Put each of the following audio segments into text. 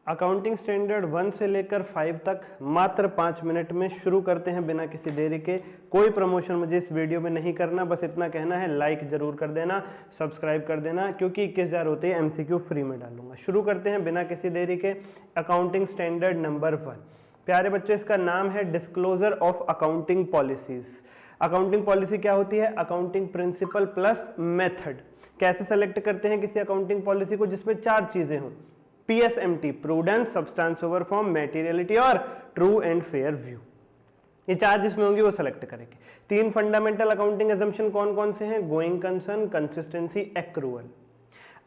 Accounting standard 1 से लेकर 5 तक मात्र 5 मिनट में शुरू करते हैं बिना किसी देरी के। कोई प्रमोशन मुझे इस वीडियो में नहीं करना, बस इतना कहना है लाइक जरूर कर देना, सब्सक्राइब कर देना, क्योंकि 21,000 होते हैं एमसीक्यू फ्री में डालूंगा। शुरू करते हैं बिना किसी देरी के। Accounting standard number 1। प्यारे बच्चों, इसका नाम है disclosure of accounting policies. Accounting policy क्या होती है? Accounting principle plus method. कैसे सेलेक्ट करते हैं किसी अकाउंटिंग पॉलिसी को? जिसमें 4 चीजें हों, PSMT, prudence, substance over form, materiality और ट्रू एंड फेयर व्यू। ये 4 जिसमें होंगी वो सेलेक्ट करेंगे। 3 फंडामेंटल अकाउंटिंग एजम्पशन कौन कौन से हैं? Going concern, consistency, accrual.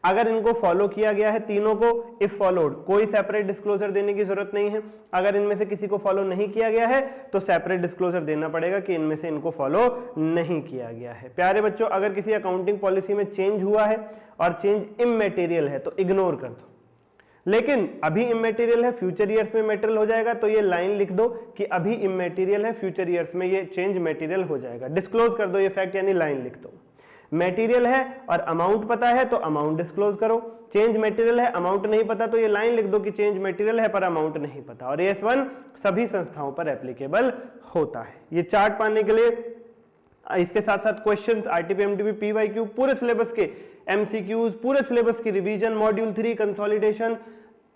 अगर इनको फॉलो किया गया है तीनों को, इफ फॉलोड, कोई सेपरेट डिस्क्लोजर देने की जरूरत नहीं है। अगर इनमें से किसी को फॉलो नहीं किया गया है तो सेपरेट डिस्क्लोजर देना पड़ेगा कि इनमें से इनको फॉलो नहीं किया गया है। प्यारे बच्चों, अगर किसी अकाउंटिंग पॉलिसी में चेंज हुआ है और चेंज इमैटेरियल है तो इग्नोर कर दो, लेकिन अभी इमैटेरियल है, फ्यूचर ईयर्स में मैटेरियल हो जाएगा, तो ये लाइन लिख दो कि अभी इमैटेरियल है, फ्यूचर ईयर्स में ये चेंज मैटेरियल हो जाएगा। डिस्क्लोज कर दो ये फैक्ट, यानी लाइन लिख दो। मैटेरियल है और अमाउंट पता है तो अमाउंट डिस्क्लोज करो। चेंज मैटेरियल है, अमाउंट नहीं पता, तो ये लाइन लिख दो कि चेंज मैटेरियल है पर अमाउंट नहीं पता। और AS1 सभी संस्थाओं पर एप्लीकेबल होता है। ये चार्ट पाने के लिए इसके साथ साथ क्वेश्चंस, RTP, MTP, PYQ, पूरे सिलेबस के MCQs, पूरे सिलेबस की रिवीजन, मॉड्यूल 3 कंसोलिडेशन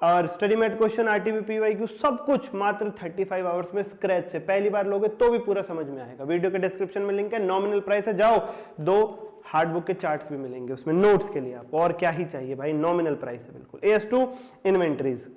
और study mat question, RTP, PYQ, सब कुछ मात्र 35 आवर्स में स्क्रैच से। पहली बार लोगे तो भी पूरा समझ में आएगा। वीडियो के डिस्क्रिप्शन में लिंक है, नॉमिनल प्राइस है, जाओ। 2 हार्ड बुक के चार्ट्स भी मिलेंगे उसमें नोट्स के लिए आपको, और क्या ही चाहिए भाई, नॉमिनल प्राइस है बिल्कुल। AS2 inventories.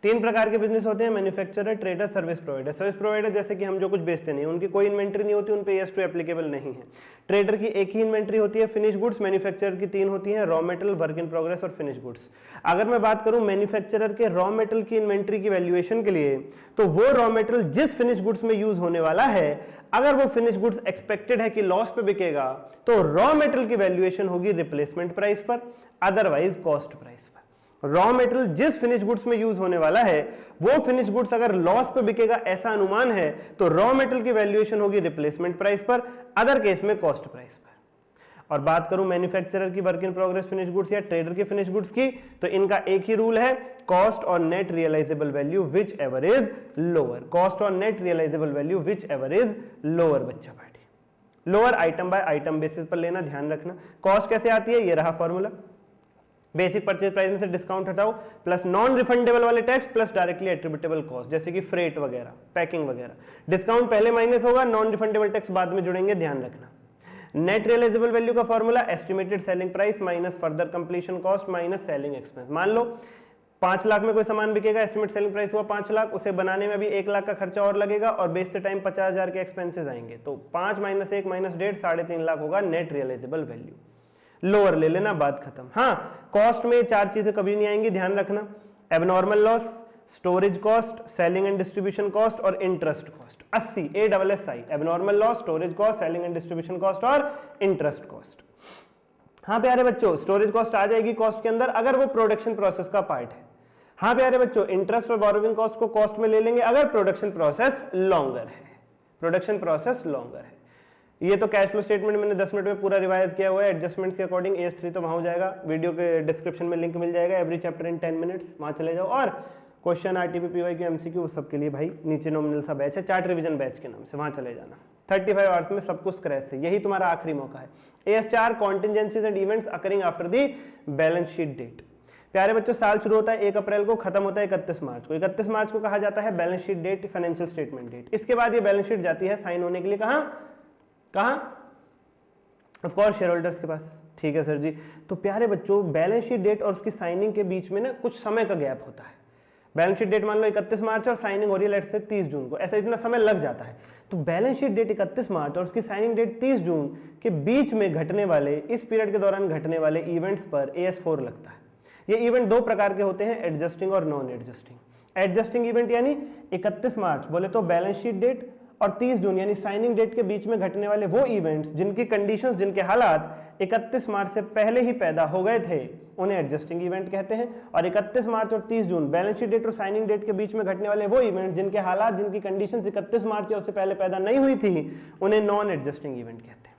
3 प्रकार के बिजनेस होते हैं, manufacturer, trader, service provider. Service provider जैसे कि हम जो कुछ बेचते नहीं, उनकी कोई इन्वेंट्री नहीं होती, उन पे AS2 एप्लीकेबल नहीं है। ट्रेडर की एक ही इन्वेंट्री होती है, फिनिश गुड्स। मैन्युफैक्चरर की 3 होती हैं, raw material, work in progress और फिनिश गुड्स। अगर मैं बात करूं मैन्युफैक्चरर के रॉ मेटेरियल की इन्वेंट्री की वैल्यूएशन के लिए, तो वो रॉ मेटेरियल जिस फिनिश गुड्स में यूज होने वाला है, अगर वो फिनिश गुड्स एक्सपेक्टेड है कि लॉस पे बिकेगा, तो रॉ मेटेरियल की वैल्यूएशन होगी रिप्लेसमेंट प्राइस पर, अदरवाइज कॉस्ट प्राइस पर। रॉ मेटेरियल जिस फिनिश गुड्स में यूज होने वाला है, वो फिनिश गुड्स अगर लॉस पे बिकेगा ऐसा अनुमान है, तो रॉ मेटेरियल की वैल्यूएशन होगी रिप्लेसमेंट प्राइस पर, अदर केस में कॉस्ट प्राइस पर। और बात करूं मैन्युफैक्चरर की work in progress finish goods या ट्रेडर की फिनिश गुड्स की, तो इनका एक ही रूल है, कॉस्ट और net realisable value which ever is lower. Cost और net realisable value which ever is lower बच्चा party. Lower item by item basis पर लेना, ध्यान रखना। कॉस्ट कैसे आती है? ये रहा फॉर्मूला, बेसिक परचेज प्राइस में से डिस्काउंट हटाओ प्लस नॉन रिफंडेबल वाले tax plus directly attributable cost, जैसे कि फ्रेट वगैरह, पैकिंग वगैरह। डिस्काउंट पहले माइनस होगा, नॉन रिफंडेबल टैक्स बाद में जुड़ेंगे, ध्यान रखना। नेट रियलाइजेबल वैल्यू का formula estimated selling price minus further completion cost minus selling expense. मान लो 5 लाख में कोई सामान बिकेगा, एस्टिमेट सेलिंग प्राइस हुआ 5 लाख, उसे बनाने में भी 1 लाख का खर्चा और लगेगा और बेचते टाइम 50,000 के एक्सपेंसेस आएंगे, तो 5 माइनस 1 माइनस 1.5 3.5 लाख होगा नेट रियलाइजेबल वैल्यू। लोअर ले लेना, बात खत्म। हाँ, कॉस्ट में 4 चीजें कभी नहीं आएंगी, ध्यान रखना। Abnormal loss, storage cost, selling and distribution cost और interest cost. 80 ASSI, abnormal loss, storage cost, selling and distribution cost और इंटरेस्ट कॉस्ट। हाँ प्यारे बच्चों, स्टोरेज कॉस्ट आ जाएगी कॉस्ट के अंदर अगर वो प्रोडक्शन प्रोसेस का पार्ट है। हाँ प्यारे बच्चों, इंटरेस्ट और बोरोविंग कॉस्ट को कॉस्ट में ले लेंगे अगर प्रोडक्शन प्रोसेस लॉन्गर है। प्रोडक्शन प्रोसेस लॉन्गर है। ये तो कैश फ्लो स्टेटमेंट मैंने 10 मिनट में पूरा रिवाइज किया हुआ है एडजस्टमेंट्स के अकॉर्डिंग। AS3 तो वहां हो जाएगा, वीडियो के डिस्क्रिप्शन में लिंक मिल जाएगा, एवरी चैप्टर इन 10 मिनट्स, वहां चले जाओ। और क्वेश्चन, RTP, PYQ, MCQ सबके लिए भाई नीचे नॉमिनल सा बैच है, चार्ट रिवीजन बैच के नाम से, वहां चले जाना। 35 आवर्स में सब कुछ स्क्रैच से, यही तुम्हारा आखिरी मौका है। AS4 contingencies and events occurring after the balance sheet date. प्यारे बच्चों, साल शुरू होता है 1 अप्रैल को, खत्म होता है 31 मार्च को। 31 मार्च को कहा जाता है balance sheet date, financial statement date. इसके बाद ये बैलेंस शीट जाती है साइन होने के लिए कहाँ? ऑफ कोर्स शेयर होल्डर्स के पास। ठीक है सर जी। तो प्यारे बच्चों, बैलेंस शीट डेट और उसकी साइनिंग के बीच में ना कुछ समय का गैप होता है। बैलेंस शीट डेट मान लो 31 मार्च और साइनिंग हो रही है लेट्स से 30 जून को, ऐसा इतना समय लग जाता है। तो बैलेंस शीट डेट 31 मार्च और उसकी साइनिंग डेट 30 जून के बीच में घटने वाले, इस पीरियड के दौरान घटने वाले इवेंट्स पर AS4 लगता है। ये इवेंट 2 प्रकार के होते हैं, एडजस्टिंग और नॉन एडजस्टिंग। एडजस्टिंग इवेंट यानी 31 मार्च बोले तो बैलेंस शीट डेट और 30 जून यानी साइनिंग डेट के बीच में घटने वाले वो इवेंट्स जिनकी कंडीशंस, जिनके हालात 31 मार्च से पहले ही पैदा हो गए थे, उन्हें एडजस्टिंग इवेंट कहते हैं। और 31 मार्च और 30 जून बैलेंस शीट डेट और साइनिंग डेट के बीच में घटने वाले वो इवेंट जिनके हालात, जिनकी कंडीशंस 31 मार्च या उससे पहले पैदा नहीं हुई थी, उन्हें नॉन एडजस्टिंग इवेंट कहते हैं।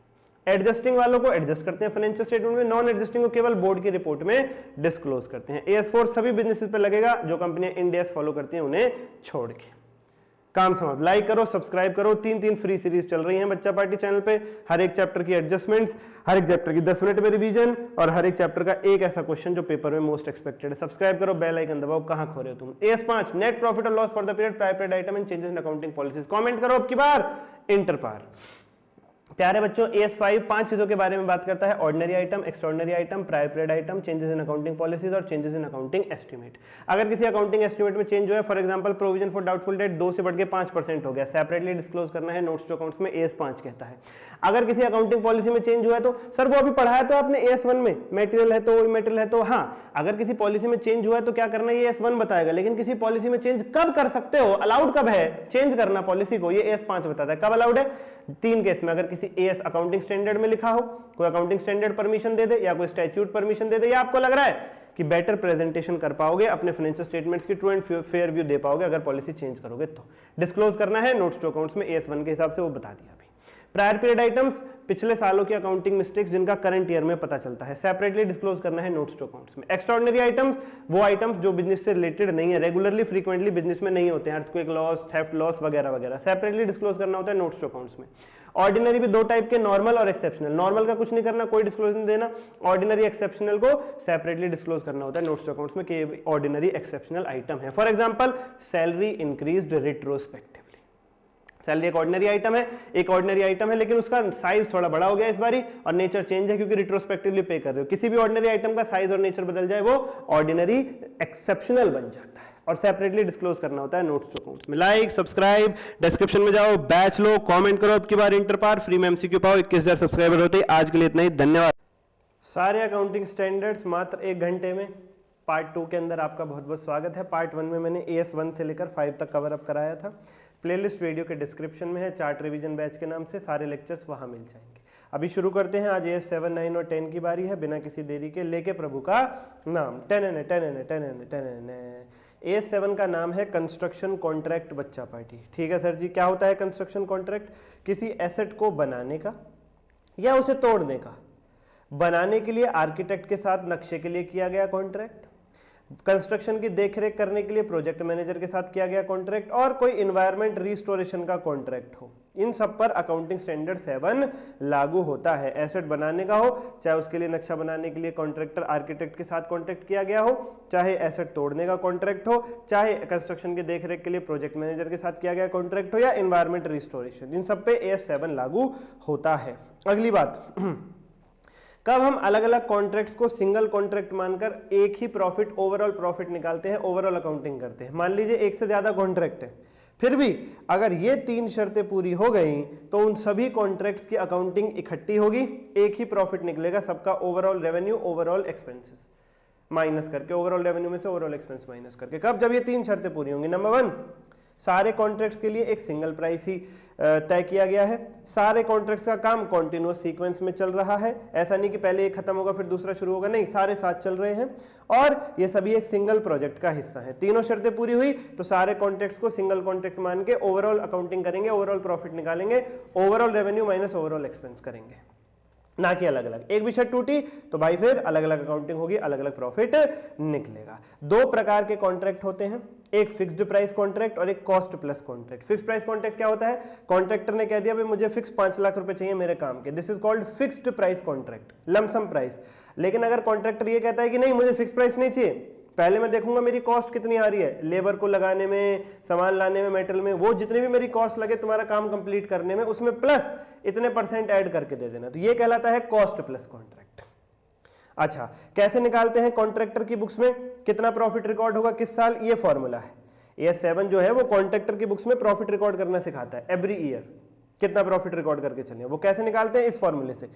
एडजस्टिंग वालों को एडजस्ट करते हैं फाइनेंशियल स्टेटमेंट में, नॉन एडजस्टिंग को केवल बोर्ड की रिपोर्ट में डिस्क्लोज करते हैं। AS4 सभी बिजनेसेस पे लगेगा जो कंपनियां इंड AS फॉलो करती हैं उन्हें छोड़ के। काम समाप्त। लाइक करो, सब्सक्राइब करो। 3 फ्री सीरीज चल रही हैं बच्चा पार्टी चैनल पे। हर एक चैप्टर की एडजस्टमेंट्स, हर एक चैप्टर की 10 मिनट में रिवीजन और हर एक चैप्टर का एक ऐसा क्वेश्चन जो पेपर में मोस्ट एक्सपेक्टेड है। सब्सक्राइब करो, बेल आइकन दबाओ। कहां खो रहे हो तुम? AS5 नेट प्रॉफिट और loss for the period, prior period item and changes in accounting policies. Comment करो अब की बार इंटर पार। प्यारे बच्चों, AS5 5 चीजों के बारे में बात करता है। Ordinary item, extraordinary item, prior period item, changes in accounting policies और चेंजेस इन अकाउंटिंग एस्टीमेट। अगर किसी अकाउंटिंग एस्टीमेट में चेंज हुआ है, for example provision for doubtful debt 2 से बढ़ के 5% हो गया, सेपरेटली डिस्क्लोज करना है, नोट्स टू अकाउंट्स में AS5 कहता है। अगर किसी अकाउंटिंग पॉलिसी में चेंज हुआ है तो सर वो अभी पढ़ाया तो आपने AS1 में, मटेरियल है तो इमटेरियल है तो, हाँ अगर किसी पॉलिसी में चेंज हुआ है तो क्या करना है ये AS1 बताएगा, लेकिन किसी पॉलिसी में चेंज कब कर सकते हो, अलाउड कब है चेंज करना पॉलिसी को, ये AS5 बताता है। कब अलाउड है? 3 केस में, अगर किसी AS अकाउंटिंग स्टैंडर्ड में लिखा हो, कोई अकाउंटिंग स्टैंडर्ड परमिशन दे दे या कोई स्टैट्यूट परमिशन दे दे, या आपको लग रहा है कि बेटर प्रेजेंटेशन कर पाओगे, अपने फाइनेंशियल स्टेटमेंट्स की ट्रू एंड फेयर व्यू दे पाओगे अगर पॉलिसी चेंज करोगे तो। डिस्क्लोज करना है नोट्स टू अकाउंट्स में AS1 के हिसाब से, वो बता दिया अभी। प्रायर पीरियड आइटम्स, पिछले सालों की अकाउंटिंग मिस्टेक्स जिनका करंट ईयर में पता चलता है, सेपरेटली डिस्क्लोज करना है नोट्स टू अकाउंट्स में। एक्स्ट्राऑर्डिनरी आइटम्स, वो आइटम्स जो बिजनेस से रिलेटेड नहीं है, रेगुलरली फ्रीक्वेंटली बिजनेस में नहीं होते हैं, अर्थक्वेक लॉस, थेफ्ट लॉस वगैरह वगैरह, सेपरेटली डिस्क्लोज करना होता है नोट्स टू अकाउंट्स में। ऑर्डिनरी भी 2 टाइप के, नॉर्मल और एक्सेप्शनल। नॉर्मल का कुछ नहीं करना, कोई डिस्क्लोज नहीं देना। ऑर्डिनरी एक्सेप्शनल को सेपरेटली डिस्क्लोज करना होता है नोट्स टू अकाउंट्स में कि ऑर्डिनरी एक्सेप्शनल आइटम है। For example salary increased retrospectively. Salary एक ऑर्डिनरी आइटम है, एक ऑर्डिनरी आइटम है, लेकिन उसका साइज थोड़ा बड़ा हो गया इस बारी और नेचर चेंज है क्योंकि रिट्रोस्पेक्टिवली पे कर रहे हो। किसी भी ऑर्डिनरी आइटम का साइज और नेचर बदल जाए वो ऑर्डिनरी एक्सेप्शनल बन जाता है और सेपरेटली डिस्क्लोज करना होता है नोट्स टू अकाउंट्स में। लाइक, सब्सक्राइब, डिस्क्रिप्शन में जाओ, बैच लो, कमेंट करो। अब की बार इंटर पार फ्री में MCQ पाओ। 21,000 सब्सक्राइबर होते ही। आज के लिए इतना ही, धन्यवाद। सारे अकाउंटिंग स्टैंडर्ड्स मात्र 1 घंटे में। पार्ट 2 के अंदर आपका बहुत बहुत स्वागत है। पार्ट 1 में मैंने AS1 से लेकर 5 तक कवर अप कराया था। प्लेलिस्ट वीडियो के डिस्क्रिप्शन में है, चार्ट रिवीजन बैच के नाम से, सारे लेक्चर्स वहां मिल जाएंगे। अभी शुरू करते हैं। आज AS7, 9 और 10 की बारी है। बिना किसी देरी के लेके प्रभु का नाम। 10 AS7 का नाम है कंस्ट्रक्शन कॉन्ट्रैक्ट बच्चा पार्टी। ठीक है सर जी, क्या होता है कंस्ट्रक्शन कॉन्ट्रैक्ट? किसी एसेट को बनाने का या उसे तोड़ने का, बनाने के लिए आर्किटेक्ट के साथ नक्शे के लिए किया गया कॉन्ट्रैक्ट, कंस्ट्रक्शन की देखरेख करने के लिए प्रोजेक्ट मैनेजर के साथ किया गया कॉन्ट्रैक्ट, और कोई इन्वायरमेंट रिस्टोरेशन का कॉन्ट्रैक्ट हो, इन सब पर अकाउंटिंग स्टैंडर्ड 7 लागू होता है। एसेट बनाने का हो, चाहे उसके लिए नक्शा बनाने के लिए कॉन्ट्रैक्टर आर्किटेक्ट के साथ कॉन्ट्रैक्ट किया गया हो, चाहे एसेट तोड़ने का कॉन्ट्रैक्ट हो, चाहे कंस्ट्रक्शन की देखरेख के लिए प्रोजेक्ट मैनेजर के साथ किया गया कॉन्ट्रैक्ट हो, या इन्वायरमेंट रिस्टोरेशन, इन सब पे AS7 लागू होता है। अगली बात, कब हम अलग अलग कॉन्ट्रैक्ट्स को सिंगल कॉन्ट्रैक्ट मानकर एक ही प्रॉफिट, ओवरऑल प्रॉफिट निकालते हैं, ओवरऑल अकाउंटिंग करते हैं। मान लीजिए एक से ज्यादा कॉन्ट्रैक्ट है, फिर भी अगर ये 3 शर्तें पूरी हो गई तो उन सभी कॉन्ट्रैक्ट्स की अकाउंटिंग इकट्ठी होगी, एक ही प्रॉफिट निकलेगा सबका, overall revenue, overall expenses minus करके, ओवरऑल रेवेन्यू में से ओवरऑल एक्सपेंस माइनस करके। कब? जब ये 3 शर्तें पूरी होंगी। नंबर 1, सारे कॉन्ट्रैक्ट्स के लिए एक सिंगल प्राइस ही तय किया गया है। सारे कॉन्ट्रैक्ट्स का काम कॉन्टिन्यूअस सीक्वेंस में चल रहा है, ऐसा नहीं कि पहले एक खत्म होगा फिर दूसरा शुरू होगा, नहीं, सारे साथ चल रहे हैं, और ये सभी एक सिंगल प्रोजेक्ट का हिस्सा है। तीनों शर्तें पूरी हुई तो सारे कॉन्ट्रैक्ट्स को सिंगल कॉन्ट्रैक्ट मान के ओवरऑल अकाउंटिंग करेंगे, ओवरऑल प्रॉफिट निकालेंगे, overall revenue minus overall expense करेंगे, ना कि अलग अलग। एक भी शर्त टूटी तो भाई फिर अलग अलग अकाउंटिंग होगी, अलग अलग प्रॉफिट निकलेगा। 2 प्रकार के कॉन्ट्रैक्ट होते हैं, एक फिक्स्ड प्राइस कॉन्ट्रैक्ट और एक cost plus contract. Fixed price contract क्या होता है? कॉन्ट्रैक्टर ने कह दिया भाई मुझे फिक्स 5 लाख रुपए चाहिए मेरे काम के, this is called fixed price contract, lump sum price. लेकिन अगर कॉन्ट्रैक्टर ये कहता है कि नहीं मुझे फिक्स प्राइस नहीं चाहिए, पहले मैं देखूंगा मेरी कॉस्ट कितनी आ रही है, लेबर को लगाने में, सामान लाने में, मेटेरियल में, वो जितनी भी मेरी कॉस्ट लगे तुम्हारा काम कंप्लीट करने में, उसमें प्लस इतने % ऐड करके दे देना, तो ये कहलाता है कॉस्ट प्लस कॉन्ट्रैक्ट। अच्छा, कैसे निकालते हैं? कॉन्ट्रैक्टर की बुक्स में कितना प्रॉफिट रिकॉर्ड होगा किस साल, ये फॉर्मूला है। AS7 जो है वो कॉन्ट्रैक्टर की बुक्स में प्रॉफिट रिकॉर्ड करना सिखाता है, एवरी ईयर कितना प्रॉफिट रिकॉर्ड करके चले। वो कैसे निकालते हैं? इस फॉर्मूले से,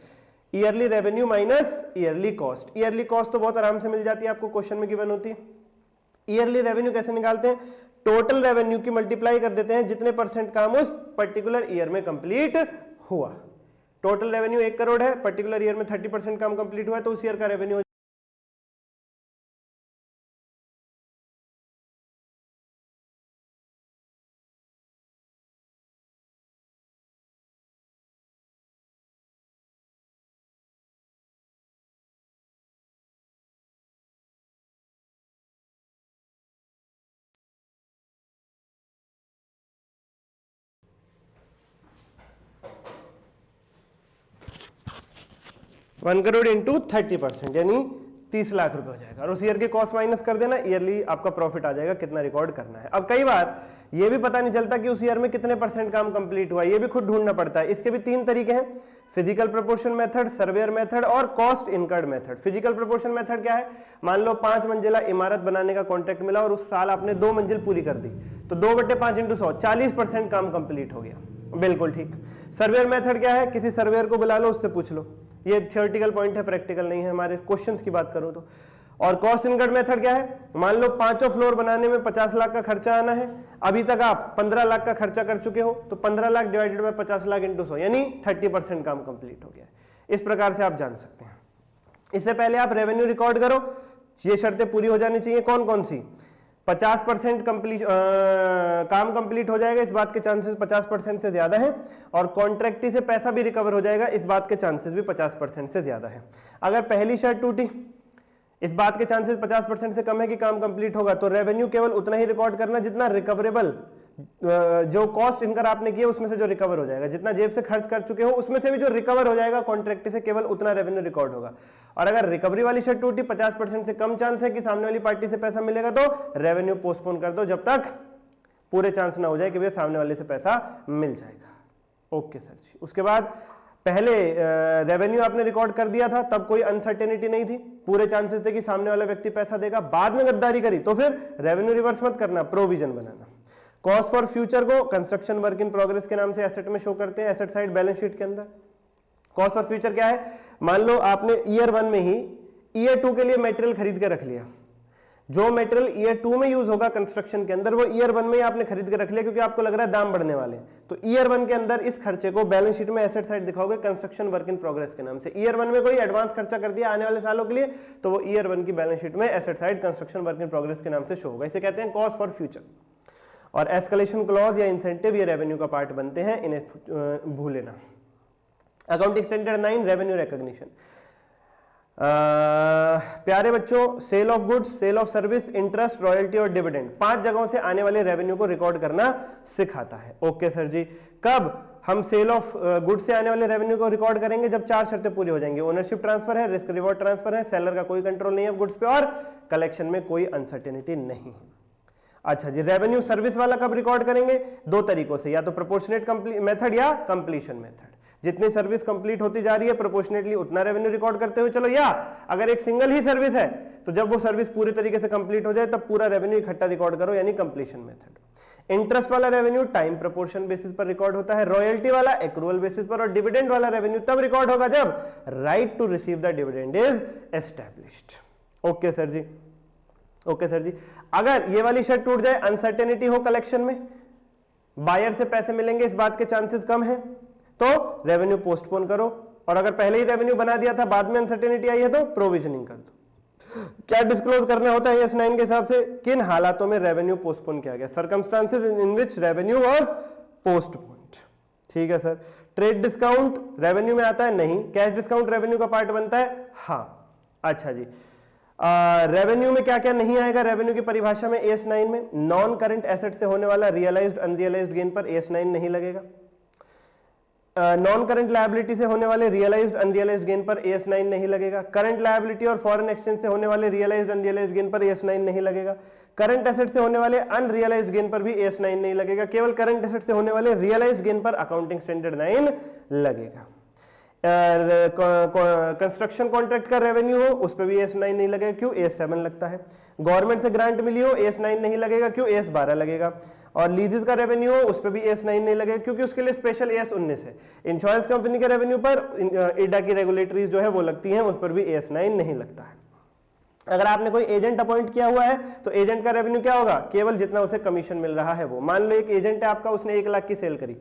yearly revenue minus yearly cost. Yearly cost तो बहुत आराम से मिल जाती है, आपको क्वेश्चन में गिवन होती है। ईयरली रेवेन्यू कैसे निकालते हैं? टोटल रेवेन्यू की मल्टीप्लाई कर देते हैं जितने % काम उस पर्टिकुलर ईयर में कंप्लीट हुआ। टोटल रेवेन्यू 1 करोड़ है, पर्टिकुलर ईयर में 30% काम कंप्लीट हुआ है, तो उस ईयर का रेवेन्यू 1 करोड़ इंटू 30%, यानी 30 लाख रुपए हो जाएगा। और उस ईयर की कॉस्ट माइनस कर देना, ईयरली आपका प्रॉफिट आ जाएगा कितना रिकॉर्ड करना है। अब कई बार ये भी पता नहीं चलता कि उस ईयर में कितने % काम कंप्लीट हुआ, ये भी खुद ढूंढना पड़ता है। इसके भी 3 तरीके हैं, physical proportion method, surveyor method और cost incurred method. Physical proportion method क्या है, मान लो 5 मंजिला इमारत बनाने का कॉन्ट्रैक्ट मिला और उस साल आपने 2 मंजिल पूरी कर दी, तो 2/5 × 100 40% काम कंप्लीट हो गया, बिल्कुल ठीक। सर्वेयर मेथड क्या है, किसी सर्वेयर को बुला लो, उससे पूछ लो, ये थियोरेटिकल पॉइंट है, प्रैक्टिकल नहीं है, हमारे क्वेश्चंस की बात करूं तो। और कॉस्ट इनकर्ड मेथड क्या है, मान लो 5 फ्लोर बनाने में 50 लाख का खर्चा आना है, अभी तक आप 15 लाख का खर्चा कर चुके हो, तो 15 लाख डिवाइडेड बाय 50 लाख × 100 यानी 30% काम कंप्लीट हो गया। इस प्रकार से आप जान सकते हैं। इससे पहले आप रेवेन्यू रिकॉर्ड करो, ये शर्तें पूरी हो जानी चाहिए। कौन कौन सी, 50% काम कंप्लीट हो जाएगा, इस बात के चांसेस 50% से ज्यादा है, और कॉन्ट्रैक्टी से पैसा भी रिकवर हो जाएगा, इस बात के चांसेस भी 50% से ज्यादा है। अगर पहली शर्त टूटी, इस बात के चांसेस 50% से कम है कि काम कंप्लीट होगा, तो रेवेन्यू केवल उतना ही रिकॉर्ड करना जितना रिकवरेबल, जो कॉस्ट इनकर आपने किया उसमें से जो रिकवर हो जाएगा, जितना जेब से खर्च कर चुके हो उसमें से भी जो रिकवर हो जाएगा कॉन्ट्रैक्ट से, केवल उतना रेवेन्यू रिकॉर्ड होगा। और अगर रिकवरी वाली शर्त टूटी, 50% से कम चांस है कि सामने वाली पार्टी से पैसा मिलेगा, तो रेवेन्यू पोस्टपोन कर दो जब तक पूरे चांस ना हो जाए कि भैया सामने वाले से पैसा मिल जाएगा। ओके सर जी। उसके बाद पहले रेवेन्यू आपने रिकॉर्ड कर दिया था, तब कोई अनसर्टेनिटी नहीं थी, पूरे चांसेस थे कि सामने वाला व्यक्ति पैसा देगा, बाद में गद्दारी करी तो फिर रेवेन्यू रिवर्स मत करना, provision banana. Cost for future को कंस्ट्रक्शन वर्क इन प्रोग्रेस के नाम से एसेट में शो करते हैं, एसेट साइड बैलेंस शीट के अंदर। कॉस्ट फॉर फ्यूचर क्या है, मान लो आपने ईयर 1 में ही ईयर 2 के लिए मटेरियल खरीद के रख लिया, जो मटेरियल ईयर 2 में यूज होगा कंस्ट्रक्शन के अंदर, वो ईयर 1 में ही आपने खरीद के रख लिया, क्योंकि आपको लग रहा है दाम बढ़ने वाले हैं, तो ईयर 1 के अंदर इस खर्चे को बैलेंस शीट में एसेट साइड दिखाओगे कंस्ट्रक्शन वर्क इन प्रोग्रेस के नाम से। ईयर 1 में कोई एडवांस खर्चा कर दिया आने वाले सालों के लिए, तो वो ईयर 1 की बैलेंस शीट में asset side construction work in progress के नाम से शो होगा। इसे कहते हैं कॉस्ट फॉर फ्यूचर। और एस्केलेशन क्लॉज या इंसेंटिव ये रेवेन्यू का पार्ट बनते हैं, इन्हें भूल लेना। Accounting standard 9 revenue recognition. प्यारे बच्चों, sale of goods, sale of service, interest, royalty और डिविडेंड, 5 जगहों से आने वाले रेवेन्यू को रिकॉर्ड करना सिखाता है। ओके सर जी। कब हम सेल ऑफ गुड्स से आने वाले रेवेन्यू को रिकॉर्ड करेंगे, जब 4 शर्तें पूरी हो जाएंगी, ओनरशिप ट्रांसफर है, रिस्क रिवॉर्ड ट्रांसफर है, सेलर का कोई कंट्रोल नहीं है गुड्स पे, और कलेक्शन में कोई अनसर्टेनिटी नहीं है। अच्छा जी, रेवेन्यू सर्विस वाला कब रिकॉर्ड करेंगे, 2 तरीकों से, या तो प्रोपोर्शनेट मेथड या कंप्लीशन मेथड। जितनी सर्विस कंप्लीट होती जा रही है प्रोपोर्शनेटली उतना रेवेन्यू रिकॉर्ड करते हुए चलो, या अगर एक सिंगल ही सर्विस है तो जब वो सर्विस पूरी तरीके से कंप्लीट हो जाए तब पूरा रेवेन्यू इकट्ठा रिकॉर्ड करो, यानी कंप्लीशन मेथड। इंटरेस्ट वाला रेवेन्यू टाइम प्रोपोर्शन बेसिस पर रिकॉर्ड होता है, रॉयल्टी वाला एक्रूअल बेसिस पर, और डिविडेंड वाला रेवेन्यू तब रिकॉर्ड होगा जब right to receive the dividend is established. Okay sir ji. Okay sir ji. अगर ये वाली शर्त टूट जाए, अनसर्टेनिटी हो कलेक्शन में, बायर से पैसे मिलेंगे इस बात के चांसेस कम है, तो रेवेन्यू पोस्टपोन करो, और अगर पहले ही रेवेन्यू बना दिया था बाद में अनसर्टेनिटी आई है तो प्रोविजनिंग कर दो। क्या डिस्क्लोज करना होता है एस 9 के हिसाब से, किन हालातों में रेवेन्यू पोस्टपोन किया गया, circumstances in which revenue was postponed. ठीक है सर। ट्रेड डिस्काउंट रेवेन्यू में आता है, नहीं। कैश डिस्काउंट रेवेन्यू का पार्ट बनता है, हाँ। अच्छा जी। रेवेन्यू में क्या क्या नहीं आएगा, रेवेन्यू की परिभाषा में एस 9 में नॉन करंट एसेट से होने वाला रियलाइज्ड अनरियलाइज्ड गेन पर एस 9 नहीं लगेगा। नॉन करंट लायबिलिटी से होने वाले रियलाइज्ड अनरियलाइज्ड गेन पर एस 9 नहीं लगेगा। करंट लायबिलिटी और फॉरेन एक्सचेंज से होने वाले रियलाइज्ड अनरियलाइज्ड गेन पर एस 9 नहीं लगेगा। करंट एसेट से होने वाले अनरियलाइज्ड गेन पर भी एस 9 नहीं लगेगा। केवल करंट एसेट से होने वाले रियलाइज्ड गेन पर अकाउंटिंग स्टैंडर्ड 9 लगेगा। कंस्ट्रक्शन कॉन्ट्रैक्ट का रेवेन्यू हो उस पर भी एस 9 नहीं लगेगा, क्यों, एस 7 लगता है। गवर्नमेंट से ग्रांट मिली हो एस 9 नहीं लगेगा, क्यों, एस 12 लगेगा। और लीजेस का रेवेन्यू हो उस पर भी एस 9 नहीं लगेगा, क्योंकि उसके लिए स्पेशल एस 19 है। इंश्योरेंस कंपनी के रेवेन्यू पर इडा की रेगुलेटरीज जो है वो लगती हैं, उस पर भी एस 9 नहीं लगता है। अगर आपने कोई एजेंट अपॉइंट किया हुआ है तो एजेंट का रेवेन्यू क्या होगा, केवल जितना उसे कमीशन मिल रहा है वो। मान लो एक एजेंट है आपका, उसने 1 लाख की सेल करी,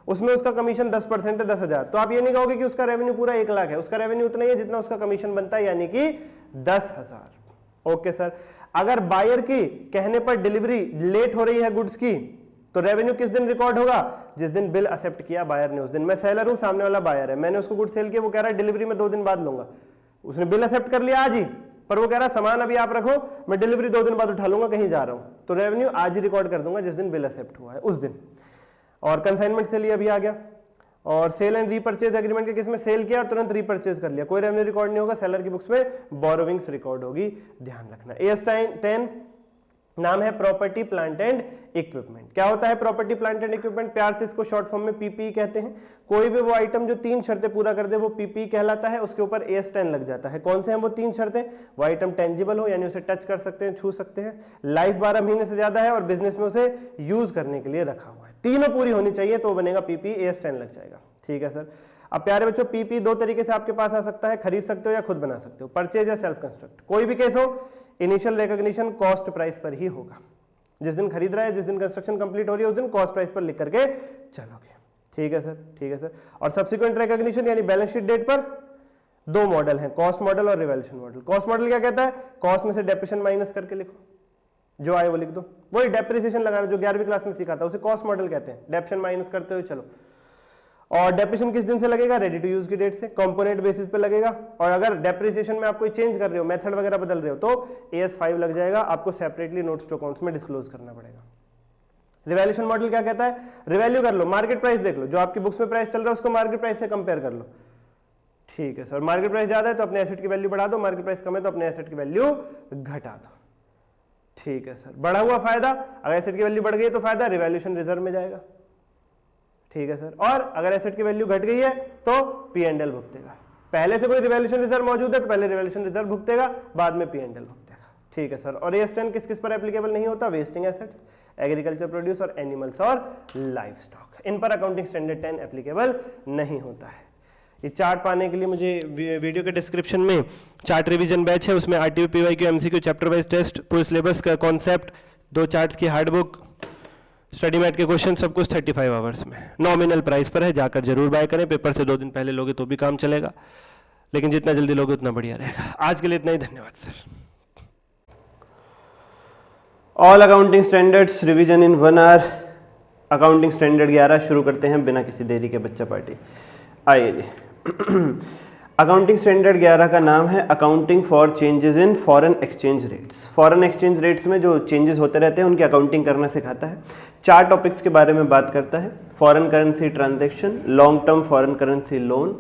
उसमें उसका कमीशन 10% है 10,000, तो आप ये नहीं कहोगे कि उसका रेवेन्यू पूरा 1 लाख है, उसका रेवेन्यू उतना ही है जितना उसका कमीशन बनता है, यानी कि 10,000। Okay sir. अगर बायर की कहने पर डिलीवरी लेट हो रही है गुड्स की, तो रेवेन्यू किस दिन रिकॉर्ड होगा, जिस दिन बिल एक्सेप्ट किया बायर ने उस दिन। मैं सेलर हूं, सामने वाला बायर है, मैंने उसको गुड सेल किया, वो कह रहा है डिलीवरी में 2 दिन बाद लूंगा, उसने बिल एक्सेप्ट कर लिया आज ही, पर वो कह रहा है सामान अभी आप रखो, मैं डिलीवरी 2 दिन बाद उठा लूंगा, कहीं जा रहा हूं, तो रेवेन्यू आज ही रिकॉर्ड कर दूंगा जिस दिन बिल एक्सेप्ट हुआ है उस दिन। और कंसाइनमेंट सेल अभी आ गया। और सेल एंड रीपरचेज एग्रीमेंट के केस में सेल किया और तुरंत रीपरचेज कर लिया, कोई रेवेन्यू रिकॉर्ड नहीं होगा, सेलर की बुक्स में बोरोविंग्स रिकॉर्ड होगी, ध्यान रखना। AS 10 नाम है प्रॉपर्टी प्लांट एंड इक्विपमेंट। क्या होता है प्रॉपर्टी प्लांट एंड इक्विपमेंट? प्यार से इसको शॉर्ट फॉर्म में PPE कहते हैं। कोई भी वो आइटम जो 3 शर्तें पूरा कर दे वो PPE कहलाता है, उसके ऊपर AS 10 लग जाता है। कौन से हैं वो 3 शर्तें? वो आइटम टेंजिबल हो यानी उसे टच कर सकते हैं, छू सकते हैं, लाइफ 12 महीने से ज्यादा है और बिजनेस में उसे यूज करने के लिए रखा हुआ है। तीनों पूरी होनी चाहिए तो बनेगा PPE, AS 10 लग जाएगा। ठीक है सर। अब प्यारे बच्चों PPE 2 तरीके से आपके पास आ सकता है, खरीद सकते हो या खुद बना सकते हो, परचेज या सेल्फ कंस्ट्रक्ट। कोई भी केस हो इनिशियल रिकॉग्निशन कॉस्ट प्राइस पर ही होगा। जिस दिन खरीद रहा है, जिस दिन कंस्ट्रक्शन कंप्लीट हो रही है, उस दिन कॉस्ट प्राइस पर लिख करके चलोगे। ठीक है सर, ठीक है सर। और सब्सिक्वेंट रिकॉग्निशन यानी बैलेंस शीट डेट पर 2 मॉडल हैं, कॉस्ट मॉडल और रिवैल्यूएशन मॉडल। कॉस्ट मॉडल क्या कहता है? कॉस्ट में से डेप्रिसिएशन माइनस करके लिखो, जो आए वो लिख दो। वही डेप्रिसिएशन लगाना जो 11वीं क्लास में सीखा था, उसे कॉस्ट मॉडल कहते हैं, डेप्रिसिएशन माइनस करते हुए चलो। और डेप्रिसिएशन किस दिन से लगेगा? रेडी टू यूज की डेट से, कंपोनेंट बेसिस पे लगेगा। और अगर डेप्रिसिएशन में आप कोई चेंज कर रहे हो, मेथड वगैरह बदल रहे हो, तो AS 5 लग जाएगा, आपको सेपरेटली नोट्स टू अकाउंट्स में डिस्क्लोज करना पड़ेगा। रिवैल्यूएशन मॉडल क्या कहता है? रिवैल्यू कर लो, मार्केट प्राइस देख लो, जो आपकी बुक्स में प्राइस चल रहा है उसको मार्केट प्राइस से कंपेयर कर लो। ठीक है सर। मार्केट प्राइस ज्यादा है तो अपने एसेट की वैल्यू बढ़ा दो, मार्केट प्राइस कम है तो अपने एसेट की वैल्यू घटा दो। ठीक है सर। बढ़ा हुआ फायदा, अगर एसेट की वैल्यू बढ़ गई तो फायदा रिवैल्यूएशन रिजर्व में जाएगा। ठीक है सर। और अगर एसेट की वैल्यू घट गई है तो P&L भुगतेगा। पहले से कोई रिवैल्यूएशन रिजर्व मौजूद है तो पहले रिवैल्यूएशन रिजर्व भुगतेगा, बाद में P&L भुगतेगा। ठीक है सर। और AS 10 किस किस पर एप्लीकेबल नहीं होता? वेस्टिंग एसेट्स, एग्रीकल्चर प्रोड्यूस और एनिमल्स और लाइफ स्टॉक, इन पर अकाउंटिंग स्टैंडर्ड 10 एप्लीकेबल नहीं होता है। ये चार्ट पाने के लिए मुझे वीडियो के डिस्क्रिप्शन में चार्ट रिवीजन बैच है, उसमें RTO PYQ MCQ chapter wise test, पूरे सिलेबस का कॉन्सेप्ट, 2 चार्ट्स की हार्ड बुक, स्टडी मैट के क्वेश्चन, सब कुछ 35 आवर्स में नॉमिनल प्राइस पर है। जाकर जरूर बाय करें, पेपर से 2 दिन पहले लोगे तो भी काम चलेगा, लेकिन जितना जल्दी लोगे उतना बढ़िया रहेगा। आज के लिए इतना ही, धन्यवाद sir. All accounting standards revision in 1 hour, accounting standard 11 शुरू करते हैं बिना किसी देरी के बच्चा पार्टी। आइए जी। अकाउंटिंग स्टैंडर्ड 11 का नाम है accounting for changes in foreign exchange rates. Foreign exchange rates में जो चेंजेस होते रहते हैं उनकी अकाउंटिंग करना सिखाता है। 4 टॉपिक्स के बारे में बात करता है, foreign currency transaction, long term foreign currency loan,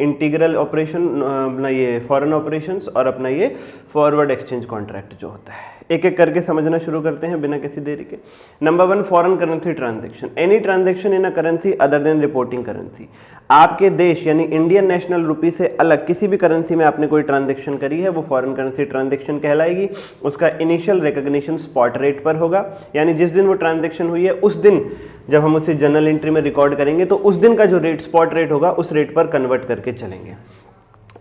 integral operation, अपना ये फॉरेन ऑपरेशंस, और अपना ये फॉरवर्ड एक्सचेंज कॉन्ट्रैक्ट जो होता है। एक एक करके समझना शुरू करते हैं बिना किसी देरी के। Number 1, foreign currency transaction, any transaction in a currency other than reporting currency. आपके देश यानी इंडियन नेशनल रुपी से अलग किसी भी करेंसी में आपने कोई ट्रांजैक्शन करी है वो फॉरेन करेंसी ट्रांजैक्शन कहलाएगी। उसका इनिशियल रिकॉग्निशन स्पॉट रेट पर होगा, यानी जिस दिन वो ट्रांजैक्शन हुई है उस दिन जब हम उसे जर्नल एंट्री में रिकॉर्ड करेंगे तो उस दिन का जो रेट स्पॉट रेट होगा उस रेट पर कन्वर्ट करके चलेंगे।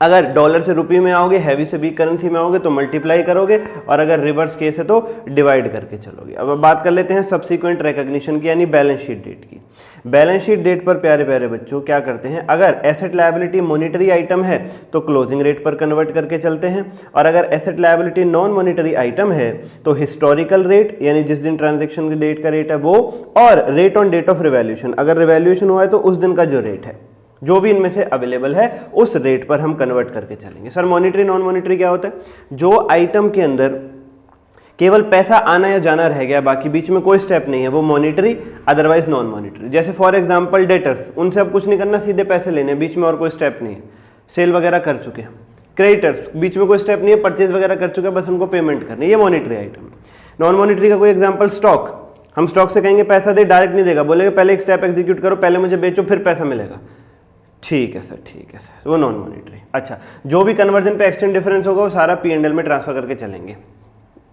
अगर डॉलर से रुपये में आओगे, हैवी से वीक करेंसी में आओगे तो मल्टीप्लाई करोगे, और अगर रिवर्स केस है तो डिवाइड करके चलोगे। अब बात कर लेते हैं सब्सिक्वेंट रिकॉग्निशन की, यानी बैलेंस शीट डेट की। बैलेंस शीट डेट पर प्यारे प्यारे बच्चों क्या करते हैं, अगर एसेट लायबिलिटी मॉनिटरी आइटम है तो क्लोजिंग रेट पर कन्वर्ट करके चलते हैं, और अगर asset liability non monetary item है तो हिस्टोरिकल रेट यानी जिस दिन ट्रांजेक्शन की डेट का रेट है वो, और rate on date of revaluation, अगर रिवैल्यूएशन हुआ है तो उस दिन का जो रेट है, जो भी इनमें से अवेलेबल है उस रेट पर हम कन्वर्ट करके चलेंगे। सर मॉनिटरी नॉन मॉनिटरी क्या होता है? जो आइटम के अंदर केवल पैसा आना या जाना रह गया, बाकी बीच में कोई स्टेप नहीं है, वो मॉनिटरी, अदरवाइज नॉन मॉनिटरी। जैसे फॉर एग्जांपल डेटर्स, उनसे अब कुछ नहीं करना, सीधे पैसे लेने, बीच में और कोई स्टेप नहीं है, सेल वगैरह कर चुके हैं। क्रेडिटर्स, बीच में कोई स्टेप नहीं है, परचेज वगैरह कर चुके हैं, बस उनको पेमेंट करनी, ये मॉनिटरी आइटम। नॉन मॉनिटरी का कोई एग्जाम्पल स्टॉक, हम स्टॉक से कहेंगे पैसा दे, डायरेक्ट नहीं देगा, बोलेगा पहले एक स्टेप एग्जीक्यूट करो, पहले मुझे बेचो फिर पैसा मिलेगा। ठीक है सर, ठीक है सर, वो नॉन मॉनिटरी। अच्छा, जो भी कन्वर्जन पे एक्सचेंज डिफरेंस होगा वो सारा P&L में ट्रांसफर करके चलेंगे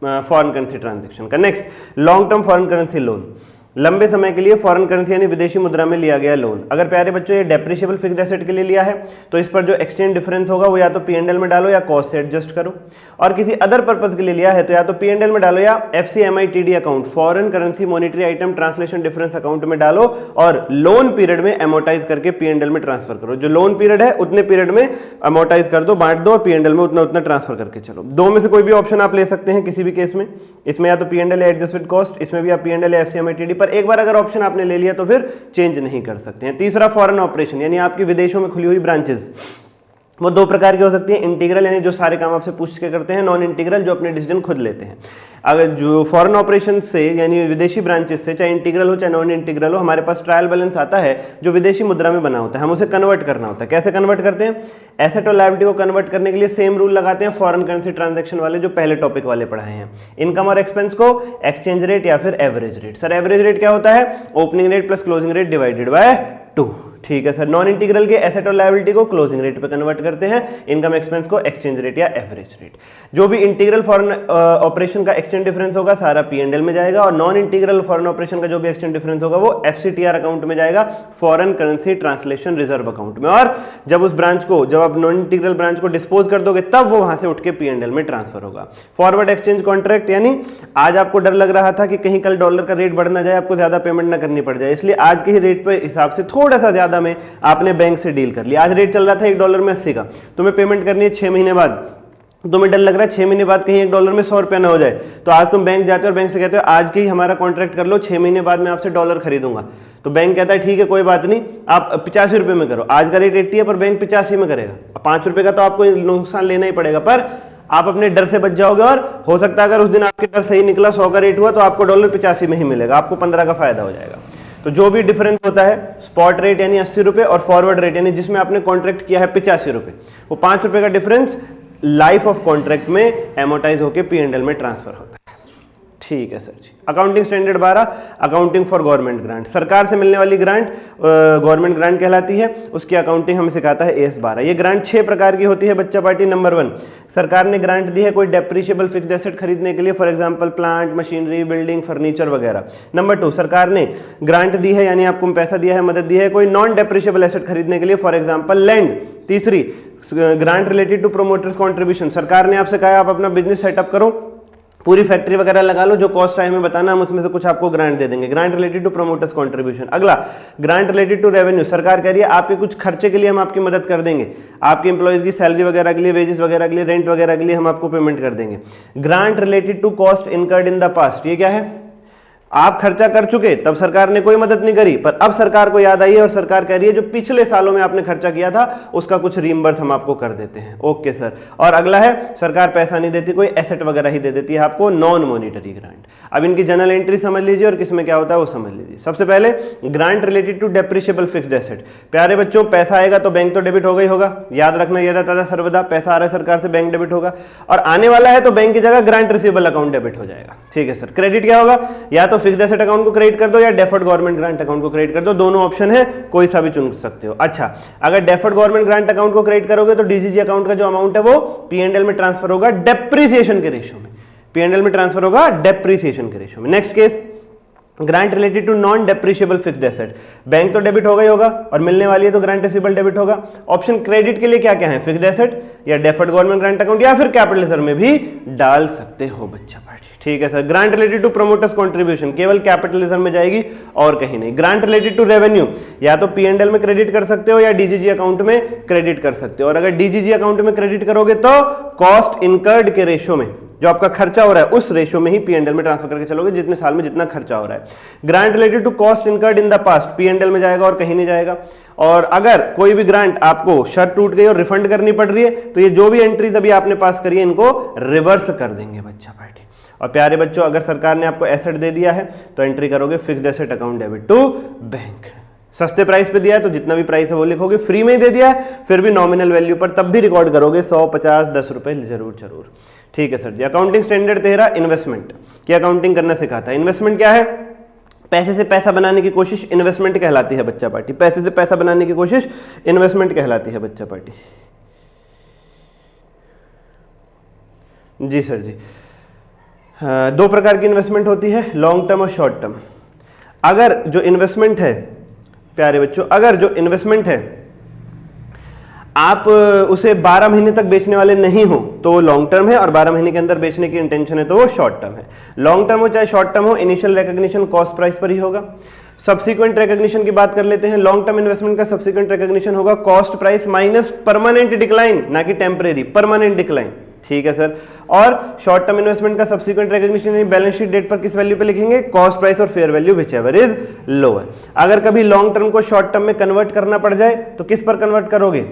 फॉरेन करेंसी ट्रांजैक्शन का। Next, long term foreign currency loan, लंबे समय के लिए फॉरेन करेंसी यानी विदेशी मुद्रा में लिया गया लोन। अगर प्यारे बच्चों ये डेप्रिशिएबल फिक्स्ड एसेट के लिए लिया है तो इस पर जो एक्सचेंज डिफरेंस होगा वो या तो P&L में डालो या कॉस्ट से एडजस्ट करो, और किसी अदर पर्पस के लिए लिया है तो या तो P&L में डालो या FCMITD account, foreign currency monetary item translation difference account में डालो, और लोन पीरियड में एमोटाइज करके P&L में ट्रांसफर करो। जो लोन पीरियड है उतने पीरियड में एमोटाइज कर दो, बांट दो, और P&L में उतना उतना ट्रांसफर करके चलो। 2 में से कोई भी ऑप्शन आप ले सकते हैं किसी भी केस में, इसमें या तो P&L या एडजस्टेड कॉस्ट, इसमें भी आप P&L या FCMITD, पर एक बार अगर ऑप्शन आपने ले लिया तो फिर चेंज नहीं कर सकते हैं। तीसरा, फॉरेन ऑपरेशन यानी आपकी विदेशों में खुली हुई ब्रांचेस, वो दो प्रकार की हो सकती है, इंटीग्रल यानी जो सारे काम आपसे पूछ के करते हैं, नॉन इंटीग्रल जो अपने डिसीजन खुद लेते हैं। अगर जो फॉरेन ऑपरेशन से यानी विदेशी ब्रांचेस से, चाहे इंटीग्रल हो चाहे नॉन इंटीग्रल हो, हमारे पास ट्रायल बैलेंस आता है जो विदेशी मुद्रा में बना होता है, हम उसे कन्वर्ट करना होता है। कैसे कन्वर्ट करते हैं? एसेट और लायबिलिटी को कन्वर्ट करने के लिए सेम रूल लगाते हैं फॉरेन करेंसी ट्रांजैक्शन वाले जो पहले टॉपिक वाले पढ़ाए हैं। इनकम और एक्सपेंस को एक्सचेंज रेट या फिर average rate. Sir average rate क्या होता है? Opening rate plus closing rate divided by 2। ठीक है सर। नॉन इंटीग्रल के एसेट और लायबिलिटी को क्लोजिंग रेट पे कन्वर्ट करते हैं, इनकम एक्सपेंस को एक्सचेंज रेट या एवरेज रेट। जो भी इंटीग्रल फॉरेन ऑपरेशन का एक्सचेंज डिफरेंस होगा सारा P&L में जाएगा, और नॉन इंटीग्रल फॉरेन ऑपरेशन का जो भी एक्सचेंज डिफरेंस होगा वो FCTR अकाउंट में जाएगा, foreign currency translation reserve account में। और जब उस ब्रांच को, जब आप नॉन इंटीग्रल ब्रांच को डिस्पोज कर दोगे तब वो वहां से उठ के P&L में ट्रांसफर होगा। फॉरवर्ड एक्सचेंज कॉन्ट्रैक्ट यानी आज आपको डर लग रहा था कि कहीं कल डॉलर का रेट बढ़ ना जाए, आपको ज्यादा पेमेंट ना करनी पड़ जाए, इसलिए आज के ही रेट पे हिसाब से थोड़ा सा ज्यादा में आपने बैंक से डील कर लिया। आज रेट चल रहा था $1 में 80 का, तुम्हें पेमेंट करनी है 6 महीने बाद, तुम्हें डर लग रहा है 6 महीने बाद कहीं $1 में 100 रुपया ना हो जाए, तो आज तुम बैंक जाते हो और बैंक से कहते हो आज के ही हमारा कॉन्ट्रैक्ट कर लो, 6 महीने बाद मैं आपसे डॉलर खरीदूंगा। तो बैंक कहता है ठीक है कोई बात नहीं, आप 85 रुपये में करो। आज का रेट 80 है पर बैंक 85 में करेगा। 5 रुपये का तो आपको नुकसान लेना ही पड़ेगा, पर आप अपने डर से बच जाओगे, और हो सकता है अगर उस दिन आपके डर सही निकला, 100 का रेट हुआ, तो आपको डॉलर 85 में ही मिलेगा, आपको 15 का फायदा हो जाएगा। तो जो भी डिफरेंस होता है, स्पॉट रेट यानी 80 रुपये और फॉरवर्ड रेट यानी जिसमें आपने कॉन्ट्रैक्ट किया है 85 रुपये, वो 5 रुपये का डिफरेंस लाइफ ऑफ कॉन्ट्रैक्ट में एमोटाइज होकर P&L में ट्रांसफर होता है। ठीक है सर जी। Accounting standard 12, accounting for government grant, सरकार से मिलने वाली ग्रांट गवर्नमेंट ग्रांट कहलाती है, उसकी अकाउंटिंग हमें सिखाता है AS 12। ये ग्रांट 6 प्रकार की होती है बच्चा पार्टी। नंबर 1, सरकार ने ग्रांट दी है कोई डेप्रिशिएबल फिक्स्ड एसेट खरीदने के लिए, for example plant, machinery, building, furniture वगैरह। नंबर 2, सरकार ने ग्रांट दी है यानी आपको पैसा दिया है, मदद दी है कोई नॉन डेप्रिशिएबल एसेट खरीदने के लिए, फॉर एग्जांपल लैंड। तीसरी, grant related to promoters contribution, सरकार ने आपसे कहा आप अपना बिजनेस सेटअप करो, पूरी फैक्ट्री वगैरह लगा लो, जो कॉस्ट है हमें बताना, हम उसमें से कुछ आपको ग्रांट दे देंगे, grant related to promoters contribution. अगला, ग्रांट रिलेटेड टू रेवेन्यू, सरकार कह रही है आपके कुछ खर्चे के लिए हम आपकी मदद कर देंगे, आपके एम्प्लॉइज की सैलरी वगैरह के लिए, वेजेस वगैरह के लिए, रेंट वगैरह के लिए हम आपको पेमेंट कर देंगे। Grant related to cost incurred in the past, ये क्या है? आप खर्चा कर चुके, तब सरकार ने कोई मदद नहीं करी, पर अब सरकार को याद आई है और सरकार कह रही है जो पिछले सालों में आपने खर्चा किया था उसका कुछ रीइंबर्स हम आपको कर देते हैं। Okay sir. और अगला है, सरकार पैसा नहीं देती, कोई एसेट वगैरह ही दे देती है आपको, नॉन मॉनिटरी ग्रांट। अब इनकी जनरल एंट्री समझ लीजिए और किसमें क्या होता है वो समझ लीजिए। सबसे पहले grant related to depreciable fixed asset. प्यारे बच्चों, पैसा आएगा तो बैंक तो डेबिट होगा ही होगा, याद रखना, यदा तदा सर्वदा, पैसा आ रहा है सरकार से, बैंक डेबिट होगा, और आने वाला है तो बैंक की जगह ग्रांट रिसीवेबल अकाउंट डेबिट हो जाएगा। ठीक है सर। क्रेडिट क्या होगा? या तो फिक्स्ड एसेट अकाउंट को क्रेडिट कर दो या डेफर्ड गवर्नमेंट ग्रांट अकाउंट को क्रेडिट कर दो, दोनों ऑप्शन है, कोई सा भी चुन सकते हो। अच्छा, अगर डेफर्ड गवर्नमेंट ग्रांट अकाउंट को क्रेडिट करोगे तो डीजीजी अकाउंट का जो अमाउंट है वो P&L में ट्रांसफर होगा डेप्रिसिएशन के रेशियो में, P&L में ट्रांसफर होगा डेप्रिसिएशन के रेशियो में। Next case, grant related to non depreciable fixed asset, bank तो डेबिट होगा ही होगा और मिलने वाली है तो ग्रांट रिसीवेबल डेबिट होगा। ऑप्शन क्रेडिट के लिए क्या क्या है? फिक्स्ड एसेट या डेफर्ड गवर्नमेंट ग्रांट अकाउंट या फिर कैपिटल रिजर्व में भी डाल सकते हो बच्चा पार्टी। ठीक है sir. Grant related to promoters contribution केवल कैपिटल रिजर्व में जाएगी और कहीं नहीं। ग्रांट रिलेटेड टू रेवेन्यू, या तो P&L में क्रेडिट कर सकते हो या डीजीजी अकाउंट में क्रेडिट कर सकते हो, और अगर डीजीजी अकाउंट में क्रेडिट करोगे तो कॉस्ट इनकर्ड के रेशियो में, जो आपका खर्चा हो रहा है उस रेशियो में ही P&L में ट्रांसफर करके चलोगे, जितने साल में जितना खर्चा हो रहा है। Grant related to cost incurred in the past, P&L में जाएगा और कहीं नहीं जाएगा। और अगर कोई भी ग्रांट आपको शर्त टूट गई और रिफंड करनी पड़ रही है तो ये जो भी एंट्रीज अभी आपने पास करी है इनको रिवर्स कर देंगे बच्चा पार्टी। और प्यारे बच्चों, अगर सरकार ने आपको एसेट दे दिया है तो एंट्री करोगे fixed asset account debit to bank. सस्ते प्राइस पे दिया है तो जितना भी प्राइस है वो लिखोगे, फ्री में ही दे दिया है फिर भी नॉमिनल वैल्यू पर तब भी रिकॉर्ड करोगे 100, 50, 10 रुपए जरूर। ठीक है सर जी। अकाउंटिंग स्टैंडर्ड 13, इन्वेस्टमेंट की अकाउंटिंग करना सिखाता है। इन्वेस्टमेंट क्या है? पैसे से पैसा बनाने की कोशिश इन्वेस्टमेंट कहलाती है बच्चा पार्टी। पैसे से पैसा बनाने की कोशिश इन्वेस्टमेंट कहलाती है बच्चा पार्टी। जी सर जी। दो प्रकार की इन्वेस्टमेंट होती है, लॉन्ग टर्म और शॉर्ट टर्म। अगर जो इन्वेस्टमेंट है प्यारे बच्चों, अगर जो इन्वेस्टमेंट है आप उसे 12 महीने तक बेचने वाले नहीं हो तो वो लॉन्ग टर्म है, और 12 महीने के अंदर बेचने की इंटेंशन है तो वो शॉर्ट टर्म है। लॉन्ग टर्म हो चाहे शॉर्ट टर्म हो, इनिशियल रिकॉग्निशन कॉस्ट प्राइस पर ही होगा। सब्सिक्वेंट रिकॉग्निशन की बात कर लेते हैं। लॉन्ग टर्म इन्वेस्टमेंट का सब्सिक्वेंट रिकॉग्निशन होगा cost price minus permanent decline, ना कि टेम्परेरी, परमानेंट डिक्लाइन। ठीक है सर। और शॉर्ट टर्म इन्वेस्टमेंट का subsequent recognition balance sheet date पर किस वैल्यू पे लिखेंगे? कॉस्ट प्राइस और fair value whichever is lower. अगर कभी लॉन्ग टर्म को शॉर्ट टर्म में कन्वर्ट करना पड़ जाए तो किस पर कन्वर्ट करोगे?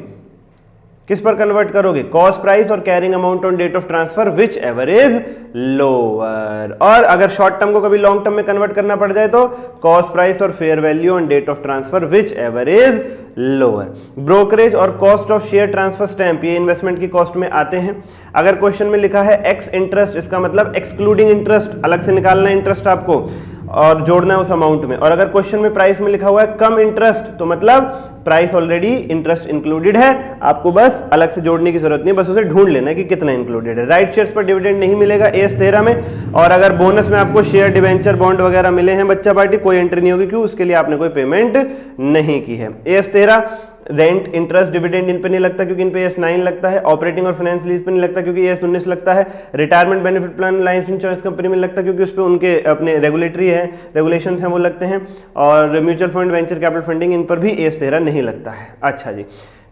किस पर कन्वर्ट करोगे? कॉस्ट प्राइस और carrying amount on date of transfer which ever is lower. और अगर शॉर्ट टर्म को कभी लॉन्ग टर्म में कन्वर्ट करना पड़ जाए तो कॉस्ट प्राइस और fair value on date of transfer which ever is lower. Brokerage और cost of share transfer stamp, ये इन्वेस्टमेंट की कॉस्ट में आते हैं। अगर क्वेश्चन में लिखा है एक्स इंटरेस्ट, इसका मतलब एक्सक्लूडिंग इंटरेस्ट, अलग से निकालना है इंटरेस्ट आपको और जोड़ना है उस अमाउंट में। और अगर क्वेश्चन में प्राइस में लिखा हुआ है कम इंटरेस्ट, तो मतलब प्राइस ऑलरेडी इंटरेस्ट इंक्लूडेड है, आपको बस अलग से जोड़ने की जरूरत नहीं, बस उसे ढूंढ लेना है कि कितना इंक्लूडेड है। राइट शेयर्स पर डिविडेंड नहीं मिलेगा AS 13 में। और अगर बोनस में आपको शेयर, डिवेंचर, बॉन्ड वगैरह मिले हैं बच्चा पार्टी, कोई एंट्री नहीं होगी, क्यों? उसके लिए आपने कोई पेमेंट नहीं की है। AS 13 rent, interest, dividend in पे नहीं लगता क्योंकि इन पे AS 9 लगता है। ऑपरेटिंग और फाइनेंस लीज पे नहीं लगता क्योंकि AS 19 लगता है। Retirement benefit plan life insurance company में लगता है क्योंकि उस पे उनके अपने रेगुलेटरी है, रेगुलेशंस हैं, वो लगते हैं। और mutual fund, venture capital funding, इन पर भी AS 13 नहीं लगता है। अच्छा जी,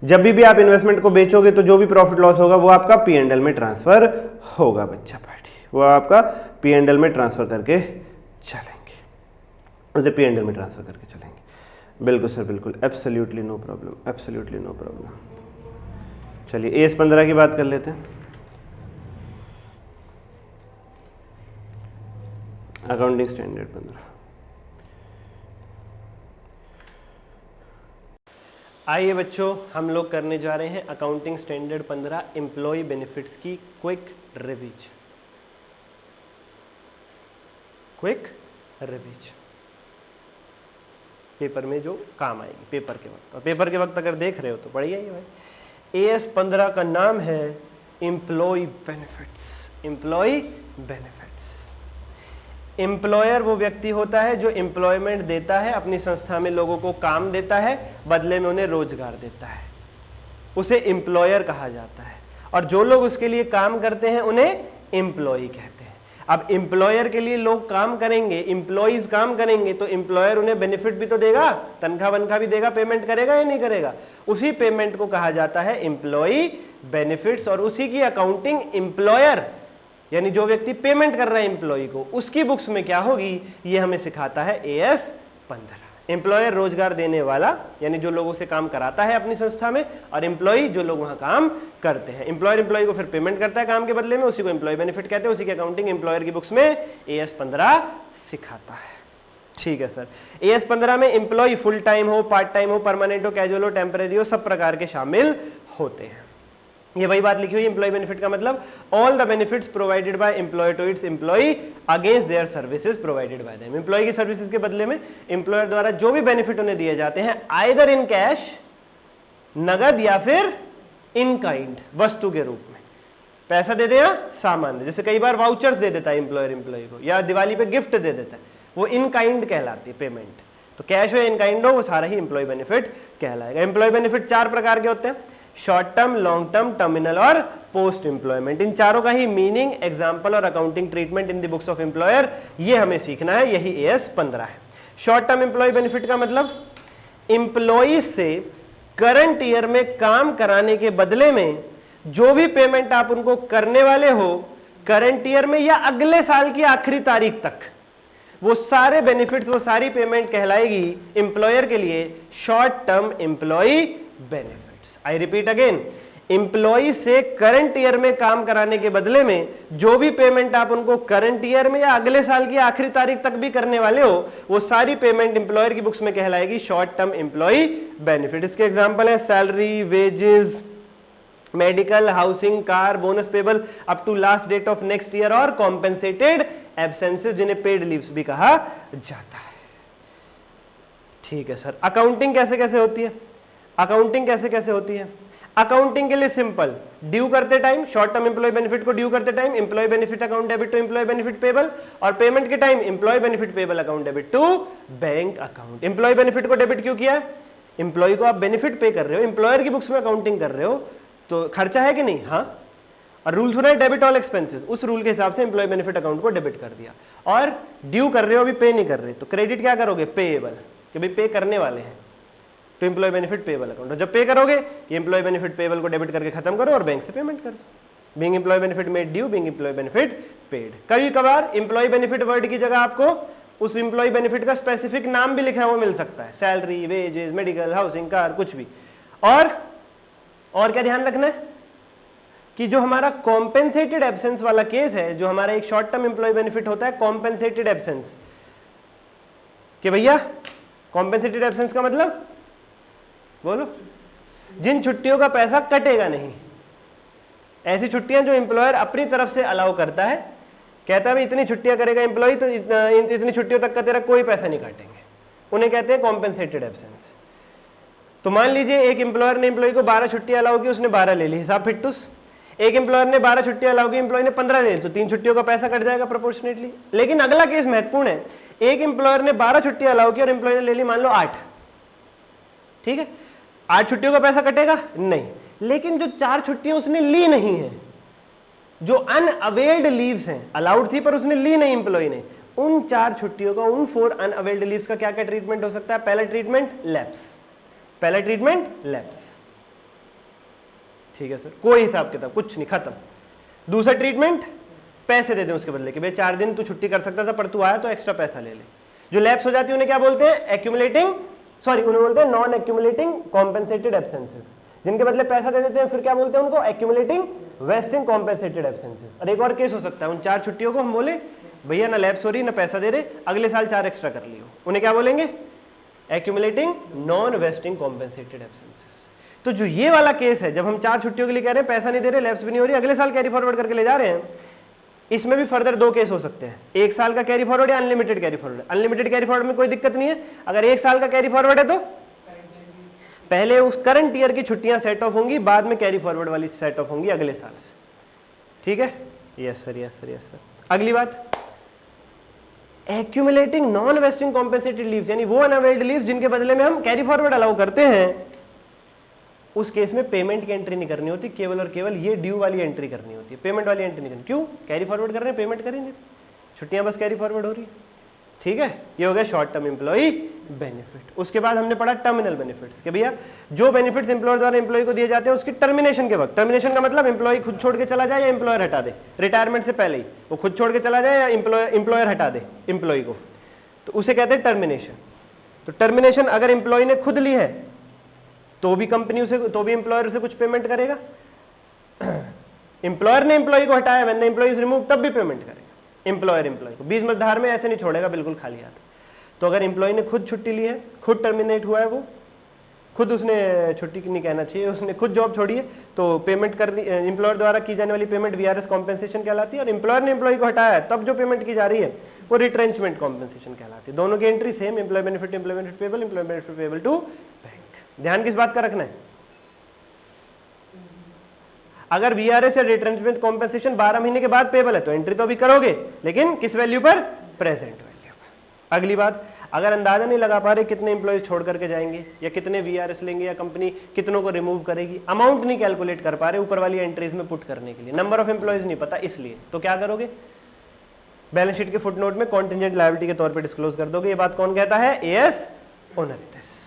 जब भी आप इन्वेस्टमेंट को बेचोगे तो जो भी प्रॉफिट लॉस होगा वो आपका P&L में ट्रांसफर होगा बच्चा पार्टी, वो आपका P&L में ट्रांसफर करके चलेंगे, उसे P&L में ट्रांसफर करके चलेंगे। बिल्कुल सर, बिल्कुल, absolutely no problem, absolutely no problem. चलिए AS 15 की बात कर लेते हैं। Accounting standard 15। आइए बच्चों, हम लोग करने जा रहे हैं अकाउंटिंग स्टैंडर्ड 15 एम्प्लॉय बेनिफिट्स की quick revision. Quick revision paper में जो काम आएगी पेपर के वक्त, और पेपर के वक्त अगर देख रहे हो तो पढ़िए भाई। AS 15 का नाम है employee benefits. Employee benefits, employer वो व्यक्ति होता है जो एम्प्लॉयमेंट देता है, अपनी संस्था में लोगों को काम देता है, बदले में उन्हें रोजगार देता है, उसे एम्प्लॉयर कहा जाता है। और जो लोग उसके लिए काम करते हैं उन्हें एम्प्लॉय कहते हैं। अब एम्प्लॉयर के लिए लोग काम करेंगे, एम्प्लॉइज काम करेंगे, तो एम्प्लॉयर उन्हें बेनिफिट भी तो देगा, तनख्वाह वनख्वाह भी देगा, पेमेंट करेगा या नहीं करेगा? उसी पेमेंट को कहा जाता है एम्प्लॉय बेनिफिट्स। और उसी की अकाउंटिंग एम्प्लॉयर, यानी जो व्यक्ति पेमेंट कर रहा है एम्प्लॉय को, उसकी बुक्स में क्या होगी, ये हमें सिखाता है AS 15। एम्प्लॉयर रोजगार देने वाला, यानी जो लोगों से काम कराता है अपनी संस्था में, और एम्प्लॉय जो लोग वहां काम करते हैं। एम्प्लॉयर एम्प्लॉय को फिर पेमेंट करता है काम के बदले में, उसी को एम्प्लॉय बेनिफिट कहते हैं। उसी की अकाउंटिंग एम्प्लॉयर की बुक्स में AS 15 सिखाता है। ठीक है सर। AS 15 में एम्प्लॉय फुल टाइम हो, पार्ट टाइम हो, परमानेंट हो, कैजुअल हो, टेम्परेरी हो, सब प्रकार के शामिल होते हैं। ये वही बात लिखी हुई है एम्प्लॉय बेनिफिट का मतलब all the benefits provided by employer to its employee against their services provided by them. Employee की सर्विसेज के बदले में एम्प्लॉयर द्वारा जो भी बेनिफिट उन्हें दिए जाते हैं, आइदर इन कैश, नगद, या फिर इन काइंड, वस्तु के रूप में, पैसा दे दे या सामान दे। जैसे कई बार वाउचर्स दे देता है एम्प्लॉयर एम्प्लॉय को, या दिवाली पे गिफ्ट दे देता है, वो इन काइंड कहलाती है पेमेंट। तो कैश हो या इन काइंड हो, वो सारा ही एम्प्लॉय बेनिफिट कहलाएगा। एम्प्लॉय बेनिफिट 4 प्रकार के होते हैं, short term, long term, terminal और पोस्ट एम्प्लॉयमेंट। इन चारों का ही मीनिंग, एग्जांपल और accounting treatment in the books of employer, ये हमें सीखना है, यही AS 15 है। शॉर्ट टर्म एम्प्लॉय बेनिफिट का मतलब एम्प्लॉय से करंट ईयर में काम कराने के बदले में जो भी पेमेंट आप उनको करने वाले हो करंट ईयर में या अगले साल की आखिरी तारीख तक, वो सारे बेनिफिट्स, वो सारी पेमेंट कहलाएगी एम्प्लॉयर के लिए short term employee benefit. I repeat again, employee से करंट ईयर में काम कराने के बदले में जो भी पेमेंट आप उनको करंट ईयर में या अगले साल की आखिरी तारीख तक भी करने वाले हो, वो सारी पेमेंट एम्प्लॉयर की बुक्स में कहलाएगी शॉर्ट टर्म एम्प्लॉय बेनिफिट। इसके एग्जांपल है salary, wages, medical, housing, car, bonus payable up to last date of next year, और कॉम्पेंसेटेड एब्सेंसेस जिन्हें पेड लीव्स भी कहा जाता है। ठीक है सर। अकाउंटिंग कैसे कैसे होती है? अकाउंटिंग कैसे कैसे होती है? अकाउंटिंग के लिए सिंपल, ड्यू करते time short term employee benefit को ड्यू करते time employee benefit account debit to employee benefit payable, और पेमेंट के time employee benefit payable account debit to bank account. Employee benefit को डेबिट क्यों किया? एम्प्लॉय को आप बेनिफिट पे कर रहे हो, एम्प्लॉयर की बुक्स में अकाउंटिंग कर रहे हो, तो खर्चा है कि नहीं? हाँ। और रूल सुना है डेबिट ऑल एक्सपेंसेस, उस रूल के हिसाब से एम्प्लॉय बेनिफिट अकाउंट को डेबिट कर दिया। और ड्यू कर रहे हो, अभी पे नहीं कर रहे, तो क्रेडिट क्या करोगे? पेएबल, कि भाई पे करने वाले हैं, तो एम्प्लॉय बेनिफिट पेबल अकाउंट। जब पे करोगे ये एम्प्लॉय बेनिफिट पेबल को डेबिट करके खत्म करो और बैंक से पेमेंट कर दो। Being employee benefit made due, being employee benefit paid. कभी कभार एम्प्लॉय बेनिफिट वर्ड की जगह आपको उस एम्प्लॉय बेनिफिट का स्पेसिफिक नाम भी लिखा हुआ मिल सकता है, salary, wages, medical, housing, car, कुछ भी। और क्या ध्यान रखना है कि जो हमारा कॉम्पेंसेटेड एब्सेंस वाला केस है, जो हमारा एक शॉर्ट टर्म एम्प्लॉय बेनिफिट होता है कॉम्पेंसेटेड एब्सेंस, कि भैया कॉम्पेंसेटेड एब्सेंस का मतलब बोलो, जिन छुट्टियों का पैसा कटेगा नहीं, ऐसी छुट्टियां जो एम्प्लॉयर अपनी तरफ से अलाउ करता है, कहता है भाई इतनी छुट्टियां करेगा एम्प्लॉय तो इतनी छुट्टियों तक का तेरा कोई पैसा नहीं काटेंगे, उन्हें कहते हैं कॉम्पेंसेटेड एब्सेंस। तो मान लीजिए एक एम्प्लॉयर ने एम्प्लॉय को 12 छुट्टियां अलाउ की, उसने 12 ले ली, हिसाब फिट्टूस। एक एम्प्लॉयर ने 12 छुट्टियां अलाउ की, एम्प्लॉय ने 15 ले ली, तो 3 छुट्टियों का पैसा कट जाएगा प्रोपोर्शनेटली। लेकिन अगला केस महत्वपूर्ण है, एक एम्प्लॉयर ने 12 छुट्टियां अलाउ की और एम्प्लॉय ने ले ली मान लो 8, ठीक है, 8 छुट्टियों का पैसा कटेगा नहीं, लेकिन जो 4 छुट्टियां उसने ली नहीं है, जो अनअवेल्ड लीव्स हैं, अलाउड थी पर उसने ली नहीं एम्प्लॉय ने, उन 4 छुट्टियों का, उन 4 अनअवेल्ड लीव्स का क्या क्या ट्रीटमेंट हो सकता है? पहला ट्रीटमेंट लैप्स, पहला ट्रीटमेंट लैप्स, ठीक है सर, कोई हिसाब किताब कुछ नहीं, खत्म। दूसरा ट्रीटमेंट पैसे दे दें उसके बदले कि भाई 4 दिन तू छुट्टी कर सकता था पर तू आया तो एक्स्ट्रा पैसा ले ले। जो लैप्स हो जाती है उन्हें क्या बोलते हैं? एक्यूमुलेटिंग, सॉरी उन्हें बोलते हैं नॉन एक्यूमुलेटिंग कॉम्पेंसेटेड एब्सेंसेस, जिनके बदले पैसा दे देते हैं फिर क्या बोलते हैं उनको? Accumulating vesting compensated absences. और एक और केस हो सकता है, उन 4 छुट्टियों को हम बोले भैया ना लैप्स हो रही ना पैसा दे रहे, अगले साल 4 एक्स्ट्रा कर लियो, उन्हें क्या बोलेंगे? Accumulating non vesting compensated absences. तो जो ये वाला केस है, जब हम 4 छुट्टियों के लिए कह रहे हैं पैसा नहीं दे रहे, लैप्स भी नहीं हो रही, अगले साल कैरी फॉरवर्ड करके ले जा रहे हैं, इसमें भी फर्दर 2 केस हो सकते हैं, 1 साल का कैरी फॉरवर्ड या unlimited carry forward. Unlimited carry forward में कोई दिक्कत नहीं है, अगर 1 साल का कैरी फॉरवर्ड है तो पहले उस करंट ईयर की छुट्टियां सेट ऑफ होंगी, बाद में कैरी फॉरवर्ड वाली सेट ऑफ होंगी अगले साल से, ठीक है? Yes sir, yes sir, yes sir. अगली बात, accumulating non vesting compensated leaves, यानी वो अनअवेल्ड लीव्स जिनके बदले में हम कैरी फॉरवर्ड अलाउ करते हैं, उस केस में पेमेंट की एंट्री नहीं करनी होती, केवल और केवल ये ड्यू वाली एंट्री करनी होती है, पेमेंट वाली एंट्री नहीं करनी। क्यों? कैरी फॉरवर्ड कर रहे हैं, पेमेंट करेंगे, छुट्टियां बस कैरी फॉरवर्ड हो रही है, ठीक है? ये हो गया शॉर्ट टर्म एम्प्लॉई बेनिफिट। उसके बाद हमने पढ़ा टर्मिनल बेनिफिट्स, कि भैया जो बेनिफिट्स एम्प्लॉयर द्वारा एम्प्लॉय को दिए जाते हैं उसकी टर्मिनेशन के वक्त, टर्मिनेशन का मतलब एम्प्लॉय खुद छोड़ के चला जाए या एम्प्लॉयर हटा दे, रिटायरमेंट से पहले ही वो खुद छोड़ के चला जाए या एम्प्लॉयर हटा दे एम्प्लॉय को, तो उसे कहते हैं टर्मिनेशन। तो टर्मिनेशन अगर एम्प्लॉय ने खुद ली है तो भी कंपनी उसे, तो भी एम्प्लॉयर उसे कुछ पेमेंट करेगा, एम्प्लॉयर ने एम्प्लॉय को हटाया, when the employee is remove, तब भी पेमेंट करेगा एम्प्लॉयर एम्प्लॉय को, बीच मध्यार में ऐसे नहीं छोड़ेगा बिल्कुल खाली हाथ। तो अगर एम्प्लॉय ने खुद छुट्टी ली है, खुद टर्मिनेट हुआ है, वो खुद उसने छुट्टी नहीं कहना चाहिए, उसने खुद जॉब छोड़ी है, तो पेमेंट करनी, एम्प्लॉयर द्वारा की जाने वाली पेमेंट वीआरएस कॉम्पेंसेशन कहलाती है, और एम्प्लॉयर ने एम्प्लॉय को हटाया है तब जो पेमेंट की जा रही है वो रिट्रेंचमेंट कॉम्पेंसेशन कहलाती है। दोनों की entry same, employee benefit payable, employee benefit payable to bank. ध्यान किस बात का रखना है? अगर वीआरएस या रिट्रेंचमेंट कॉम्पेंसेशन 12 महीने के बाद पेबल है तो एंट्री तो अभी करोगे, लेकिन किस वैल्यू पर? प्रेजेंट वैल्यू पर। अगली बात, अगर अंदाजा नहीं लगा पा रहे कितने एम्प्लॉय छोड़ करके जाएंगे या कितने वीआरएस लेंगे या कंपनी कितनों को रिमूव करेगी, अमाउंट नहीं कैलकुलेट कर पा रहे ऊपर वाली एंट्रीज में पुट करने के लिए, नंबर ऑफ एम्प्लॉयज नहीं पता इसलिए, तो क्या करोगे? बैलेंस शीट के फुटनोट में कॉन्टिजेंट लायबिलिटी के तौर पर डिस्क्लोज कर दोगे। ये बात कौन कहता है? एएस ओनरिटस।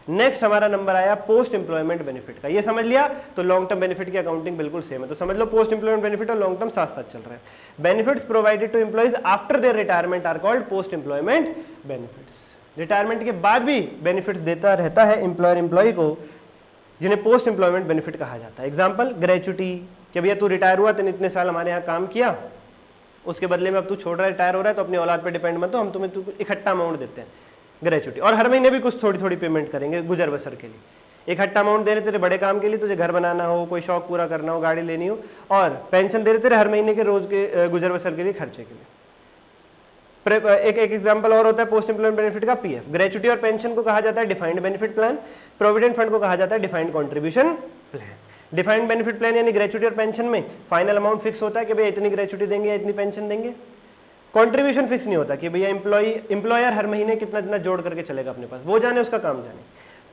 नेक्स्ट हमारा नंबर आया पोस्ट एम्प्लॉयमेंट बेनिफिट का। ये समझ लिया तो लॉन्ग टर्म बेनिफिट की अकाउंटिंग बिल्कुल सेम है, तो समझ लो पोस्ट एम्प्लॉयमेंट बेनिफिट और लॉन्ग टर्म साथ साथ चल रहे हैं। Benefits provided to employees after their retirement are called post employment benefits. Retirement के बाद भी बेनिफिट्स देता रहता है एम्प्लॉयर एम्प्लॉय को, जिन्हें पोस्ट एम्प्लॉयमेंट बेनिफिट कहा जाता है। एग्जाम्पल, ग्रेचुटी, कि भैया तू रिटायर हुआ, तेने इतने साल हमारे यहाँ काम किया, उसके बदले में अब तू छोड़ रहा है, रिटायर हो रहा है, तो अपनी औलाद पे डिपेंड मत हो, हम तुम्हें इकट्ठा अमाउंट देते हैं ग्रेचुटी, और हर महीने भी कुछ थोड़ी थोड़ी पेमेंट करेंगे गुजर बसर के लिए। इकट्ठा अमाउंट दे रहे तेरे बड़े काम के लिए, तुझे घर बनाना हो, कोई शौक पूरा करना हो, गाड़ी लेनी हो, और पेंशन दे रहे तेरे हर महीने के रोज के गुजर बसर के लिए, खर्चे के लिए। एक एग्जांपल और होता है पोस्ट एम्प्लॉयमेंट बेनिफिट का पीएफ। ग्रेचुटी और पेंशन को कहा जाता है defined benefit plan, provident fund को कहा जाता है defined contribution plan. Defined benefit plan यानी ग्रेचुटी और पेंशन में फाइनल अमाउंट फिक्स होता है कि भैया इतनी ग्रेचुटी देंगे या इतनी पेंशन देंगे। कंट्रीब्यूशन फिक्स नहीं होता कि भैया एम्प्लॉयर हर महीने कितना कितना जोड़ करके चलेगा अपने पास, वो जाने उसका काम जाने।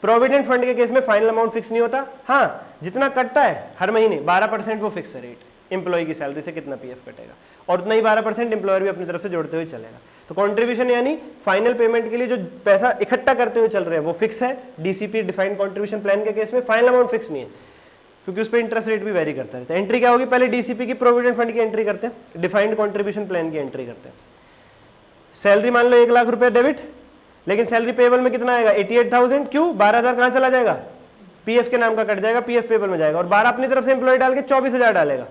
प्रोविडेंट फंड के केस में फाइनल अमाउंट फिक्स नहीं होता, हाँ जितना कटता है हर महीने 12% वो फिक्स है रेट, एम्प्लॉय की सैलरी से कितना पीएफ कटेगा, और उतना ही 12% एम्प्लॉयर भी अपनी तरफ से जोड़ते हुए चलेगा। तो कंट्रीब्यूशन यानी फाइनल पेमेंट के लिए जो पैसा इकट्ठा करते हुए चल रहे हैं वो फिक्स है। डीसीपी डिफाइंड कंट्रीब्यूशन प्लान के केस में फाइनल अमाउंट फिक्स नहीं है, क्योंकि उस पर इंटरेस्ट रेट भी वेरी करता रहता है। एंट्री क्या होगी? पहले डीसीपी की प्रोविडेंट फंड की एंट्री करते हैं, डिफाइंड कंट्रीब्यूशन प्लान की एंट्री करते हैं। सैलरी मान लो 1 लाख रुपए डेबिट, लेकिन सैलरी पेबल में कितना आएगा? 88,000। क्यों? 12,000 कहां चला जाएगा? पीएफ के नाम का कट जाएगा, पीएफ पेबल में जाएगा, और 12 अपनी तरफ से एम्प्लॉय डाल के 24,000 डालेगा,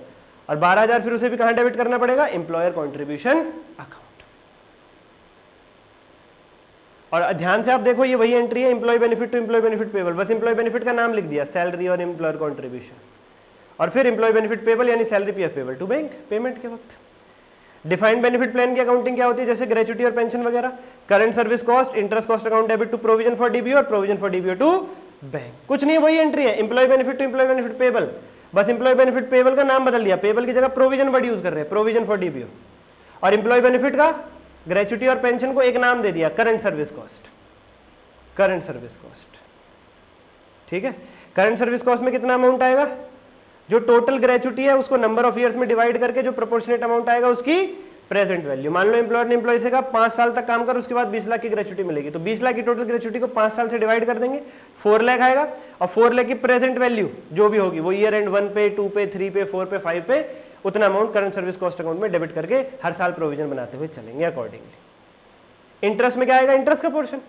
और 12,000 फिर उसे भी कहां डेबिट करना पड़ेगा, एम्प्लॉयर कॉन्ट्रीब्यूशन अकाउंट। और ध्यान से आप देखो ये वही एंट्री है, employee benefit to employee benefit payable, बस एम्प्लॉय बेनिफिट का नाम लिख दिया, सैलरी और एम्प्लॉयर कॉन्ट्रीब्यूशन, और फिर एम्प्लॉय बेनिफिट पेबल यानी salary PF payable to bank payment के वक्त। डिफाइंड बेनिफिट प्लान की अकाउंटिंग क्या होती है, जैसे ग्रेच्युटी और पेंशन वगैरह, current service cost, interest cost account debit to provision for DBO और provision for DBO to bank. कुछ नहीं, वही एंट्री है, employee benefit to employee benefit payable, बस एम्प्लॉय बेनिफिट पेबल का नाम बदल दिया, पेबल की जगह प्रोविजन वर्ड यूज कर रहे हैं, प्रोविजन फॉर डीबीओ, और एम्प्लॉय बेनिफिट का ग्रेच्युटी और पेंशन को एक नाम दे दिया, current service cost, current service cost. ठीक है, करंट सर्विस कॉस्ट में कितना अमाउंट आएगा, जो टोटल ग्रेच्युटी है उसको नंबर ऑफ ईयर्स में डिवाइड करके जो प्रोपोर्शनेट अमाउंट आएगा उसकी प्रेजेंट वैल्यू। मान लो एम्प्लॉयर ने एम्प्लॉय से कहा 5 साल तक काम कर, उसके बाद 20 लाख की ग्रेच्युटी मिलेगी, तो 20 लाख की टोटल ग्रेच्युटी को 5 साल से डिवाइड कर देंगे, 4 लाख आएगा, और 4 लाख की प्रेजेंट वैल्यू जो भी होगी वो ईयर एंड 1 पे, 2 पे, 3 पे, 4 पे, 5 पे, उतना amount current service cost account में डेबिट करके हर साल प्रोविजन बनाते हुए चलेंगे अकॉर्डिंगली। इंटरेस्ट में क्या आएगा, इंटरेस्ट का पोर्शन,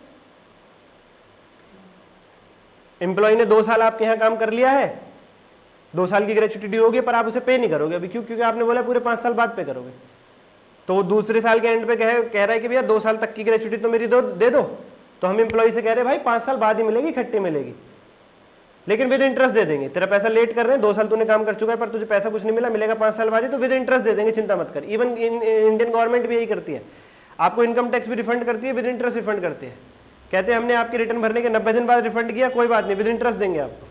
एम्प्लॉय ने 2 साल आपके यहाँ काम कर लिया है, 2 साल की ग्रेच्युटी ड्यू होगी, पर आप उसे पे नहीं करोगे अभी, क्यों, क्योंकि आपने बोला पूरे 5 साल बाद पे करोगे, तो वो दूसरे साल के एंड पे कह रहा है कि भैया 2 साल तक की ग्रेच्युटी तो मेरी दे दो, तो हम एम्प्लॉय से कह रहे हैं भाई 5 साल बाद ही मिलेगी, इकट्ठी मिलेगी, लेकिन विद इंटरेस्ट दे देंगे, तेरा पैसा लेट कर रहे हैं, 2 साल तूने काम कर चुका है पर तुझे पैसा कुछ नहीं मिला, मिलेगा 5 साल बाद ही, तो विद इंटरेस्ट दे देंगे, चिंता मत कर। इवन इंडियन गवर्नमेंट भी यही करती है, आपको इनकम टैक्स भी रिफंड करती है, विद इंटरेस्ट रिफंड करती है, कहते हैं हमने आपकी रिटर्न भरने के 90 दिन बाद रिफंड किया, कोई बात नहीं, विद इंटरेस्ट देंगे आपको,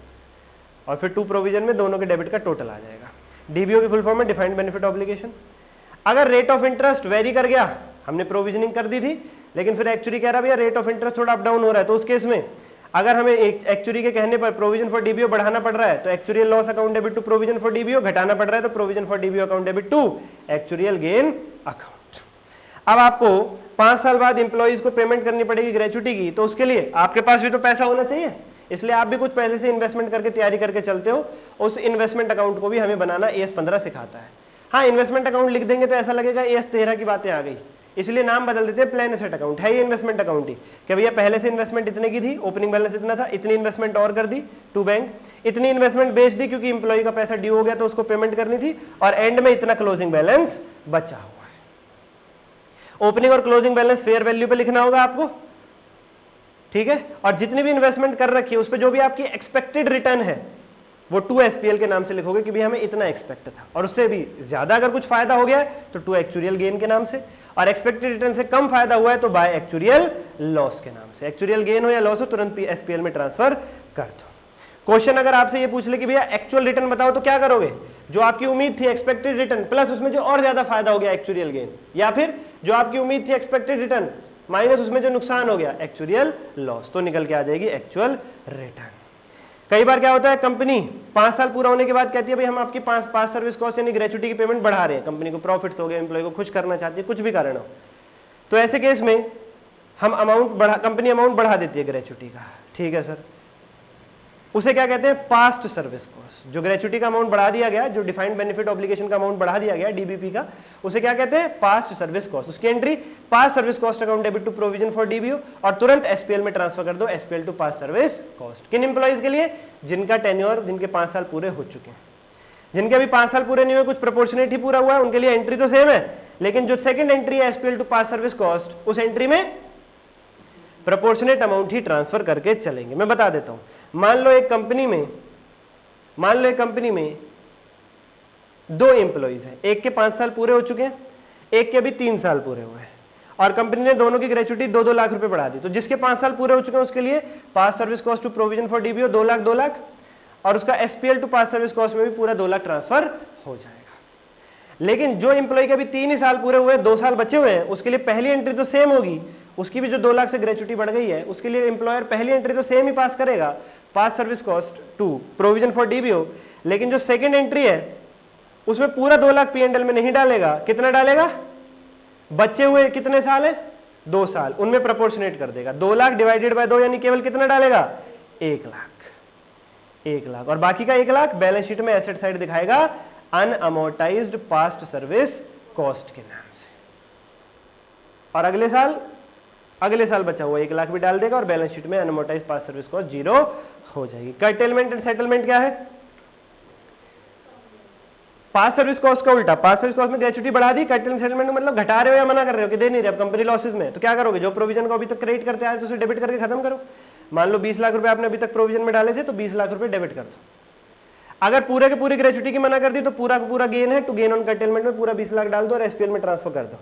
और फिर 2 प्रोविजन में दोनों के डेबिट का टोटल आ जाएगा। डीबीओ की फुल फॉर्म है डिफाइंड बेनिफिट ऑब्लिगेशन। अगर रेट ऑफ इंटरेस्ट वेरी कर गया, हमने प्रोविजनिंग कर दी थी, लेकिन फिर एक्चुअली कह रहा भैया रेट ऑफ इंटरेस्ट थोड़ा अप डाउन हो रहा है, तो उस केस में अगर हमें एक्चुअली के कहने पर प्रोविजन फॉर डीबीओ बढ़ाना पड़ रहा है, तो actual loss account debit to provision for DBO, घटाना पड़ रहा है तो provision for DBO account debit to actual gain account. अब आपको 5 साल बाद एम्प्लॉइज को पेमेंट करनी पड़ेगी ग्रेच्युटी की, तो उसके लिए आपके पास भी तो पैसा होना चाहिए, इसलिए आप भी कुछ पहले से इन्वेस्टमेंट करके तैयारी करके चलते हो, उस इन्वेस्टमेंट अकाउंट को भी हमें बनाना AS 15 सिखाता है। हाँ, इन्वेस्टमेंट अकाउंट लिख देंगे तो ऐसा लगेगा AS 13 की बातें आ गई, इसलिए नाम बदल देते हैं, प्लान एसेट अकाउंट है ये इन्वेस्टमेंट अकाउंट ही, कि भैया पहले से इन्वेस्टमेंट इतने की थी, ओपनिंग बैलेंस इतना था, इतनी इन्वेस्टमेंट और कर दी टू बैंक, इतनी इन्वेस्टमेंट बेच दी क्योंकि इंप्लॉय का पैसा ड्यू हो गया तो उसको पेमेंट करनी थी, और एंड में इतना क्लोजिंग बैलेंस बचा हुआ है। ओपनिंग और क्लोजिंग बैलेंस फेयर वैल्यू पे लिखना होगा आपको, ठीक है, और जितनी भी इन्वेस्टमेंट कर रखी है उस पर जो भी आपकी एक्सपेक्टेड रिटर्न है वो 2 SPL के नाम से लिखोगे कि भी हमें इतना एक्सपेक्ट था, और उससे भी ज्यादा अगर कुछ फायदा हो गया है तो 2 एक्चुरियल गेन के नाम से, और एक्सपेक्टेड रिटर्न से कम फायदा हुआ है तो बाय एक्चुरियल लॉस के नाम से। एक्चुरियल गेन हो या लॉस हो तुरंत SPL में ट्रांसफर कर दो। क्वेश्चन अगर आपसे ये पूछ ले कि भैया एक्चुअल रिटर्न बताओ तो क्या करोगे, जो आपकी उम्मीद थी एक्सपेक्टेड रिटर्न प्लस उसमें जो और ज्यादा फायदा हो गया एक्चुरियल गेन, या फिर जो आपकी उम्मीद थी एक्सपेक्टेड रिटर्न माइनस उसमें जो नुकसान हो गया एक्चुरियल लॉस, तो निकल के आ जाएगी एक्चुअल रिटर्न। कई बार क्या होता है, कंपनी 5 साल पूरा होने के बाद कहती है भाई हम आपकी 5 सर्विस कॉस्ट यानी ग्रेच्युटी की पेमेंट बढ़ा रहे हैं, कंपनी को प्रॉफिट्स हो गए, एम्प्लॉय को खुश करना चाहती है, कुछ भी कारण हो, तो ऐसे केस में हम कंपनी अमाउंट बढ़ा देती है ग्रेच्युटी का, ठीक है सर, उसे क्या कहते हैं, पास्ट सर्विस कॉस्ट। जो ग्रेच्युटी का अमाउंट बढ़ा दिया गया, जो डिफाइंड बेनिफिट ऑब्लिगेशन का अमाउंट बढ़ा दिया गया डीबीपी का, उसे क्या कहते हैं, पास्ट सर्विस कॉस्ट। उसकी entry past service cost account debit to provision for DBO, और तुरंत SPL में ट्रांसफर कर दो, SPL to past service cost. किन एम्प्लॉइज के लिए, जिनका टेन्योर, जिनके 5 साल पूरे हो चुके हैं, जिनके अभी 5 साल पूरे नहीं हुए, कुछ प्रोपोर्शनेट ही पूरा हुआ है, उनके लिए एंट्री तो सेम है, लेकिन जो सेकंड एंट्री है SPL to past service cost, उस एंट्री में प्रोपोर्शनेट अमाउंट ही ट्रांसफर करके चलेंगे। मैं बता देता हूं, मान लो एक कंपनी में 2 एम्प्लॉइज हैं, एक के 5 साल पूरे हो चुके हैं, एक के अभी 3 साल पूरे हुए हैं, और कंपनी ने दोनों की ग्रेच्युटी 2-2 लाख रुपए बढ़ा दी, तो जिसके 5 साल पूरे हो चुके हैं उसके लिए past service cost to provision for DBO 2 lakh, और उसका SPL to past service cost में भी पूरा 2 लाख ट्रांसफर हो जाएगा। लेकिन जो एम्प्लॉय के अभी 3 ही साल पूरे हुए, 2 साल बचे हुए हैं, उसके लिए पहली एंट्री तो सेम होगी, उसकी भी जो 2 लाख से ग्रेच्युटी बढ़ गई है उसके लिए एम्प्लॉयर पहली एंट्री तो सेम ही पास करेगा, past service cost to provision for DBO, लेकिन जो सेकंड एंट्री है उसमें पूरा 2 लाख P&L में नहीं डालेगा, कितना डालेगा, बचे हुए कितने साल है, 2 साल, उनमें प्रोपोर्शनेट कर देगा, 2 लाख डिवाइडेड बाय 2 यानी केवल कितना डालेगा, 1 लाख, और बाकी का 1 लाख बैलेंस शीट में एसेट साइड दिखाएगा अनअमोर्टाइज्ड पास्ट सर्विस कॉस्ट के नाम से। और अगले साल अगले साल बचा हुआ 1 लाख भी डाल देगा और बैलेंस शीट में अनअमोर्टाइज्ड पास्ट सर्विस कॉस्ट 0 हो जाएगी। कर्टेलमेंट एंड सेटलमेंट क्या है? पास्ट सर्विस कॉस्ट का उल्टा। पास्ट सर्विस कॉस्ट में ग्रेच्युटी बढ़ा दी, कर्टेलमेंट सेटलमेंट मतलब घटा रहे हो या मना कर रहे हो कि दे नहीं रहे, अब कंपनी लॉसेस में, तो क्या करोगे? जो प्रोविजन को अभी तक क्रेडिट करते आए तो उसे डेबिट करके खत्म करो। मान लो 20 लाख रुपए आपने अभी तक प्रोविजन में डाले थे, तो 20 लाख रुपए डेबिट कर दो। अगर पूरे के पूरे ग्रेच्युटी की मना कर दी तो पूरा का पूरा गेन है, टू गेन ऑन कर्टेलमेंट में पूरा 20 लाख डाल दो और एसपीएल में ट्रांसफर कर दो।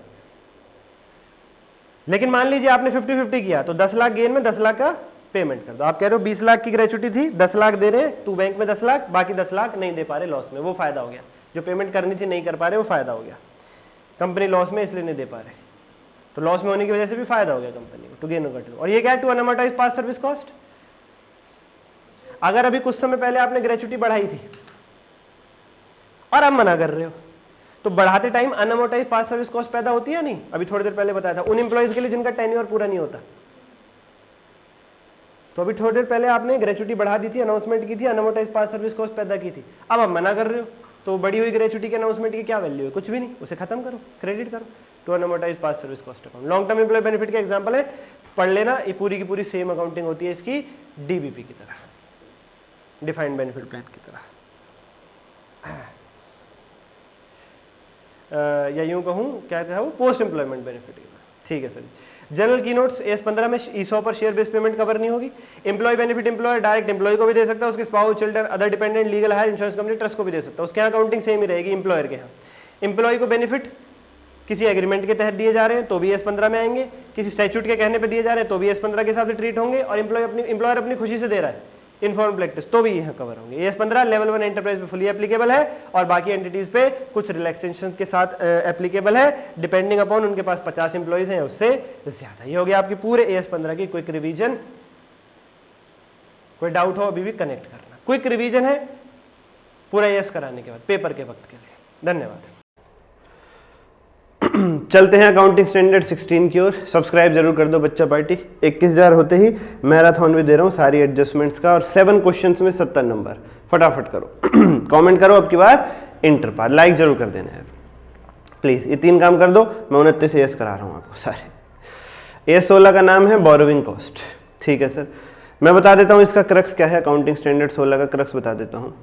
लेकिन मान लीजिए आपने 50-50 किया तो 10 लाख गेन में 10 लाख का पेमेंट कर दो। आप कह रहे हो 20 लाख की ग्रेच्युटी थी, 10 लाख दे रहे, टू बैंक में 10 लाख, बाकी 10 लाख नहीं दे पा रहे लॉस में, वो फायदा हो गया। जो पेमेंट करनी थी नहीं कर पा रहे, वो फायदा हो गया। कंपनी लॉस में इसलिए नहीं दे पा रहे, तो लॉस में होने की वजह से भी फायदा हो गया कंपनी को, टू गेन ऑन कर्टेलमेंट। और ये क्या है? To unamortised past service cost. अगर अभी कुछ समय पहले आपने ग्रेच्युटी बढ़ाई थी और अब मना कर रहे हो, तो बढ़ाते टाइम अनअमोर्टाइज्ड पास्ट सर्विस कॉस्ट पैदा होती है नहीं? अभी थोड़ी देर पहले बताया था उन एम्प्लॉइज के लिए जिनका टेन्योर पूरा नहीं होता। तो अभी थोड़ी देर पहले आपने ग्रेच्युटी बढ़ा दी थी, अनाउंसमेंट की थी, अनअमोर्टाइज्ड पास्ट सर्विस कॉस्ट पैदा की थी, अब आप मना कर रहे हो, तो बढ़ी हुई ग्रेच्युटी के अनाउंसमेंट की क्या वैल्यू है? कुछ भी नहीं, उसे खत्म करो, क्रेडिट करो to unamortised past service cost account. Long term employee benefit का एग्जांपल है, पढ़ लेना, ये पूरी की पूरी सेम अकाउंटिंग होती है इसकी, डीबीपी की तरह, डिफाइंड बेनिफिट प्लान की तरह। या यूं कहूं, क्या कहूं, पोस्ट एम्प्लॉयमेंट बेनिफिट। ठीक है सर। जनरल की नोट्स एस 15 में ईसॉप पर शेयर बेस्ड पेमेंट कवर नहीं होगी। Employ benefit employer direct employ को भी दे सकता है, उसके spouse, children, other dependent, legal heir, insurance company, trust को भी दे सकता है। उसके यहाँ अकाउंटिंग सेम ही रहेगी एम्प्लॉयर के यहाँ। एम्प्लॉय को बेनिफिट किसी एग्रीमेंट के तहत दिए जा रहे हैं तो भी एस 15 में आएंगे, किसी स्टैट्यूट के कहने पर दिए जा रहे हैं तो भी एस 15 के हिसाब से ट्रीट होंगे, और एम्प्लॉयर अपनी खुशी से दे रहा है इनफॉर्म प्रैक्टिस तो भी यहाँ कवर होंगे। एस 15 लेवल 1 एंटरप्राइज पे फुली एप्लीकेबल है और बाकी एंटिटीज पे कुछ रिलैक्सेशन के साथ एप्लीकेबल है, डिपेंडिंग अपॉन उनके पास 50 एम्प्लॉइज हैं उससे ज्यादा। ये हो गया आपकी पूरे एस 15 की क्विक रिवीजन। कोई डाउट हो अभी भी कनेक्ट करना, क्विक रिवीजन है पूरा एस कराने के बाद पेपर के वक्त के लिए। धन्यवाद। चलते हैं अकाउंटिंग स्टैंडर्ड 16 की ओर। सब्सक्राइब जरूर कर दो बच्चा पार्टी। 21,000 होते ही मैराथन भी दे रहा हूँ सारी एडजस्टमेंट्स का, और 7 क्वेश्चंस में 70 नंबर। फटाफट करो, कमेंट करो अब की बार इंटर पार, लाइक जरूर कर देना यार प्लीज। ये 3 काम कर दो, मैं 29 से एस करा रहा हूँ आपको सारे। एस 16 का नाम है बोरोविंग कॉस्ट। ठीक है सर, मैं बता देता हूँ इसका क्रक्स क्या है। अकाउंटिंग स्टैंडर्ड 16 का क्रक्स बता देता हूँ।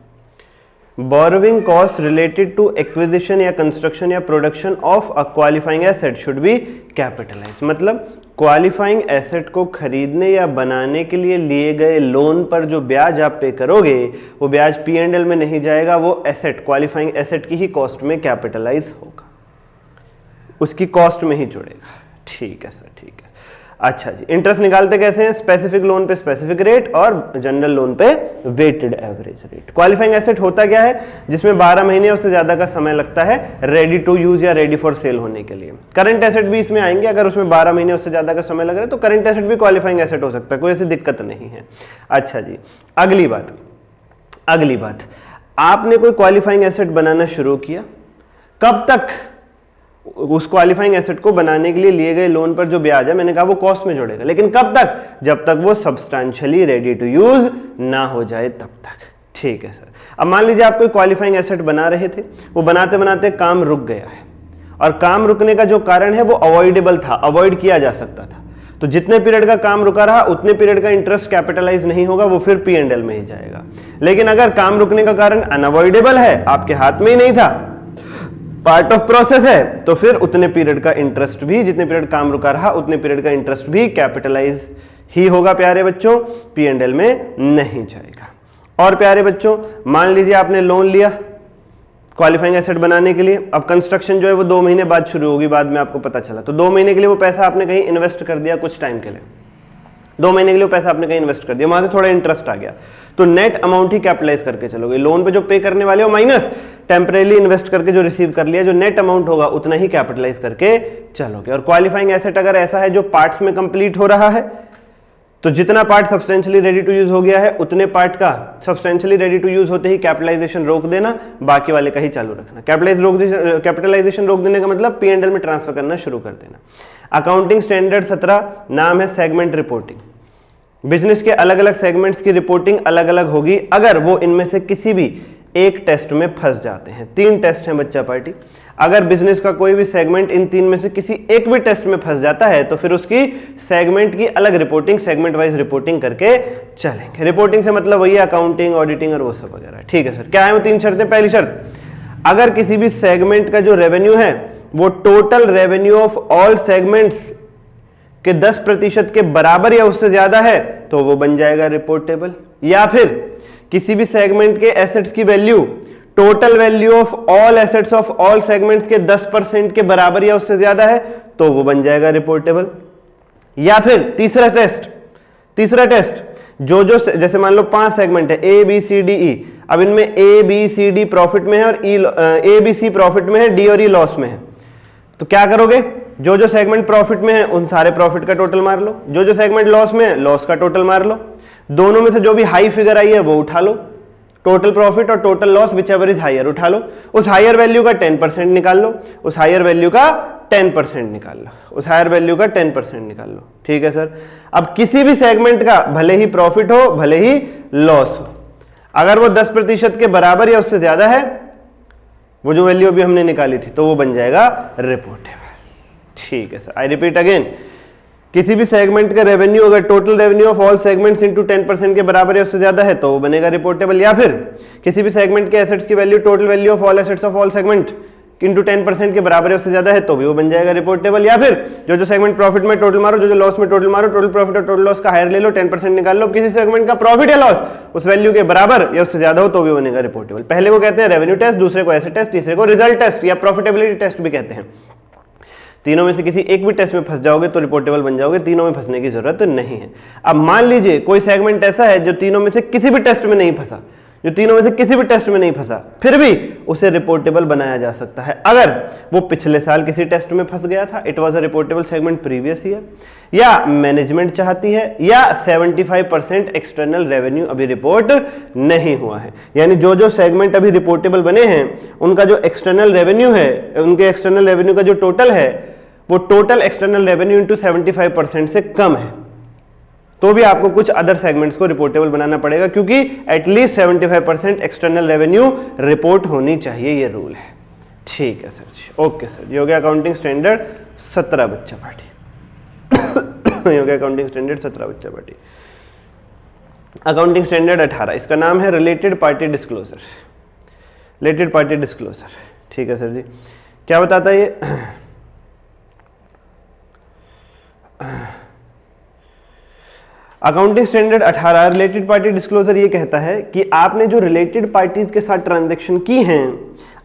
Borrowing costs related to acquisition या construction या production of a qualifying asset should be capitalized। मतलब क्वालिफाइंग एसेट को खरीदने या बनाने के लिए लिए गए लोन पर जो ब्याज आप पे करोगे वो ब्याज P&L में नहीं जाएगा, वो एसेट क्वालिफाइंग एसेट की ही कॉस्ट में कैपिटलाइज होगा, उसकी कॉस्ट में ही जुड़ेगा। ठीक है सर, ठीक है। अच्छा जी, इंटरेस्ट निकालते कैसे हैं? स्पेसिफिक लोन पे स्पेसिफिक रेट और जनरल लोन पे weighted average rate. Qualifying asset होता क्या है? जिसमें 12 महीने उससे ज्यादा का समय लगता है रेडी टू यूज या रेडी फॉर सेल होने के लिए। करंट एसेट भी इसमें आएंगे, अगर उसमें 12 महीने उससे ज्यादा का समय लग रहा है तो करंट एसेट भी क्वालिफाइंग एसेट हो सकता है, कोई ऐसी दिक्कत नहीं है। अच्छा जी, अगली बात, आपने कोई क्वालिफाइंग एसेट बनाना शुरू किया, कब तक उस क्वालिफाइंग एसेट को बनाने के लिए लिए गए लोन पर जो ब्याज है, मैंने कहा वो कॉस्ट में जुड़ेगा, लेकिन कब तक? जब तक वो सब्सटेंशियली रेडी टू यूज ना हो जाए तब तक। ठीक है सर। अब मान लीजिए आप कोई क्वालिफाइंग एसेट बना रहे थे, वो बनाते बनाते काम रुक गया है, और काम रुकने का जो कारण है वो अवॉइडेबल था, अवॉइड किया जा सकता था, तो जितने पीरियड का काम रुका रहा उतने पीरियड का इंटरेस्ट कैपिटलाइज नहीं होगा, वो फिर P&L में ही जाएगा। लेकिन अगर काम रुकने का कारण अनअवॉइडेबल है, आपके हाथ में ही नहीं था, पार्ट ऑफ प्रोसेस है, तो फिर उतने पीरियड का इंटरेस्ट भी, जितने पीरियड काम रुका रहा उतने पीरियड का इंटरेस्ट भी कैपिटलाइज ही होगा प्यारे बच्चों, P&L में नहीं जाएगा। और प्यारे बच्चों, मान लीजिए आपने लोन लिया क्वालिफाइंग एसेट बनाने के लिए, अब कंस्ट्रक्शन जो है वो 2 महीने बाद शुरू होगी, बाद में आपको पता चला, तो 2 महीने के लिए वो पैसा आपने कहीं इन्वेस्ट कर दिया, कुछ टाइम के लिए 2 महीने के लिए पैसा आपने कहीं इन्वेस्ट कर दिया, वहां से थोड़ा इंटरेस्ट आ गया, तो नेट अमाउंट ही कैपिटलाइज करके चलोगे। लोन पे जो पे करने वाले हो माइनस टेम्परेली इन्वेस्ट करके जो रिसीव कर लिया, जो नेट अमाउंट होगा उतना ही कैपिटलाइज करके चलोगे। और क्वालिफाइंग एसेट अगर ऐसा है जो पार्ट्स में कंप्लीट हो रहा है, तो जितना part substantially ready to use हो गया है उतने पार्ट का सब्सटेंशियली रेडी टू यूज होते ही कैपिटलाइजेशन रोक देना, बाकी वाले का ही चालू रखना। कैपिटलाइजेशन रोक देने का मतलब P&L में ट्रांसफर करना शुरू कर देना। अकाउंटिंग स्टैंडर्ड 17 नाम है सेगमेंट रिपोर्टिंग। बिजनेस के अलग अलग सेगमेंट्स की रिपोर्टिंग अलग अलग होगी, अगर वो इनमें से किसी भी एक टेस्ट में फंस जाते हैं। 3 टेस्ट हैं बच्चा पार्टी। अगर बिजनेस का कोई भी सेगमेंट इन 3 में से किसी एक भी टेस्ट में फंस जाता है तो फिर उसकी सेगमेंट की अलग रिपोर्टिंग, सेगमेंट वाइज रिपोर्टिंग करके चलेंगे। रिपोर्टिंग से मतलब वही अकाउंटिंग, ऑडिटिंग और वो सब वगैरह। ठीक है सर, क्या है वो 3 शर्तें? पहली शर्त, अगर किसी भी सेगमेंट का जो रेवेन्यू है वो total revenue of all segments के 10% के बराबर या उससे ज्यादा है तो वो बन जाएगा रिपोर्टेबल। या फिर किसी भी सेगमेंट के एसेट्स की value total value of all assets of all segments के 10% के बराबर या उससे ज्यादा है तो वो बन जाएगा रिपोर्टेबल। या फिर तीसरा टेस्ट, जो जैसे मान लो 5 सेगमेंट है A B C D E, अब इनमें A B C D profit में है और A B C प्रॉफिट में है, D और E लॉस में है। तो क्या करोगे? जो सेगमेंट प्रॉफिट में है उन सारे प्रॉफिट का टोटल मार लो, जो सेगमेंट लॉस में है लॉस का टोटल मार लो, दोनों में से जो भी हाई फिगर आई है वो उठा लो, टोटल प्रॉफिट और total loss which ever is higher उठा लो, उस हायर वैल्यू का 10% निकाल लो, उस हायर वैल्यू का 10% निकाल लो, उस हायर वैल्यू का 10% निकाल लो। ठीक है सर। अब किसी भी सेगमेंट का भले ही प्रॉफिट हो भले ही लॉस हो, अगर वो 10% के बराबर या उससे ज्यादा है, वो जो वैल्यू अभी हमने निकाली थी, तो वो बन जाएगा रिपोर्टेबल। ठीक है सर, आई रिपीट अगेन, किसी भी सेगमेंट का रेवेन्यू अगर total revenue of all segments into 10% के बराबर या उससे ज्यादा है तो वो बनेगा रिपोर्टेबल। या फिर किसी भी सेगमेंट के एसेट्स की value total value of all assets of all segment into 10% के बराबर या उससे ज्यादा है तो भी वो बन जाएगा रिपोर्टेबल। या फिर जो सेगमेंट प्रॉफिट में टोटल मारो, जो लॉस में टोटल मारो, टोटल प्रॉफिट और टोटल लॉस का हायर ले लो, 10% निकाल लो, किसी सेगमेंट का प्रॉफिट या लॉस उस वैल्यू के बराबर या उससे ज्यादा हो तो भी बनेगा रिपोर्टेबल। पहले को कहते हैं रेवेन्यू टेस्ट, दूसरे को एसेट टेस्ट, तीसरे को रिजल्ट टेस्ट या प्रॉफिटेबिलिटी टेस्ट भी कहते हैं। तीनों में से किसी एक भी टेस्ट में फंस जाओगे तो रिपोर्टेबल बन जाओगे, तीनों में फंसने की जरूरत नहीं है। अब मान लीजिए कोई सेगमेंट ऐसा है जो तीनों में से किसी भी टेस्ट में नहीं फंसा, फिर भी उसे रिपोर्टेबल बनाया जा सकता है अगर वो पिछले साल किसी टेस्ट में फंस गया था, it was a reportable segment previous year, या मैनेजमेंट चाहती है, या 75% एक्सटर्नल रेवेन्यू अभी रिपोर्ट नहीं हुआ है। यानी जो सेगमेंट अभी रिपोर्टेबल बने हैं उनका जो एक्सटर्नल रेवेन्यू है, उनके एक्सटर्नल रेवेन्यू का जो टोटल है वो टोटल एक्सटर्नल रेवेन्यू इंटू 75% से कम है, तो भी आपको कुछ अदर सेगमेंट्स को रिपोर्टेबल बनाना पड़ेगा, क्योंकि एटलीस्ट 75% एक्सटर्नल रेवेन्यू रिपोर्ट होनी चाहिए, ये रूल है। ठीक है सर जी, ओके सर। ये हो गया अकाउंटिंग स्टैंडर्ड 17 बच्चा पार्टी। ये हो गया अकाउंटिंग स्टैंडर्ड 17 बच्चा पार्टी। अकाउंटिंग स्टैंडर्ड 18, इसका नाम है related party disclosure. Related party disclosure, ठीक है सर जी। क्या बताता है ये? Accounting standard 18 related party disclosure ये कहता है कि आपने जो रिलेटेड पार्टीज के साथ ट्रांजैक्शन की हैं,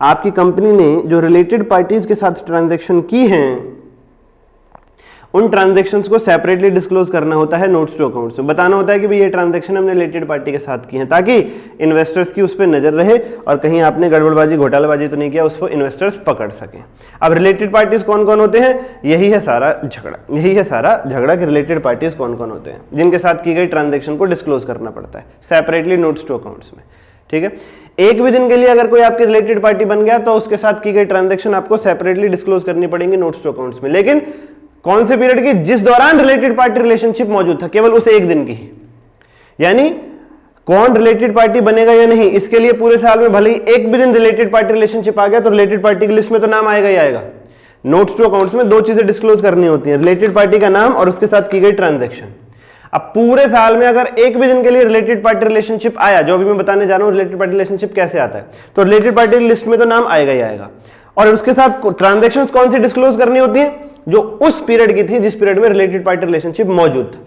आपकी कंपनी ने जो रिलेटेड पार्टीज के साथ ट्रांजैक्शन की हैं, उन ट्रांजैक्शंस को सेपरेटली डिस्क्लोज करना होता है नोट्स टू अकाउंट्स में। बताना होता है कि भाई ये ट्रांजैक्शन हमने रिलेटेड पार्टी के साथ की है, ताकि इन्वेस्टर्स की उस पर नजर रहे और कहीं आपने गड़बड़बाजी घोटालाबाजी तो नहीं किया, उसको इन्वेस्टर्स पकड़ सकें। अब रिलेटेड पार्टीज कौन कौन होते हैं? यही है सारा झगड़ा कि रिलेटेड पार्टीज कौन कौन होते हैं जिनके साथ की गई ट्रांजैक्शन को डिस्क्लोज करना पड़ता है सेपरेटली नोट्स टू अकाउंट्स में। ठीक है, एक भी दिन के लिए अगर कोई आपकी रिलेटेड पार्टी बन गया तो उसके साथ की गई ट्रांजैक्शन आपको सेपरेटली डिस्क्लोज करनी पड़ेंगी नोट्स टू अकाउंट्स में, लेकिन कौन से पीरियड की? जिस दौरान रिलेटेड पार्टी रिलेशनशिप मौजूद था, केवल उस एक दिन की। यानी कौन रिलेटेड पार्टी बनेगा या नहीं, इसके लिए पूरे साल में भले ही एक भी दिन रिलेटेड पार्टी रिलेशनशिप आ गया तो रिलेटेड पार्टी की लिस्ट में तो नाम आएगा ही आएगा। नोट्स टू अकाउंट्स में 2 चीजें डिस्क्लोज करनी होती है, रिलेटेड पार्टी का नाम और उसके साथ की गई ट्रांजैक्शन। अब पूरे साल में अगर एक भी दिन के लिए रिलेटेड पार्टी रिलेशनशिप आया, जो अभी मैं बताने जा रहा हूं रिलेटेड पार्टी रिलेशनशिप कैसे आता है, तो रिलेटेड पार्टी लिस्ट में तो नाम आएगा ही आएगा। और उसके साथ ट्रांजैक्शन कौन सी डिस्क्लोज करनी होती है? जो उस पीरियड की थी जिस पीरियड में रिलेटेड पार्टी रिलेशनशिप मौजूद था।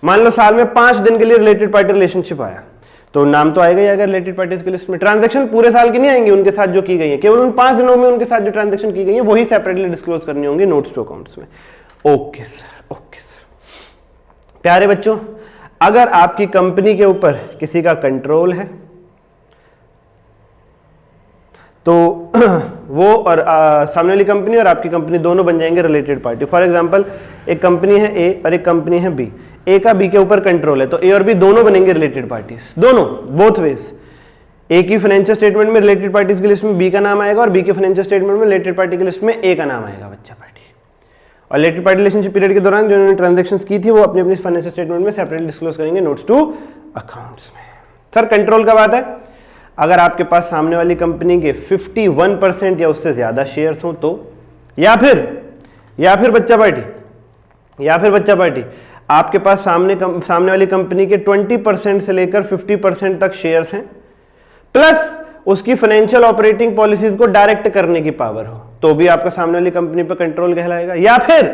मान लो साल में 5 दिन के लिए रिलेटेड पार्टी रिलेशनशिप आया तो नाम तो आएगा ही आएगा रिलेटेड पार्टीज की लिस्ट में। ट्रांजैक्शन पूरे साल की नहीं आएंगी उनके साथ जो की गई है, केवल उन 5 दिनों में उनके साथ जो ट्रांजैक्शन की गई है वही सेपरेटली डिस्क्लोज करनी होंगी नोट्स टू अकाउंट्स में। Okay sir, okay sir. प्यारे बच्चों, अगर आपकी कंपनी के ऊपर किसी का कंट्रोल है तो वो और सामने वाली कंपनी और आपकी कंपनी दोनों बन जाएंगे रिलेटेड पार्टी। फॉर एग्जांपल, एक कंपनी है ए और एक कंपनी है बी, ए का बी के ऊपर कंट्रोल है तो ए और बी दोनों बनेंगे रिलेटेड पार्टीज, दोनों, बोथ वेज। ए की फाइनेंशियल स्टेटमेंट में रिलेटेड पार्टीज की लिस्ट में बी का नाम आएगा और बी के फाइनेंशियल स्टेटमेंट में रिलेटेड पार्टी की लिस्ट में ए का नाम आएगा बच्चा पार्टी। और रिलेटेड पार्टी रिलेशनशिप पीरियड के दौरान जो उन्होंने ट्रांजैक्शंस की थी वो अपनी अपनी फाइनेंशियल स्टेटमेंट में सेपरेटली डिस्क्लोज करेंगे नोट्स टू अकाउंट्स में। सर कंट्रोल कब आता है? अगर आपके पास सामने वाली कंपनी के 51% या उससे ज्यादा शेयर्स हो तो, या फिर बच्चा पार्टी आपके पास सामने वाली कंपनी के 20% से लेकर 50% तक शेयर्स हैं, प्लस उसकी फाइनेंशियल ऑपरेटिंग पॉलिसीज को डायरेक्ट करने की पावर हो, तो भी आपका सामने वाली कंपनी पर कंट्रोल कहलाएगा। या फिर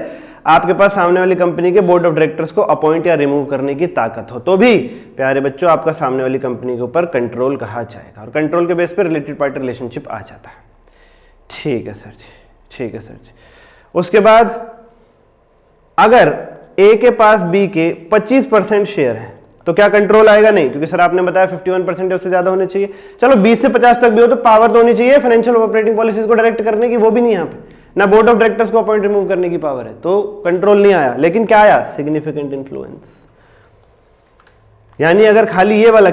आपके पास सामने वाली कंपनी के बोर्ड ऑफ डायरेक्टर्स को अपॉइंट या रिमूव करने की ताकत हो, तो भी प्यारे बच्चों आपका सामने वाली कंपनी के ऊपर कंट्रोल कहा जाएगा, और कंट्रोल के बेस पर रिलेटेड पार्टी रिलेशनशिप आ जाता है। ठीक है सर जी। उसके बाद अगर ए के पास बी के 25% शेयर है तो क्या कंट्रोल आएगा? नहीं, क्योंकि सर आपने बताया 51% या उससे ज्यादा होने चाहिए। चलो 20 से 50 तक भी हो तो पावर तो होनी चाहिए फाइनेंशियल ऑपरेटिंग पॉलिसीज को डायरेक्ट करने की, वो भी नहीं यहाँ पे, ना बोर्ड ऑफ डायरेक्टर्स को अपॉइंट रिमूव करने की पावर है, तो कंट्रोल नहीं आया। लेकिन क्या आया? Significant influence. यानी अगर खाली ये वाला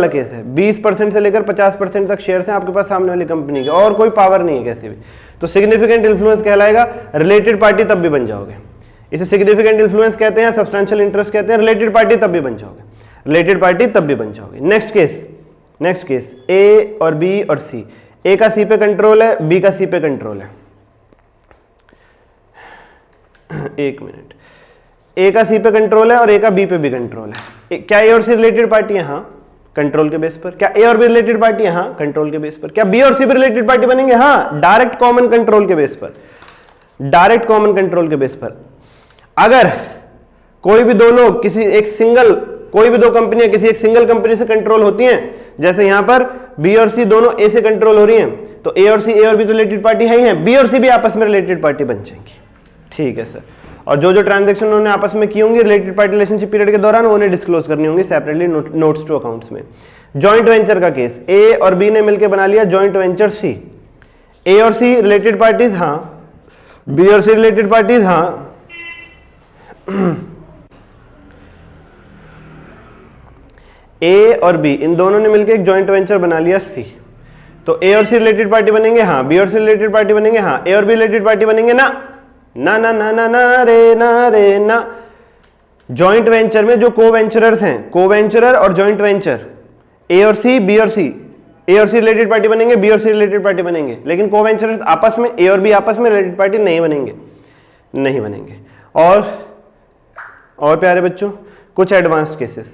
केस है 20% से लेकर 50% तक शेयर्स हैं आपके पास सामने वाली कंपनी के, और कोई पावर नहीं है कैसी भी, तो सिग्निफिकेंट इन्फ्लुएंस कहलाएगा। रिलेटेड पार्टी तब भी बन जाओगे, इसे सिग्निफिकेंट इन्फ्लुएंस कहते हैं, सब्सटेंशियल इंटरेस्ट कहते हैं। रिलेटेड पार्टी तब भी बन जाओगे। नेक्स्ट केस ए और बी और सी, ए का सी पे कंट्रोल है, बी का सी पे कंट्रोल है। एक मिनट, ए का सी पे कंट्रोल है और ए का बी पे भी कंट्रोल है। क्या ए और सी रिलेटेड पार्टी है? हाँ, कंट्रोल के बेस पर। क्या ए और बी रिलेटेड पार्टी है? हाँ, कंट्रोल के बेस पर। क्या बी और सी भी रिलेटेड पार्टी बनेंगे? हाँ, डायरेक्ट कॉमन कंट्रोल के बेस पर। अगर कोई भी दो लोग कोई भी दो कंपनियां किसी एक सिंगल कंपनी से कंट्रोल होती हैं, जैसे यहां पर बी और सी दोनों ए से कंट्रोल हो रही हैं, तो ए और बी तो रिलेटेड पार्टी है ही है, बी और सी भी आपस में रिलेटेड पार्टी बन जाएंगी। ठीक है सर। और जो ट्रांजैक्शन उन्होंने आपस में की होंगी रिलेटेड पार्टी रिलेशनशिप पीरियड के दौरान, वो उन्हें डिस्क्लोज करनी होंगी सेपरेटली नोट्स टू अकाउंट्स में। जॉइंट वेंचर का केस, ए और बी ने मिलकर बना लिया जॉइंट वेंचर सी। ए और सी रिलेटेड पार्टीज? हाँ। बी और सी रिलेटेड पार्टीज? हाँ। ए और बी इन दोनों ने मिलकर एक जॉइंट वेंचर बना लिया सी, तो ए और सी रिलेटेड पार्टी बनेंगे? हाँ। बी और सी रिलेटेड पार्टी बनेंगे? हाँ। ए और बी रिलेटेड पार्टी बनेंगे? ना ना ना ना ना ना रे ना। जॉइंट वेंचर में जो को वेंचरर्स हैं, को वेंचरर और जॉइंट वेंचर, ए और सी, बी और सी, ए और सी रिलेटेड पार्टी बनेंगे, बी और सी रिलेटेड पार्टी बनेंगे, लेकिन को वेंचरर्स आपस में, ए और बी आपस में रिलेटेड पार्टी नहीं बनेंगे। और प्यारे बच्चों कुछ एडवांस्ड केसेस,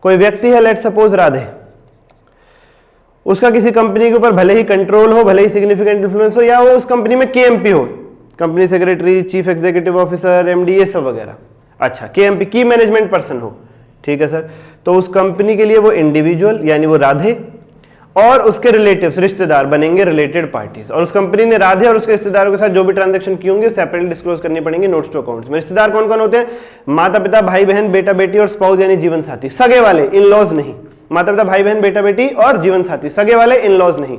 कोई व्यक्ति है, लेट सपोज राधे, उसका किसी कंपनी के ऊपर भले ही कंट्रोल हो, भले ही सिग्निफिकेंट इन्फ्लुएंस हो, या वो उस कंपनी में केएमपी हो, company secretary, chief executive officer, MD, ये सब वगैरह। अच्छा, केएमपी की मैनेजमेंट पर्सन हो, ठीक है सर, तो उस कंपनी के लिए वो इंडिविजुअल यानी वो राधे और उसके रिलेटिव्स, रिश्तेदार बनेंगे रिलेटेड पार्टीज, और उस कंपनी ने राधे और उसके रिश्तेदारों के साथ जो भी ट्रांजैक्शन की होंगे सेपरेटली डिस्क्लोज करनी पड़ेंगे नोट्स टू अकाउंट्स में। रिश्तेदार कौन कौन होते हैं? माता पिता, भाई बहन, बेटा बेटी और स्पाउस यानी जीवन साथी, सगे वाले, इन लॉज नहीं। माता पिता, भाई बहन, बेटा बेटी और जीवन साथी, सगे वाले, इन लॉज नहीं।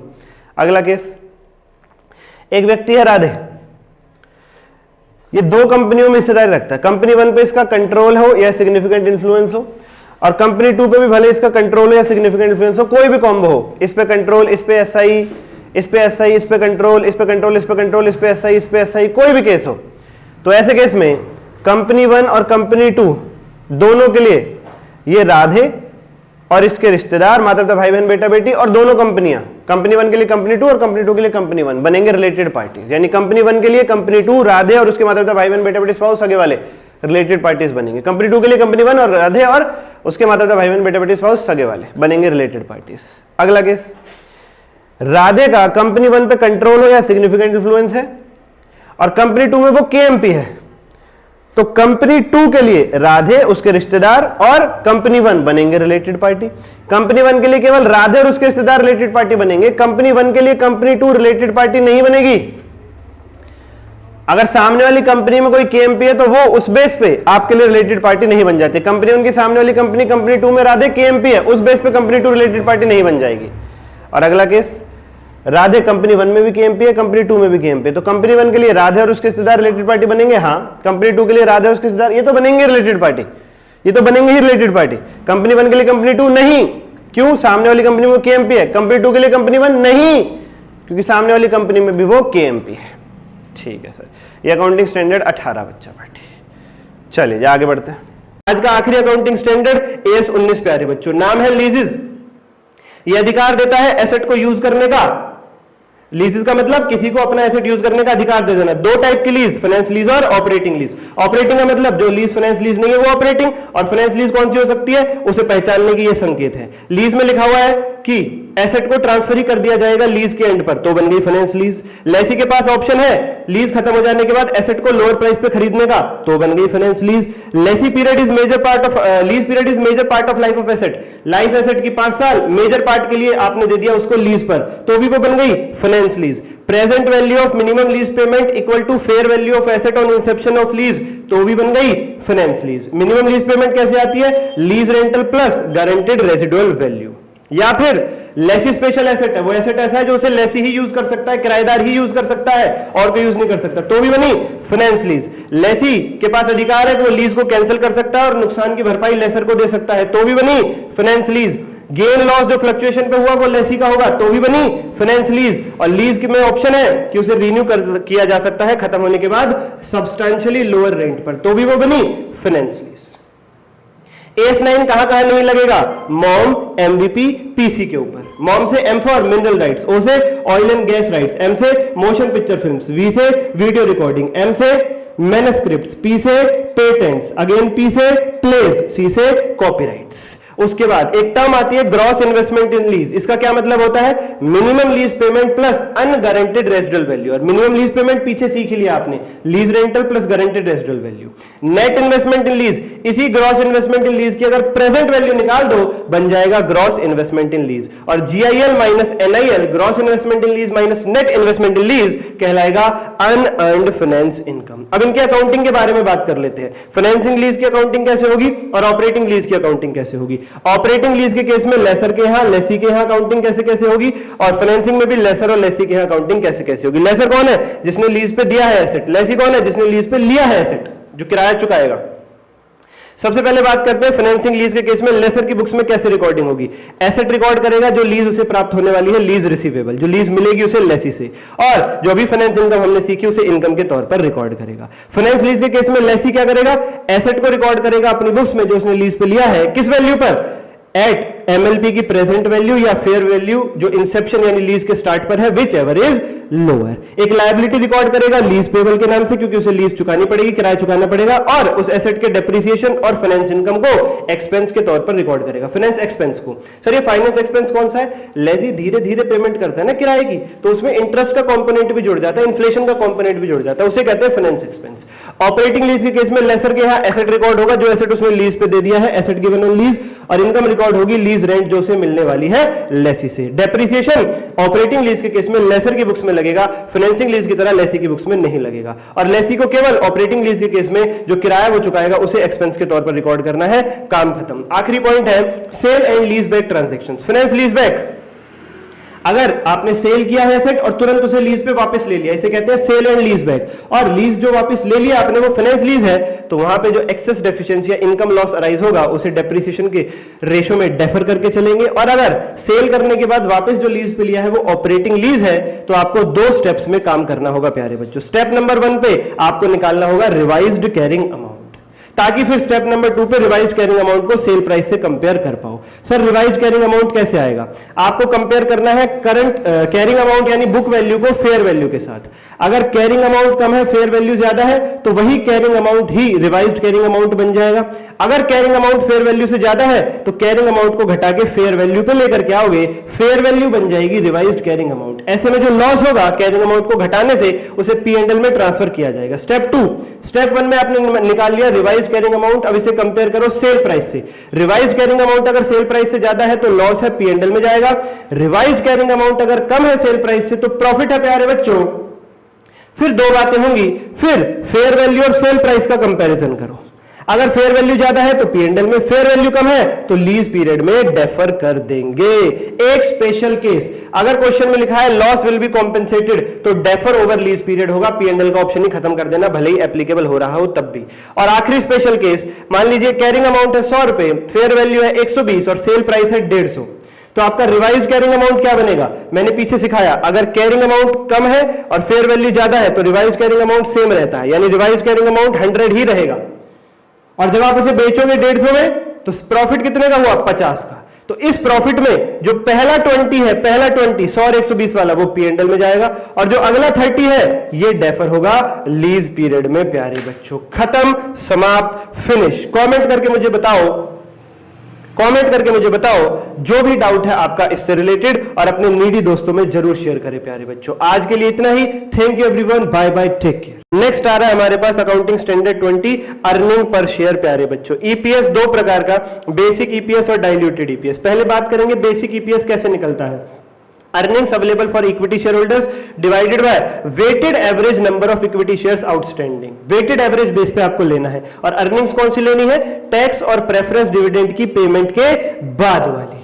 अगला केस, एक व्यक्ति है राधे, ये दो कंपनियों में हिस्सेदारी रखता है, कंपनी 1 पे इसका कंट्रोल हो या सिग्निफिकेंट इन्फ्लुएंस हो, और कंपनी 2 पे भी भले इसका कंट्रोल हो या सिग्निफिकेंट इन्फ्लुएंस हो, कोई भी कॉम्बो हो, इस पे कंट्रोल, इस पे एसआई, इस पे एसआई, इस पे कंट्रोल, इस पे कंट्रोल, इस पे कंट्रोल, इस पे एसआई, इस पे एसआई, कोई भी केस हो, तो ऐसे केस में कंपनी 1 और कंपनी 2 दोनों के लिए ये राधे और इसके रिश्तेदार, माता पिता, भाई बहन, बेटा बेटी और दोनों कंपनियां, कंपनी 1 के लिए कंपनी 2 और कंपनी 2 के लिए कंपनी 1 बनेंगे रिलेटेड पार्टीज। यानी कंपनी 1 के लिए कंपनी 2 राधे और उसके माता पिता, भाई बहन, बेटा बेटी, स्पाउस, सगे वाले रिलेटेड पार्टीज बनेंगे। कंपनी 2 के लिए कंपनी 1 और राधे और उसके माता पिता, भाई बहन, बेटा बेटी, स्पाउस, सगे वाले बनेंगे रिलेटेड पार्टीज। अगला केस, राधे का कंपनी 1 पे कंट्रोल हो या सिग्निफिकेंट इन्फ्लुएंस है और कंपनी 2 में वो केएमपी है, तो कंपनी 2 के लिए राधे, उसके रिश्तेदार और कंपनी 1 बनेंगे रिलेटेड पार्टी। कंपनी 1 के लिए केवल राधे और उसके रिश्तेदार रिलेटेड पार्टी बनेंगे, कंपनी 1 के लिए कंपनी 2 रिलेटेड पार्टी नहीं बनेगी। अगर सामने वाली कंपनी में कोई केएमपी है तो वो उस बेस पे आपके लिए रिलेटेड पार्टी नहीं बन जाती। कंपनी 1 की सामने वाली कंपनी 2 में राधे केएमपी है, उस बेस पे कंपनी 2 रिलेटेड पार्टी नहीं बन जाएगी। और अगला केस, राधे कंपनी 1 में भी केएमपी है, कंपनी 2 में भी केएमपी है, तो कंपनी 1 के लिए राधे और उसके रिश्तेदार रिलेटेड पार्टी बनेंगे, हाँ। कंपनी 2 के लिए राधे और उसके रिश्तेदार, ये तो बनेंगे रिलेटेड पार्टी, ये तो बनेंगे ही रिलेटेड पार्टी। कंपनी 1 के लिए कंपनी 2 नहीं, क्यों? सामने वाली कंपनी में केएमपी है। कंपनी 2 के लिए कंपनी 1 नहीं, क्योंकि सामने वाली कंपनी में भी वो केएमपी है। ठीक है सर, ये अकाउंटिंग स्टैंडर्ड 18 बच्चा पार्टी। चलिए आगे बढ़ते हैं। आज का आखिरी अकाउंटिंग स्टैंडर्ड AS 19 प्यारे बच्चों, नाम है लीजेस। ये अधिकार देता है एसेट को यूज करने का। लीजेस का मतलब किसी को अपना एसेट यूज करने का अधिकार दे देना। दो टाइप की लीज, फाइनेंस लीज और ऑपरेटिंग लीज। ऑपरेटिंग का मतलब जो लीज फाइनेंस लीज नहीं है वो ऑपरेटिंग, और फाइनेंस लीज कौन सी हो सकती है उसे पहचानने की ये संकेत है। लीज में लिखा हुआ है कि एसेट को ट्रांसफर ही कर दिया जाएगा लीज के एंड पर, तो बन गई फाइनेंस लीज। लेसी के पास ऑप्शन है लीज खत्म हो जाने के बाद एसेट को लोअर प्राइस पे खरीदने का, तो बन गई finance lease. Lessee period is major part of lease period is major part of life of asset. Life asset की 5 साल मेजर पार्ट के लिए आपने दे दिया उसको लीज पर, तो भी वो बन गई finance lease. Present value of minimum lease payment equal to fair value of asset on inception of lease, तो भी बन गई finance lease. Minimum lease payment कैसे आती है, lease rental plus guaranteed residual value. या फिर लेसी स्पेशल एसेट है, वो एसेट ऐसा है जो उसे लेसी ही यूज कर सकता है, किराएदार ही यूज कर सकता है और कोई यूज नहीं कर सकता, तो भी बनी फाइनेंस लीज। लेसी के पास अधिकार है कि वो लीज को कैंसिल कर सकता है और नुकसान की भरपाई लेसर को दे सकता है, तो भी बनी फाइनेंस लीज। गेन लॉस जो फ्लक्चुएशन पे हुआ वो लेसी का होगा, तो भी बनी फाइनेंस लीज। और लीज में ऑप्शन है कि उसे रिन्यू किया जा सकता है खत्म होने के बाद सब्सटैंशियली लोअर रेंट पर, तो भी वो बनी फाइनेंस लीज। AS9 कहां नहीं लगेगा, मॉम, MVP, PC के ऊपर। मॉम से M for mineral rights, O से oil and gas rights, M से मोशन पिक्चर फिल्म्स, V से वीडियो रिकॉर्डिंग, M से मैन्युस्क्रिप्ट्स, P से पेटेंट्स, अगेन P से प्लेज, C से कॉपीराइट्स। उसके बाद एक टर्म आती है ग्रॉस इन्वेस्टमेंट इन लीज। इसका क्या मतलब होता है, minimum lease payment plus unguaranteed residual value. और मिनिमम लीज पेमेंट पीछे सीख लिया आपने, lease rental plus guaranteed residual value. Net investment in lease, इसी ग्रॉस इन्वेस्टमेंट इन लीज की अगर प्रेजेंट वैल्यू निकाल दो बन जाएगा ग्रॉस इन्वेस्टमेंट इन लीज। और GIL minus NIL, gross investment in lease minus net investment in lease, कहलाएगा unearned finance income. अब इनके अकाउंटिंग के बारे में बात कर लेते हैं। फाइनेंसिंग लीज की अकाउंटिंग कैसे होगी और ऑपरेटिंग लीज की अकाउंटिंग कैसे होगी। ऑपरेटिंग लीज के केस में लेसर के यहां, लेसी के यहां अकाउंटिंग कैसे होगी, और फाइनेंसिंग में भी लेसर और लेसी के यहां अकाउंटिंग कैसे होगी। लेसर कौन है, जिसने लीज पे दिया है एसेट। लेसी कौन है, जिसने लीज पे लिया है एसेट, जो किराया चुकाएगा। सबसे पहले बात करते हैं फाइनेंसिंग लीज के केस में लेसर की बुक्स में कैसे रिकॉर्डिंग होगी। एसेट रिकॉर्ड करेगा जो लीज उसे प्राप्त होने वाली है, लीज रिसीवेबल, जो लीज मिलेगी उसे लेसी से, और जो भी फाइनेंस इनकम हमने सीखी उसे इनकम के तौर पर रिकॉर्ड करेगा। फाइनेंस लीज के केस में लेसी क्या करेगा, एसेट को रिकॉर्ड करेगा अपनी बुक्स में जो उसने लीज पे लिया है, किस वैल्यू पर, एट MLP की प्रेजेंट वैल्यू या फेयर वैल्यू जो इंसेप्शन यानी लीज के स्टार्ट पर है, विच एवर इज लोअर। एक लायबिलिटी रिकॉर्ड करेगा लीज पेबल के नाम से, क्योंकि उसे लीज चुकानी पड़ेगी, किराया चुकाना पड़ेगा, और उस एसेट के डेप्रिसिएशन और फाइनेंस इनकम को एक्सपेंस के तौर पर रिकॉर्ड करेगा, फाइनेंस एक्सपेंस को। सर ये फाइनेंस एक्सपेंस कौन सा है, लेजी धीरे धीरे पेमेंट करता है ना किराए की, तो उसमें इंटरेस्ट का कंपोनेंट भी जुड़ जाता है, इन्फ्लेशन का कंपोनेंट भी जुड़ जाता है, उसे कहते हैं फाइनेंस एक्सपेंस। ऑपरेटिंग लीज के केस में लेसर के यहां एसेट रिकॉर्ड होगा जो एसेट उसने लीज पे दे दिया है, एसेट गिवन ऑन लीज, और इनकम रिकॉर्ड होगी लीज रेंट जो उसे मिलने वाली है लेसी से। डेप्रिसिएशन ऑपरेटिंग लीज के केस में लेसर की बुक्स में लगेगा, फाइनेंसिंग लीज की तरह लेसी की बुक्स में नहीं लगेगा। और लेसी को केवल ऑपरेटिंग लीज के केस में जो किराया वो चुकाएगा उसे एक्सपेंस के तौर पर रिकॉर्ड करना है, काम खत्म। आखिरी पॉइंट है sale and lease back transactions. Finance lease back, अगर आपने सेल किया है एसेट और तुरंत उसे लीज पे वापस ले लिया, इसे कहते हैं सेल एंड लीज बैक। और लीज जो वापस ले लिया आपने वो फाइनेंस लीज है, तो वहां पे जो एक्सेस डेफिशिएंसी या इनकम लॉस अराइज होगा उसे डेप्रिसिएशन के रेशो में डेफर करके चलेंगे। और अगर सेल करने के बाद वापस जो लीज पे लिया है वो ऑपरेटिंग लीज है, तो आपको 2 स्टेप्स में काम करना होगा प्यारे बच्चों। स्टेप नंबर 1 पे आपको निकालना होगा रिवाइज्ड कैरिंग अमाउंट, ताकि फिर स्टेप नंबर 2 पे रिवाइज कैरिंग अमाउंट को सेल प्राइस से कंपेयर कर पाओ। सर रिवाइज कैरिंग अमाउंट कैसे आएगा, आपको कंपेयर करना है करंट कैरिंग अमाउंट यानी बुक वैल्यू को फेयर वैल्यू के साथ। अगर कैरिंग अमाउंट कम है, फेयर वैल्यू ज्यादा है, तो वही कैरिंग अमाउंट ही रिवाइज्ड कैरिंग अमाउंट बन जाएगा। अगर कैरिंग अमाउंट फेयर वैल्यू से ज्यादा है तो कैरिंग अमाउंट को घटा के फेयर वैल्यू पे लेकर के आओगे, फेयर वैल्यू बन जाएगी रिवाइज्ड कैरिंग अमाउंट। ऐसे में जो लॉस होगा कैरिंग अमाउंट को घटाने से उसे P&L में ट्रांसफर किया जाएगा। स्टेप 2, स्टेप 1 में आपने निकाल लिया रिवाइज कैरिंग अमाउंट, अब इसे कंपेयर करो सेल प्राइस से। रिवाइज कैरिंग अमाउंट अगर सेल प्राइस से ज्यादा है तो लॉस है, P&L में जाएगा। रिवाइज कैरिंग अमाउंट अगर कम है सेल प्राइस से तो प्रॉफिट है प्यारे बच्चों। फिर 2 बातें होंगी, फिर फेयर वैल्यू और सेल प्राइस का कंपैरिजन करो। अगर फेयर वैल्यू ज्यादा है तो P&L में, फेयर वैल्यू कम है तो लीज पीरियड में डेफर कर देंगे। एक स्पेशल केस, अगर क्वेश्चन में लिखा है लॉस विल बी कॉम्पेंसेटेड तो डेफर ओवर लीज पीरियड होगा, P&L का ऑप्शन ही खत्म कर देना, भले ही एप्लीकेबल हो रहा हो तब भी। और आखिरी स्पेशल केस, मान लीजिए कैरिंग अमाउंट है 100 रुपए, फेयर वैल्यू है 120 और सेल प्राइस है 150, तो आपका रिवाइज कैरिंग अमाउंट क्या बनेगा, मैंने पीछे सिखाया। अगर कैरिंग अमाउंट कम है और फेयर वैल्यू ज्यादा है तो रिवाइज कैरिंग अमाउंट सेम रहता है, यानी रिवाइज कैरिंग अमाउंट 100 ही रहेगा। और जब आप उसे बेचोगे 150 में तो प्रॉफिट कितने का हुआ, 50 का। तो इस प्रॉफिट में जो पहला 20 है, पहला 20 100 और 120 वाला वो P&L में जाएगा, और जो अगला 30 है ये डेफर होगा लीज पीरियड में। प्यारे बच्चों, खत्म, समाप्त, फिनिश। कमेंट करके मुझे बताओ, कमेंट करके मुझे बताओ जो भी डाउट है आपका इससे रिलेटेड, और अपने नीडी दोस्तों में जरूर शेयर करें। प्यारे बच्चों, आज के लिए इतना ही। Thank you everyone, bye bye, take care. Next आ रहा है हमारे पास accounting standard 20, earning per share. प्यारे बच्चों, ईपीएस दो प्रकार का, बेसिक ईपीएस और डाइल्यूटेड ईपीएस। पहले बात करेंगे बेसिक ईपीएस कैसे निकलता है। Earnings available for equity share holders divided by weighted average number of equity shares outstanding. Weighted average base पे आपको लेना है, और अर्निंग्स कौन सी लेनी है, टैक्स और प्रेफरेंस डिविडेंड की पेमेंट के बाद वाली।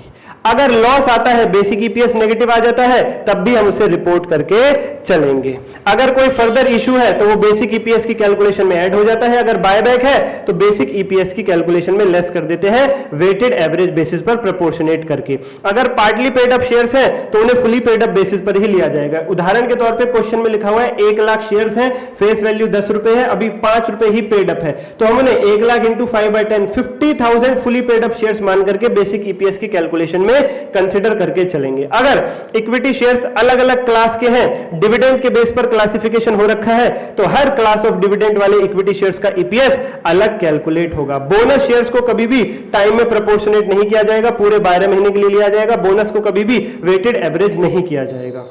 अगर लॉस आता है, बेसिक ईपीएस नेगेटिव आ जाता है, तब भी हम उसे रिपोर्ट करके चलेंगे। अगर कोई फर्दर इशू है तो वो बेसिक ईपीएस की कैलकुलेशन में ऐड हो जाता है। अगर बायबैक है तो बेसिक ईपीएस की कैलकुलेशन में लेस कर देते हैं वेटेड एवरेज बेसिस पर प्रोपोर्शनेट करके। अगर पार्टली पेड अप शेयर्स हैं तो उन्हें फुली पेड अप बेसिस पर ही लिया जाएगा। उदाहरण के तौर पर क्वेश्चन में लिखा हुआ है 1 लाख शेयर्स हैं, फेस वैल्यू 10 रुपए है, अभी 5 रुपए ही पेड अप है, तो हम उन्हें 1 lakh into 5/10 50,000 fully paid up shares मान करके बेसिक ईपीएस की कैलकुलेशन में कंसीडर करके चलेंगे। अगर इक्विटी शेयर्स अलग अलग क्लास के हैं, डिविडेंड के बेस पर क्लासिफिकेशन हो रखा है, तो हर क्लास ऑफ डिविडेंड वाले इक्विटी शेयर्स का ईपीएस अलग कैलकुलेट होगा। बोनस शेयर्स को कभी भी टाइम में प्रोपोर्शनेट नहीं किया जाएगा, पूरे 12 महीने के लिए लिया जाएगा। बोनस को कभी भी वेटेड एवरेज नहीं किया जाएगा।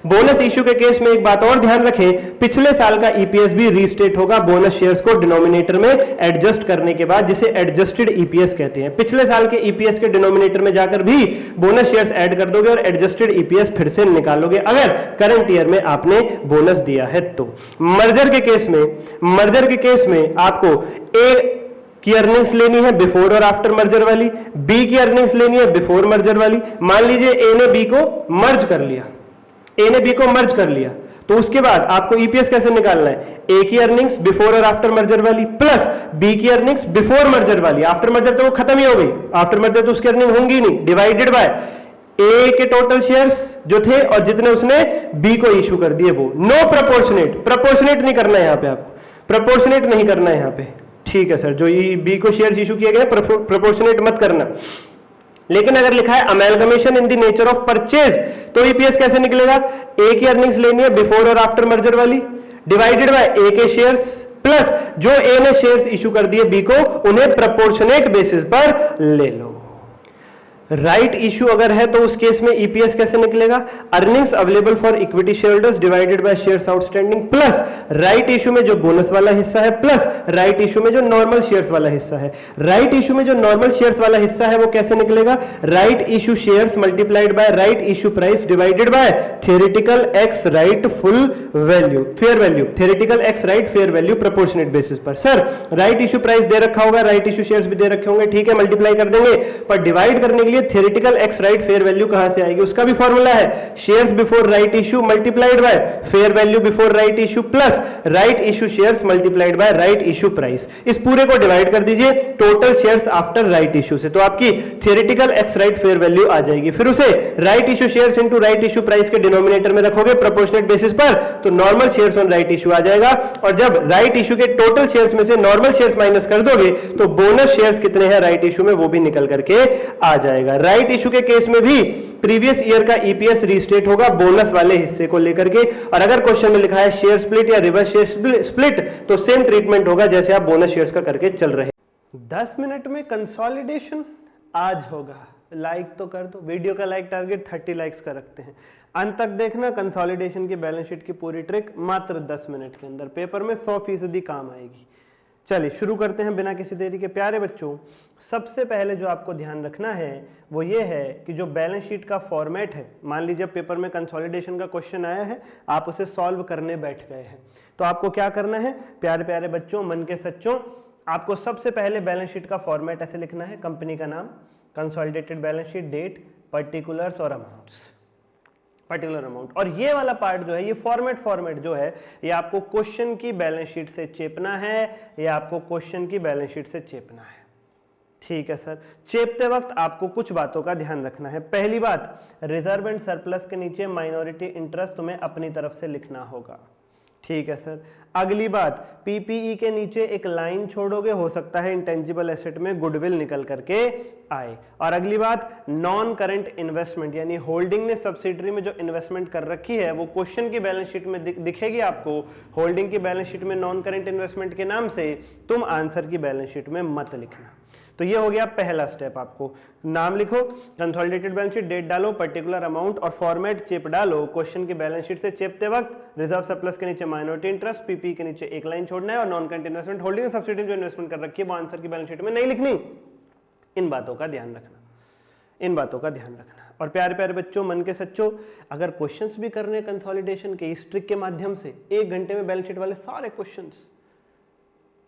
बोनस इश्यू के केस में एक बात और ध्यान रखें, पिछले साल का ईपीएस भी रीस्टेट होगा बोनस शेयर्स को डिनोमिनेटर में एडजस्ट करने के बाद, जिसे एडजस्टेड ईपीएस कहते हैं। पिछले साल के ईपीएस के डिनोमिनेटर में जाकर भी बोनस शेयर्स ऐड कर दोगे और एडजस्टेड ईपीएस फिर से निकालोगे, अगर करंट ईयर में आपने बोनस दिया है तो। मर्जर के केस में आपको ए की अर्निंग्स लेनी है बिफोर और आफ्टर मर्जर वाली, बी की अर्निंग्स लेनी है बिफोर मर्जर वाली। मान लीजिए ए ने बी को मर्ज कर लिया, तो उसके बाद आपको ईपीएस कैसे निकालना है, ए की अर्निंग्स बिफोर और आफ्टर मर्जर वाली प्लस बी की अर्निंग्स बिफोर मर्जर वाली। आफ्टर मर्जर तो वो खत्म ही हो गई, आफ्टर मर्जर तो उसकी अर्निंग होंगी नहीं, डिवाइडेड बाय ए के टोटल शेयर्स जो थे और जितने उसने बी को इशू कर दिए वो। नो प्रोपोर्शनेट नहीं करना है यहां पे, आपको प्रोपोर्शनेट नहीं करना है यहां पे, ठीक है सर। जो बी को शेयर्स इशू किए गए प्रोपोर्शनेट मत करना। लेकिन अगर लिखा है amalgamation in the nature of purchase, तो ईपीएस कैसे निकलेगा, ए की अर्निंग्स लेनी है बिफोर और आफ्टर मर्जर वाली, डिवाइडेड बाय ए के शेयर्स प्लस जो ए ने शेयर्स इशू कर दिए बी को, उन्हें प्रोपोर्शनेट बेसिस पर ले लो। राइट इशू अगर है तो उस केस में ईपीएस कैसे निकलेगा, earnings available for equity shareholders divided by shares outstanding plus right issue में जो बोनस वाला हिस्सा है प्लस राइट इशू में जो नॉर्मल शेयर्स वाला हिस्सा है। राइट इशू में जो नॉर्मल शेयर्स वाला हिस्सा है वो कैसे निकलेगा, right issue shares multiplied by right issue price divided by theoretical ex right full value fair value, theoretical ex right fair value proportionate basis पर। सर राइट इशू प्राइस दे रखा होगा, राइट इशू शेयर्स भी दे रखे होंगे, ठीक है multiply कर देंगे, पर डिवाइड करने के लिए theoretical ex right fair value कहां से आएगी, उसका भी फॉर्मूला है shares before right issue multiplied by fair value before right issue plus right issue shares multiplied by right issue price. इस पूरे को डिवाइड कर दीजिए total shares after right issue से, तो आपकी theoretical ex right fair value आ जाएगी। फिर उसे right issue shares into right issue price के डिनोमिनेटर में रखोगे प्रोपोर्शनेट बेसिस पर, तो normal shares on right issue आ जाएगा, और जब राइट इशू के टोटल शेयर्स में से नॉर्मल शेयर्स माइनस कर दोगे तो बोनस शेयर्स कितने हैं राइट इशू में वो भी निकल करके आ जाएगा। राइट इशू के केस में भी प्रीवियस ईयर का ईपीएस रीस्टेट होगा बोनस वाले हिस्से को लेकर के, और अगर क्वेश्चन में लिखा है शेयर स्प्लिट या रिवर्स शेयर स्प्लिट तो सेम ट्रीटमेंट होगा जैसे आप बोनस शेयर्स का करके चल रहे हैं। 10 मिनट में कंसोलिडेशन आज होगा, लाइक तो कर दो, वीडियो का लाइक टारगेट 30 लाइक्स का रखते हैं, अंत तक देखना। कंसोलिडेशन की बैलेंस शीट की पूरी ट्रिक मात्र 10 मिनट के अंदर पेपर में 100% काम आएगी। चलिए शुरू करते हैं बिना किसी देरी के। प्यारे बच्चों, सबसे पहले जो आपको ध्यान रखना है वो ये है कि जो बैलेंस शीट का फॉर्मेट है, मान लीजिए पेपर में कंसोलिडेशन का क्वेश्चन आया है, आप उसे सॉल्व करने बैठ गए हैं, तो आपको क्या करना है प्यारे प्यारे बच्चों, मन के सच्चों, आपको सबसे पहले बैलेंस शीट का फॉर्मेट ऐसे लिखना है, कंपनी का नाम, consolidated balance sheet, date, particulars और अमाउंट्स, पर्टिकुलर अमाउंट। और ये वाला पार्ट जो है, ये फॉर्मेट जो है, ये आपको क्वेश्चन की बैलेंस शीट से चेपना है, या आपको क्वेश्चन की बैलेंस शीट से चेपना है, ठीक है सर। चेपते वक्त आपको कुछ बातों का ध्यान रखना है। पहली बात, रिजर्व एंड सरप्लस के नीचे माइनॉरिटी इंटरेस्ट तुम्हें अपनी तरफ से लिखना होगा, ठीक है सर। अगली बात, पीपीई के नीचे एक लाइन छोड़ोगे, हो सकता है इंटेंजिबल एसेट में गुडविल निकल करके आए। और अगली बात, नॉन करंट इन्वेस्टमेंट, यानी होल्डिंग ने सब्सिडरी में जो इन्वेस्टमेंट कर रखी है वो क्वेश्चन की बैलेंस शीट में दिखेगी आपको। होल्डिंग की बैलेंस शीट में नॉन करंट इन्वेस्टमेंट के नाम से तुम आंसर की बैलेंस शीट में मत लिखना। तो ये हो गया पहला स्टेप। आपको नाम लिखो, कंसोलिडेटेड बैलेंस शीट, डेट डालो, पर्टिकुलर अमाउंट और फॉर्मेट चिप डालो। क्वेश्चन की बैलेंस शीट से चिपते वक्त रिजर्व सरप्लस के नीचे माइनॉरिटी इंटरेस्ट, पीपी के नीचे एक लाइन छोड़ना है और non current investment, holding subsidy जो इन्वेस्टमेंट कर रखी है वो आंसर की बैलेंस शीट में नहीं लिखनी। इन बातों का ध्यान रखना, इन बातों का ध्यान रखना। और प्यारे प्यारे बच्चों, मन के सच्चों, अगर क्वेश्चंस भी करने कंसोलिडेशन के इस ट्रिक के माध्यम से 1 घंटे में बैलेंस शीट वाले सारे क्वेश्चंस,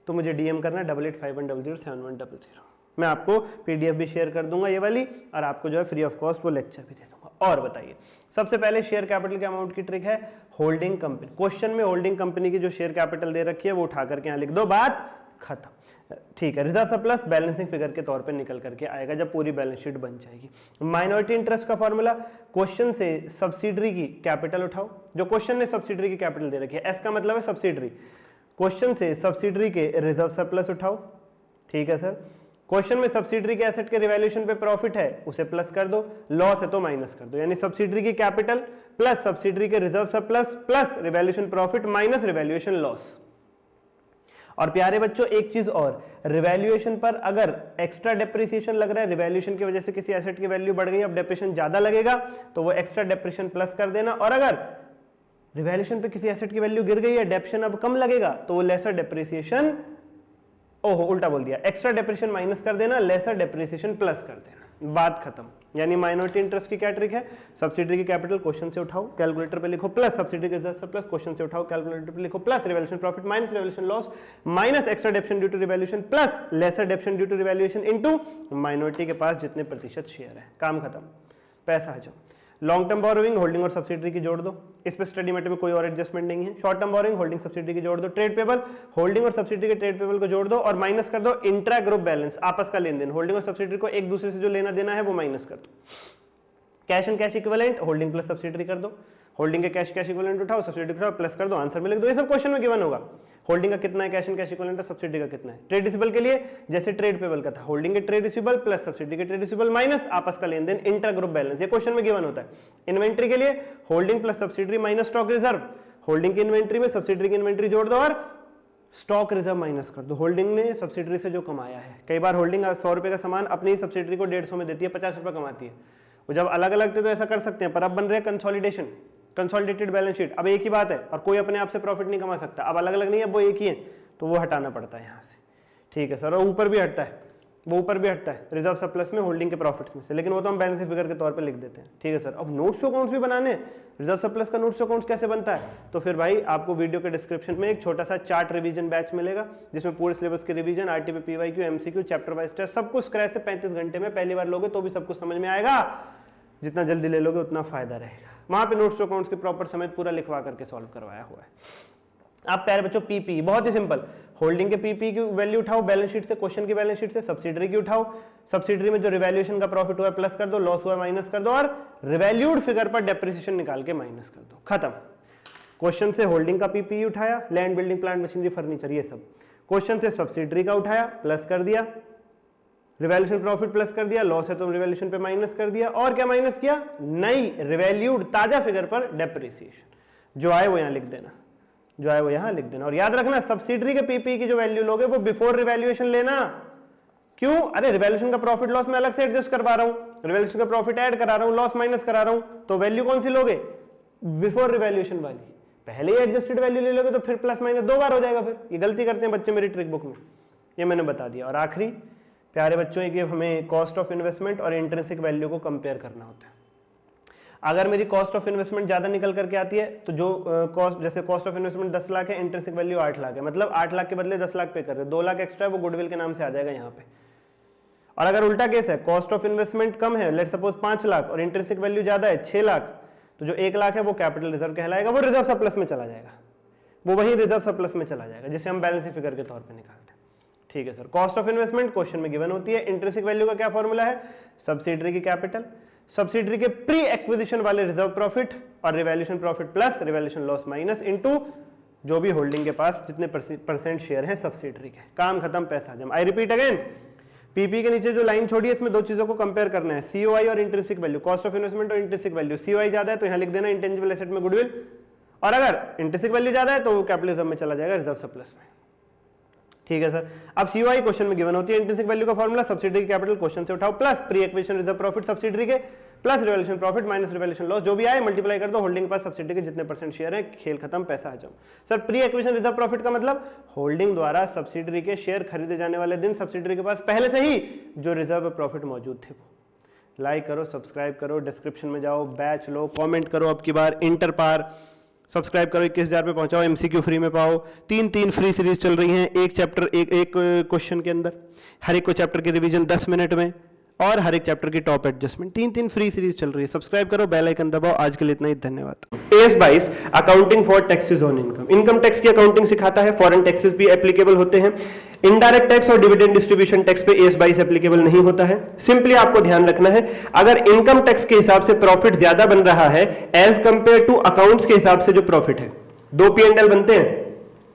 तो मुझे डीएम करना 8851007100। मैं आपको पीडीएफ भी शेयर कर दूंगा ये वाली, और आपको जो है फ्री ऑफ कॉस्ट वो लेक्चर भी दे दूंगा। और बताइए, सबसे पहले शेयर कैपिटल के अमाउंट की ट्रिक है होल्डिंग कंपनी। क्वेश्चन में होल्डिंग कंपनी की जो शेयर कैपिटल दे रखी है वो उठा करके यहाँ लिख दो, बात खत्म। ठीक है, रिजर्व सरप्लस बैलेंसिंग फिगर के तौर पे निकल करके आएगा जब पूरी बैलेंस शीट बन जाएगी। माइनॉरिटी इंटरेस्ट का फॉर्मूला, क्वेश्चन से सब्सिडरी की कैपिटल उठाओ, जो क्वेश्चन ने सब्सिडरी की कैपिटल दे रखी है, एस का मतलब है सब्सिडरी, क्वेश्चन से सब्सिडरी के रिजर्व सरप्लस उठाओ। ठीक है सर, क्वेश्चन में सब्सिडरी के एसेट के रिवैल्यूएशन पे प्रॉफिट है उसे प्लस कर दो, लॉस है तो माइनस कर दो, यानी सब्सिडरी की कैपिटल प्लस सब्सिडरी के reserve surplus plus revaluation profit minus revaluation loss. और प्यारे बच्चों, एक चीज और, रिवैल्यूएशन पर अगर एक्स्ट्रा डेप्रिसिएशन लग रहा है, रिवैल्यूएशन की वजह से किसी एसेट की वैल्यू बढ़ गई, अब डेप्रिसिएशन ज्यादा लगेगा तो वो एक्स्ट्रा डेप्रिसिएशन प्लस कर देना। और अगर रिवैल्यूएशन पे किसी एसेट की वैल्यू गिर गई है, डेप्रिसिएशन अब कम लगेगा, तो वो लेसर डेप्रिसिएशन, ओहो उल्टा बोल दिया, एक्स्ट्रा डेप्रिसिएशन माइनस कर देना, लेसर डेप्रिसिएशन प्लस कर देना, बात खत्म। यानी माइनॉरिटी इंटरेस्ट की क्या ट्रिक है, सब्सिडरी की कैपिटल क्वेश्चन से उठाओ, कैलकुलेटर पे लिखो, प्लस सब्सिडरी के रिजर्व सरप्लस क्वेश्चन से उठाओ, कैलकुलेटर पे लिखो, plus revaluation profit minus revaluation loss minus extra depreciation due to revaluation plus lesser depreciation due to revaluation into minority के पास जितने प्रतिशत शेयर है, काम खत्म, पैसा हजम। लॉन्ग टर्म बोरोइंग, होल्डिंग और सब्सिडरी की जोड़ दो, इस पे स्टडी मेथड में कोई और एडजस्टमेंट नहीं है। Short term borrowing, holding subsidiary की जोड़ दो, ट्रेड पेबल, होल्डिंग और सब्सिडरी के ट्रेड पेबल को जोड़ दो और माइनस कर दो इंट्रा ग्रुप बैलेंस, आपस का लेन देन, होल्डिंग और सब्सिडरी को एक दूसरे से जो लेना देना है वो माइनस कर दो। Cash and cash equivalent, holding plus subsidiary कर दो, होल्डिंग के कैश कैश इक्विवेलेंट उठाओ, सब्सिडरी उठाओ, प्लस कर दो, आंसर में लिख दो। ये सब क्वेश्चन में गिवन होगा, होल्डिंग का कितना है, cash and cash equivalent, subsidiary का कितना है। ट्रेड रिसीवेबल के लिए जैसे ट्रेड पेबल का था, होल्डिंग के ट्रेड रिसीवेबल प्लस सब्सिडरी के ट्रेड रिसीवेबल माइनस आपस का लेन देन इंटर ग्रुप बैलेंस, ये क्वेश्चन में गिवन होता है। इन्वेंट्री के लिए holding plus subsidiary minus stock reserve, holding की इन्वेंट्री में सब्सिडरी की इन्वेंट्री जोड़ दो और स्टॉक रिजर्व माइनस कर दो। होल्डिंग ने सब्सिडरी से जो कमाया है, कई बार होल्डिंग 100 रुपए का सामान अपनी सब्सिडरी को 150 में देती है, 50 रुपए कमाती है, वो जब अलग अलग थे तो ऐसा कर सकते हैं, पर अब बन रहे कंसोलिडेशन, कंसोलिडेटेड बैलेंस शीट, अब एक ही बात है और कोई अपने आप से प्रॉफिट नहीं कमा सकता, अब अलग अलग नहीं है, वो एक ही है, तो वो हटाना पड़ता है यहाँ से। ठीक है सर, और ऊपर भी हटता है, वो ऊपर भी हटता है रिजर्व सरप्लस में, होल्डिंग के प्रॉफिट्स में से, लेकिन वो तो हम बैलेंस फिगर के तौर पे लिख देते हैं। ठीक है सर, अब नोट्स अकाउंट्स भी बनाने, रिजर्व सरप्लस का नोट्स अकाउंट्स कैसे बनता है, तो फिर भाई आपको वीडियो के डिस्क्रिप्शन में एक छोटा सा चार्ट रिवीजन बैच मिलेगा जिसमें पूरे सिलेबस की revision, RTP, PYQ, MCQ, chapter wise test, सब कुछ स्क्रैच से 35 घंटे में, पहली बार लोगे तो भी सब कुछ समझ में आएगा, जितना जल्दी ले लोगे उतना फायदा रहेगा। वहां पे नोट्स अकाउंट्स के प्रॉपर समेत पूरा लिखवा करके सॉल्व करवाया हुआ है। आप प्यारे बच्चों पीपी, बहुत ही सिंपल, होल्डिंग के पीपी की वैल्यू उठाओ बैलेंस शीट से, क्वेश्चन की बैलेंस शीट से, सब्सिडरी की उठाओ, सब्सिडरी में जो रिवैल्यूएशन का प्रॉफिट हुआ है प्लस कर दो, लॉस हुआ माइनस कर दो और रिवैल्यूड फिगर पर डेप्रिसिएशन निकाल के माइनस कर दो, खत्म। क्वेश्चन से होल्डिंग का पीपी उठाया, land, building, plant, machinery, furniture, ये सब। क्वेश्चन से सब्सिडरी का उठाया, प्लस कर दिया, रिवैल्यूएशन प्रॉफिट प्लस कर दिया, लॉस है तो रिवैल्यूएशन पे माइनस कर दिया, और क्या माइनस किया, नई रिवैल्यूड ताजा फिगर पर डेप्रिसिएशन, जो आए वो यहां लिख देना, जो आए वो यहां लिख देना। और याद रखना, सब्सिडरी के पीपी की जो वैल्यू लोगे वो बिफोर रिवैल्यूएशन लेना। क्यों, अरे रिवैल्यूएशन का प्रॉफिट लॉस मैं अलग से एडजस्ट करवा रहा हूं, रिवैल्यूएशन का प्रॉफिट ऐड करा रहा हूं, लॉस माइनस करा रहा हूं, तो वैल्यू कौन सी लोगे, बिफोर रिवैल्यूएशन वाली। पहले ही एडजस्टेड वैल्यू ले लोगे तो फिर प्लस माइनस 2 बार हो जाएगा, फिर ये गलती करते हैं बच्चे मेरी ट्रिक बुक में, ये मैंने बता दिया। और आखिरी प्यारे बच्चों, ये हमें कॉस्ट ऑफ इन्वेस्टमेंट और इंट्रिंसिक वैल्यू को कंपेयर करना होता है। अगर मेरी कॉस्ट ऑफ इन्वेस्टमेंट ज्यादा निकल करके आती है तो जो कॉस्ट, जैसे कॉस्ट ऑफ इन्वेस्टमेंट 10 लाख है, इंट्रिंसिक वैल्यू 8 लाख है, मतलब 8 लाख के बदले 10 लाख पे कर रहे हो, 2 लाख एक्स्ट्रा है वो गुडविल के नाम से आ जाएगा यहाँ पे। और अगर उल्टा केस है, कॉस्ट ऑफ इन्वेस्टमेंट कम है, लेट सपोज 5 लाख और इंट्रिंसिक वैल्यू ज्यादा है 6 लाख, तो जो 1 लाख है वो कैपिटल रिजर्व कहलाएगा, वो रिजर्व सरप्लस में चला जाएगा, वो वही रिजर्व सरप्लस में चला जाएगा जिसे हम बैलेंस फिगर के तौर पर निकालते हैं। ठीक है sir, cost of investment question में गिवन होती है, इंट्रिंसिक वैल्यू का क्या फॉर्मूला है, सब्सिडरी की कैपिटल, सब्सिडरी के प्री एक्विजिशन वाले रिजर्व प्रॉफिट और revaluation profit plus revaluation loss minus into जो भी होल्डिंग के पास जितने परसेंट शेयर हैं सब्सिडरी के। काम खत्म, पैसा जमा। आई रिपीट अगेन, पीपी के नीचे जो लाइन छोड़ी है इसमें दो चीजों को कंपेयर करना है, सीओआई और intrinsic value, cost of investment और इंट्रिंसिक वैल्यू। सीओआई ज्यादा है तो यहां लिख देना इंटेंजिबल एसेट में गुडविल, और अगर इंट्रिंसिक वैल्यू ज्यादा है तो वो कैपिटलिज्म में चला जाएगा, रिजर्व सरप्लस में। ठीक है सर। अब सीओआई क्वेश्चन में गिवन होती है, इंट्रिंसिक वैल्यू का फॉर्मूला सब्सिडरी कैपिटल क्वेश्चन से उठाओ plus pre acquisition reserve profit subsidiary के plus revaluation profit minus revaluation loss, जो भी आए मल्टीप्लाई कर दो होल्डिंग के पास सब्सिडरी के जितने परसेंट शेयर है, खेल खत्म, पैसा हजम। Sir pre acquisition reserve profit का मतलब होल्डिंग द्वारा सब्सिडरी के शेयर खरीदे जाने वाले दिन सब्सिडरी के पास पहले से ही जो रिजर्व प्रॉफिट मौजूद थे वो। लाइक करो, सब्सक्राइब करो, डिस्क्रिप्शन में जाओ, बैच लो, कॉमेंट करो, अब की बार इंटर पार सब्सक्राइब करो, 21,000 पे पहुंचाओ, एमसीक्यू फ्री में पाओ। 3 फ्री सीरीज चल रही हैं, एक चैप्टर एक क्वेश्चन के अंदर, हर एक को चैप्टर की रिवीजन 10 मिनट में, और हर एक चैप्टर की टॉप एडजस्टमेंट। 3 फ्री सीरीज चल रही है। सब्सक्राइब करो, बेल आइकन दबाओ। आज के लिए इतना ही, धन्यवाद। AS 22 accounting for taxes on income, income tax की अकाउंटिंग सिखाता है, फॉरेन टैक्सेस भी एप्लीकेबल होते हैं। इनडायरेक्ट टैक्स और डिविडेंड डिस्ट्रीब्यूशन टैक्स पे AS 22 एप्लीकेबल नहीं होता है। सिंपली आपको ध्यान रखना है, अगर इनकम टैक्स के हिसाब से प्रॉफिट ज्यादा बन रहा है एज कंपेयर टू अकाउंट्स के हिसाब से जो प्रॉफिट है, दो P&L बनते हैं,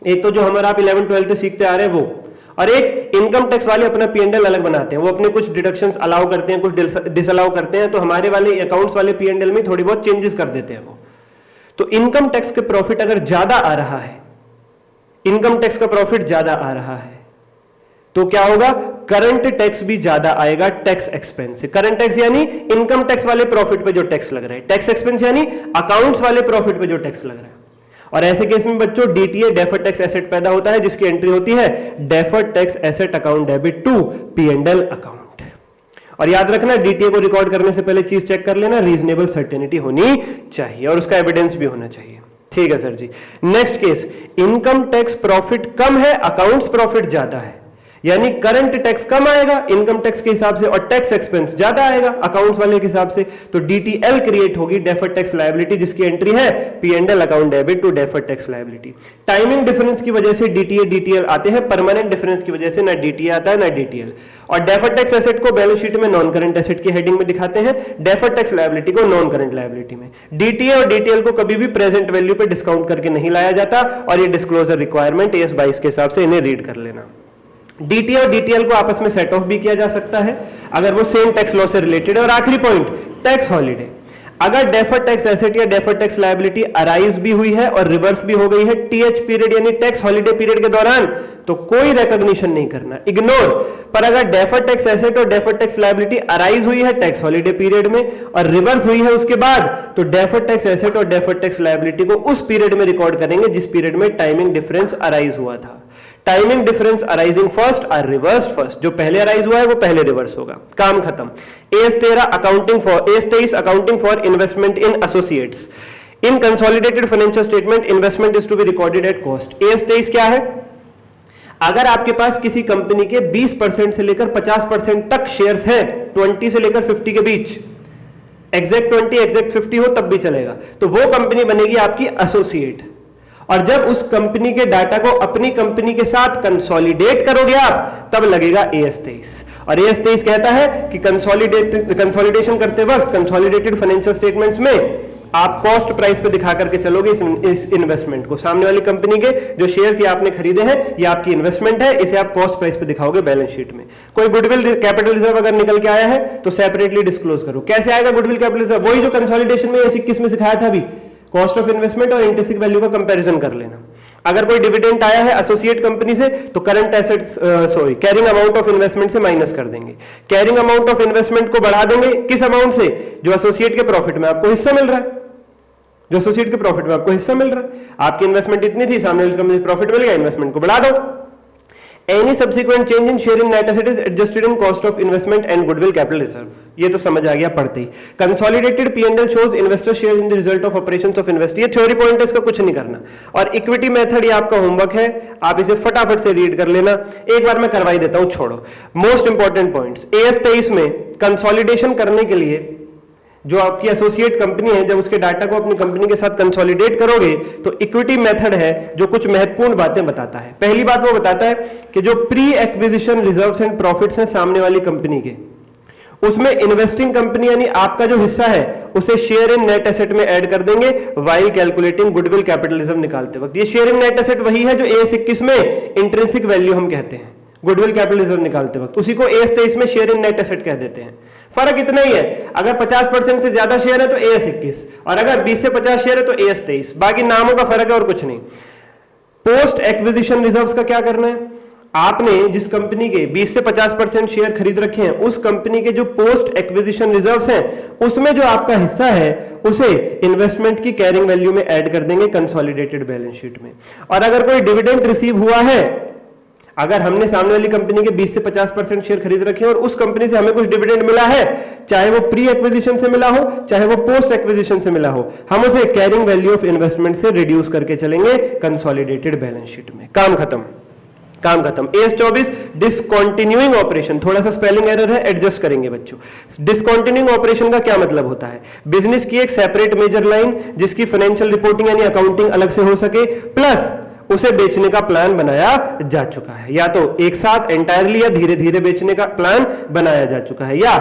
एक तो जो हमारा आप 11-12 से सीखते आ रहे हैं वो, और एक इनकम टैक्स वाले अपना P&L अलग बनाते हैं, वो अपने कुछ डिडक्शंस अलाउ करते हैं, कुछ डिसअलाउ करते हैं, तो हमारे वाले अकाउंट्स वाले P&L में थोड़ी बहुत चेंजेस कर देते हैं वो। तो इनकम टैक्स के प्रॉफिट अगर ज्यादा आ रहा है, इनकम टैक्स का प्रॉफिट ज्यादा आ रहा है, तो क्या होगा, करंट टैक्स भी ज्यादा आएगा टैक्स एक्सपेंस से। करंट टैक्स यानी इनकम टैक्स वाले प्रॉफिट पे जो टैक्स लग रहा है, टैक्स एक्सपेंस यानी अकाउंट्स वाले प्रॉफिट पे जो टैक्स लग रहा है। और ऐसे केस में बच्चों DTA डेफर्ड टैक्स एसेट पैदा होता है, जिसकी एंट्री होती है deferred tax asset account debit to P&L account. और याद रखना, DTA को रिकॉर्ड करने से पहले चीज चेक कर लेना, रीजनेबल सर्टेनिटी होनी चाहिए और उसका एविडेंस भी होना चाहिए। ठीक है sir ji. Next case, income tax profit कम है, अकाउंट्स प्रॉफिट ज्यादा है, यानी करंट टैक्स कम आएगा इनकम टैक्स के हिसाब से और टैक्स एक्सपेंस ज्यादा आएगा अकाउंट्स वाले के हिसाब से, तो DTL क्रिएट होगी, डेफर्ड टैक्स लायबिलिटी, जिसकी एंट्री है P&L account debit to deferred tax liability. Timing difference की वजह से DTA DTL आते हैं, परमानेंट डिफरेंस की वजह से ना DTA आता है ना DTL। और डेफर्ड टैक्स एसेट को बैलेंस शीट में नॉन करंट एसेट की हेडिंग में दिखाते हैं, डेफर्ड टैक्स लायबिलिटी को नॉन करंट लायबिलिटी में। DTA और DTL को कभी भी प्रेजेंट वैल्यू पे डिस्काउंट करके नहीं लाया जाता, और ये डिस्क्लोजर रिक्वायरमेंट AS 22 के हिसाब से इन्हें रीड कर लेना। DTA और DTL को आपस में सेट ऑफ भी किया जा सकता है अगर वो सेम टैक्स लॉ से रिलेटेड है। और आखिरी पॉइंट, टैक्स हॉलिडे, अगर डेफर्ड टैक्स एसेट या डेफर्ड टैक्स लायबिलिटी अराइज भी हुई है और रिवर्स भी हो गई है TH पीरियड यानी टैक्स हॉलिडे पीरियड के दौरान, तो कोई रिकॉग्निशन नहीं करना, इग्नोर। पर अगर डेफर्ड टैक्स एसेट और डेफर्ड टैक्स लायबिलिटी अराइज हुई है टैक्स हॉलिडे पीरियड में और रिवर्स हुई है उसके बाद, तो डेफर्ड टैक्स एसेट और डेफर्ड टैक्स लायबिलिटी को उस पीरियड में रिकॉर्ड करेंगे जिस पीरियड में टाइमिंग डिफरेंस अराइज हुआ था। टाइमिंग डिफरेंस अराइजिंग फर्स्ट और रिवर्स फर्स्ट, जो पहले अराइज हुआ है वो पहले रिवर्स होगा। काम खत्म। AS 23 accounting for investment in associates, in consolidated financial statement investment is to be recorded at cost. AS 23 क्या है, अगर आपके पास किसी कंपनी के 20% से लेकर 50% तक शेयर्स हैं, 20 से लेकर 50 के बीच, एग्जैक्ट 20 एग्जैक्ट 50 हो तब भी चलेगा, तो वो कंपनी बनेगी आपकी एसोसिएट। और जब उस कंपनी के डाटा को अपनी कंपनी के साथ कंसोलिडेट करोगे आप, तब लगेगा AS 23। और AS 23 कहता है कि कंसोलिडेशन करते वक्त कंसोलिडेटेड फाइनेंशियल स्टेटमेंट्स में आप कॉस्ट प्राइस पे दिखा करके चलोगे इस इन्वेस्टमेंट को, सामने वाली कंपनी के जो शेयर्स ये आपने खरीदे हैं ये आपकी इन्वेस्टमेंट है, इसे आप कॉस्ट प्राइस पे दिखाओगे बैलेंस शीट में। कोई गुडविल कैपिटल रिजर्व अगर निकल के आया है तो सेपरेटली डिस्क्लोज करो। कैसे आएगा गुडविल कैपिटल रिजर्व, वही जो कंसोलिडेशन में 21 में सिखाया था अभी, कॉस्ट ऑफ इन्वेस्टमेंट और इंट्रिंसिक वैल्यू का कंपैरिजन कर लेना। अगर कोई डिविडेंड आया है एसोसिएट कंपनी से तो current assets carrying amount of investment से माइनस कर देंगे। कैरिंग अमाउंट ऑफ इन्वेस्टमेंट को बढ़ा देंगे किस अमाउंट से, जो एसोसिएट के प्रॉफिट में आपको हिस्सा मिल रहा है, जो एसोसिएट के प्रॉफिट में आपको हिस्सा मिल रहा है। आपकी इन्वेस्टमेंट इतनी थी, सामने वाली कंपनी प्रॉफिट मिल गया, इन्वेस्टमेंट को बढ़ा दो। Any subsequent change in share in net asset is adjusted in cost of investment and goodwill capital reserve. ये तो समझ आ गया पढ़ते ही। Consolidated P&L shows investor share in the result of operations of invest। ये theory point है, इसका कुछ नहीं करना। और इक्विटी मेथड ये आपका होमवर्क है, आप इसे फटाफट से रीड कर लेना। एक बार मैं करवाई देता हूं, छोड़ो। मोस्ट इंपॉर्टेंट पॉइंट्स, AS 23 में कंसोलिडेशन करने के लिए जो आपकी एसोसिएट कंपनी है, जब उसके डाटा को अपनी कंपनी के साथ कंसोलिडेट करोगे तो इक्विटी मेथड है जो कुछ महत्वपूर्ण बातें बताता है। पहली बात वो बताता है कि जो pre acquisition reserves and profits हैं सामने वाली कंपनी के, उसमें इन्वेस्टिंग कंपनी यानी आपका जो हिस्सा है उसे शेयर इन नेट एसेट में ऐड कर देंगे व्हाइल कैलकुलेटिंग गुडविल कैपिटलिज्म निकालते वक्त। ये शेयर इन नेट एसेट वही है जो AS 21 में इंट्रिंसिक वैल्यू हम कहते हैं, गुडविल कैपिटलिज्म निकालते वक्त उसी को AS 23 में शेयर इन नेट एसेट कह देते हैं। फर्क इतना ही है, अगर 50% से ज्यादा शेयर है तो AS 21 और अगर 20 से 50 शेयर है तो AS 23, बाकी नामों का फर्क है और कुछ नहीं। पोस्ट एक्विजिशन रिजर्व्स का क्या करना है, आपने जिस कंपनी के 20 से 50% शेयर खरीद रखे हैं उस कंपनी के जो पोस्ट एक्विजिशन रिजर्व्स हैं उसमें जो आपका हिस्सा है उसे इन्वेस्टमेंट की कैरिंग वैल्यू में ऐड कर देंगे कंसोलिडेटेड बैलेंस शीट में। और अगर कोई डिविडेंड रिसीव हुआ है, अगर हमने सामने वाली कंपनी के 20 से 50% शेयर खरीद रखे हैं और उस कंपनी से हमें कुछ डिविडेंड मिला है, चाहे वो प्री एक्विजिशन से मिला हो चाहे वो पोस्ट एक्विजिशन से मिला हो, हम उसे कैरिंग वैल्यू ऑफ इन्वेस्टमेंट से रिड्यूस करके चलेंगे कंसोलिडेटेड बैलेंस शीट में। काम खत्म, काम खत्म। AS 24 डिसकंटिन्यूइंग ऑपरेशन, थोड़ा सा स्पेलिंग एरर है, एडजस्ट करेंगे बच्चों। डिसकंटिन्यूइंग ऑपरेशन का क्या मतलब होता है, बिजनेस की एक सेपरेट मेजर लाइन जिसकी फाइनेंशियल रिपोर्टिंग यानी अकाउंटिंग अलग से हो सके, प्लस उसे बेचने का प्लान बनाया जा चुका है, या तो एक साथ एंटायरली या धीरे धीरे बेचने का प्लान बनाया जा चुका है, या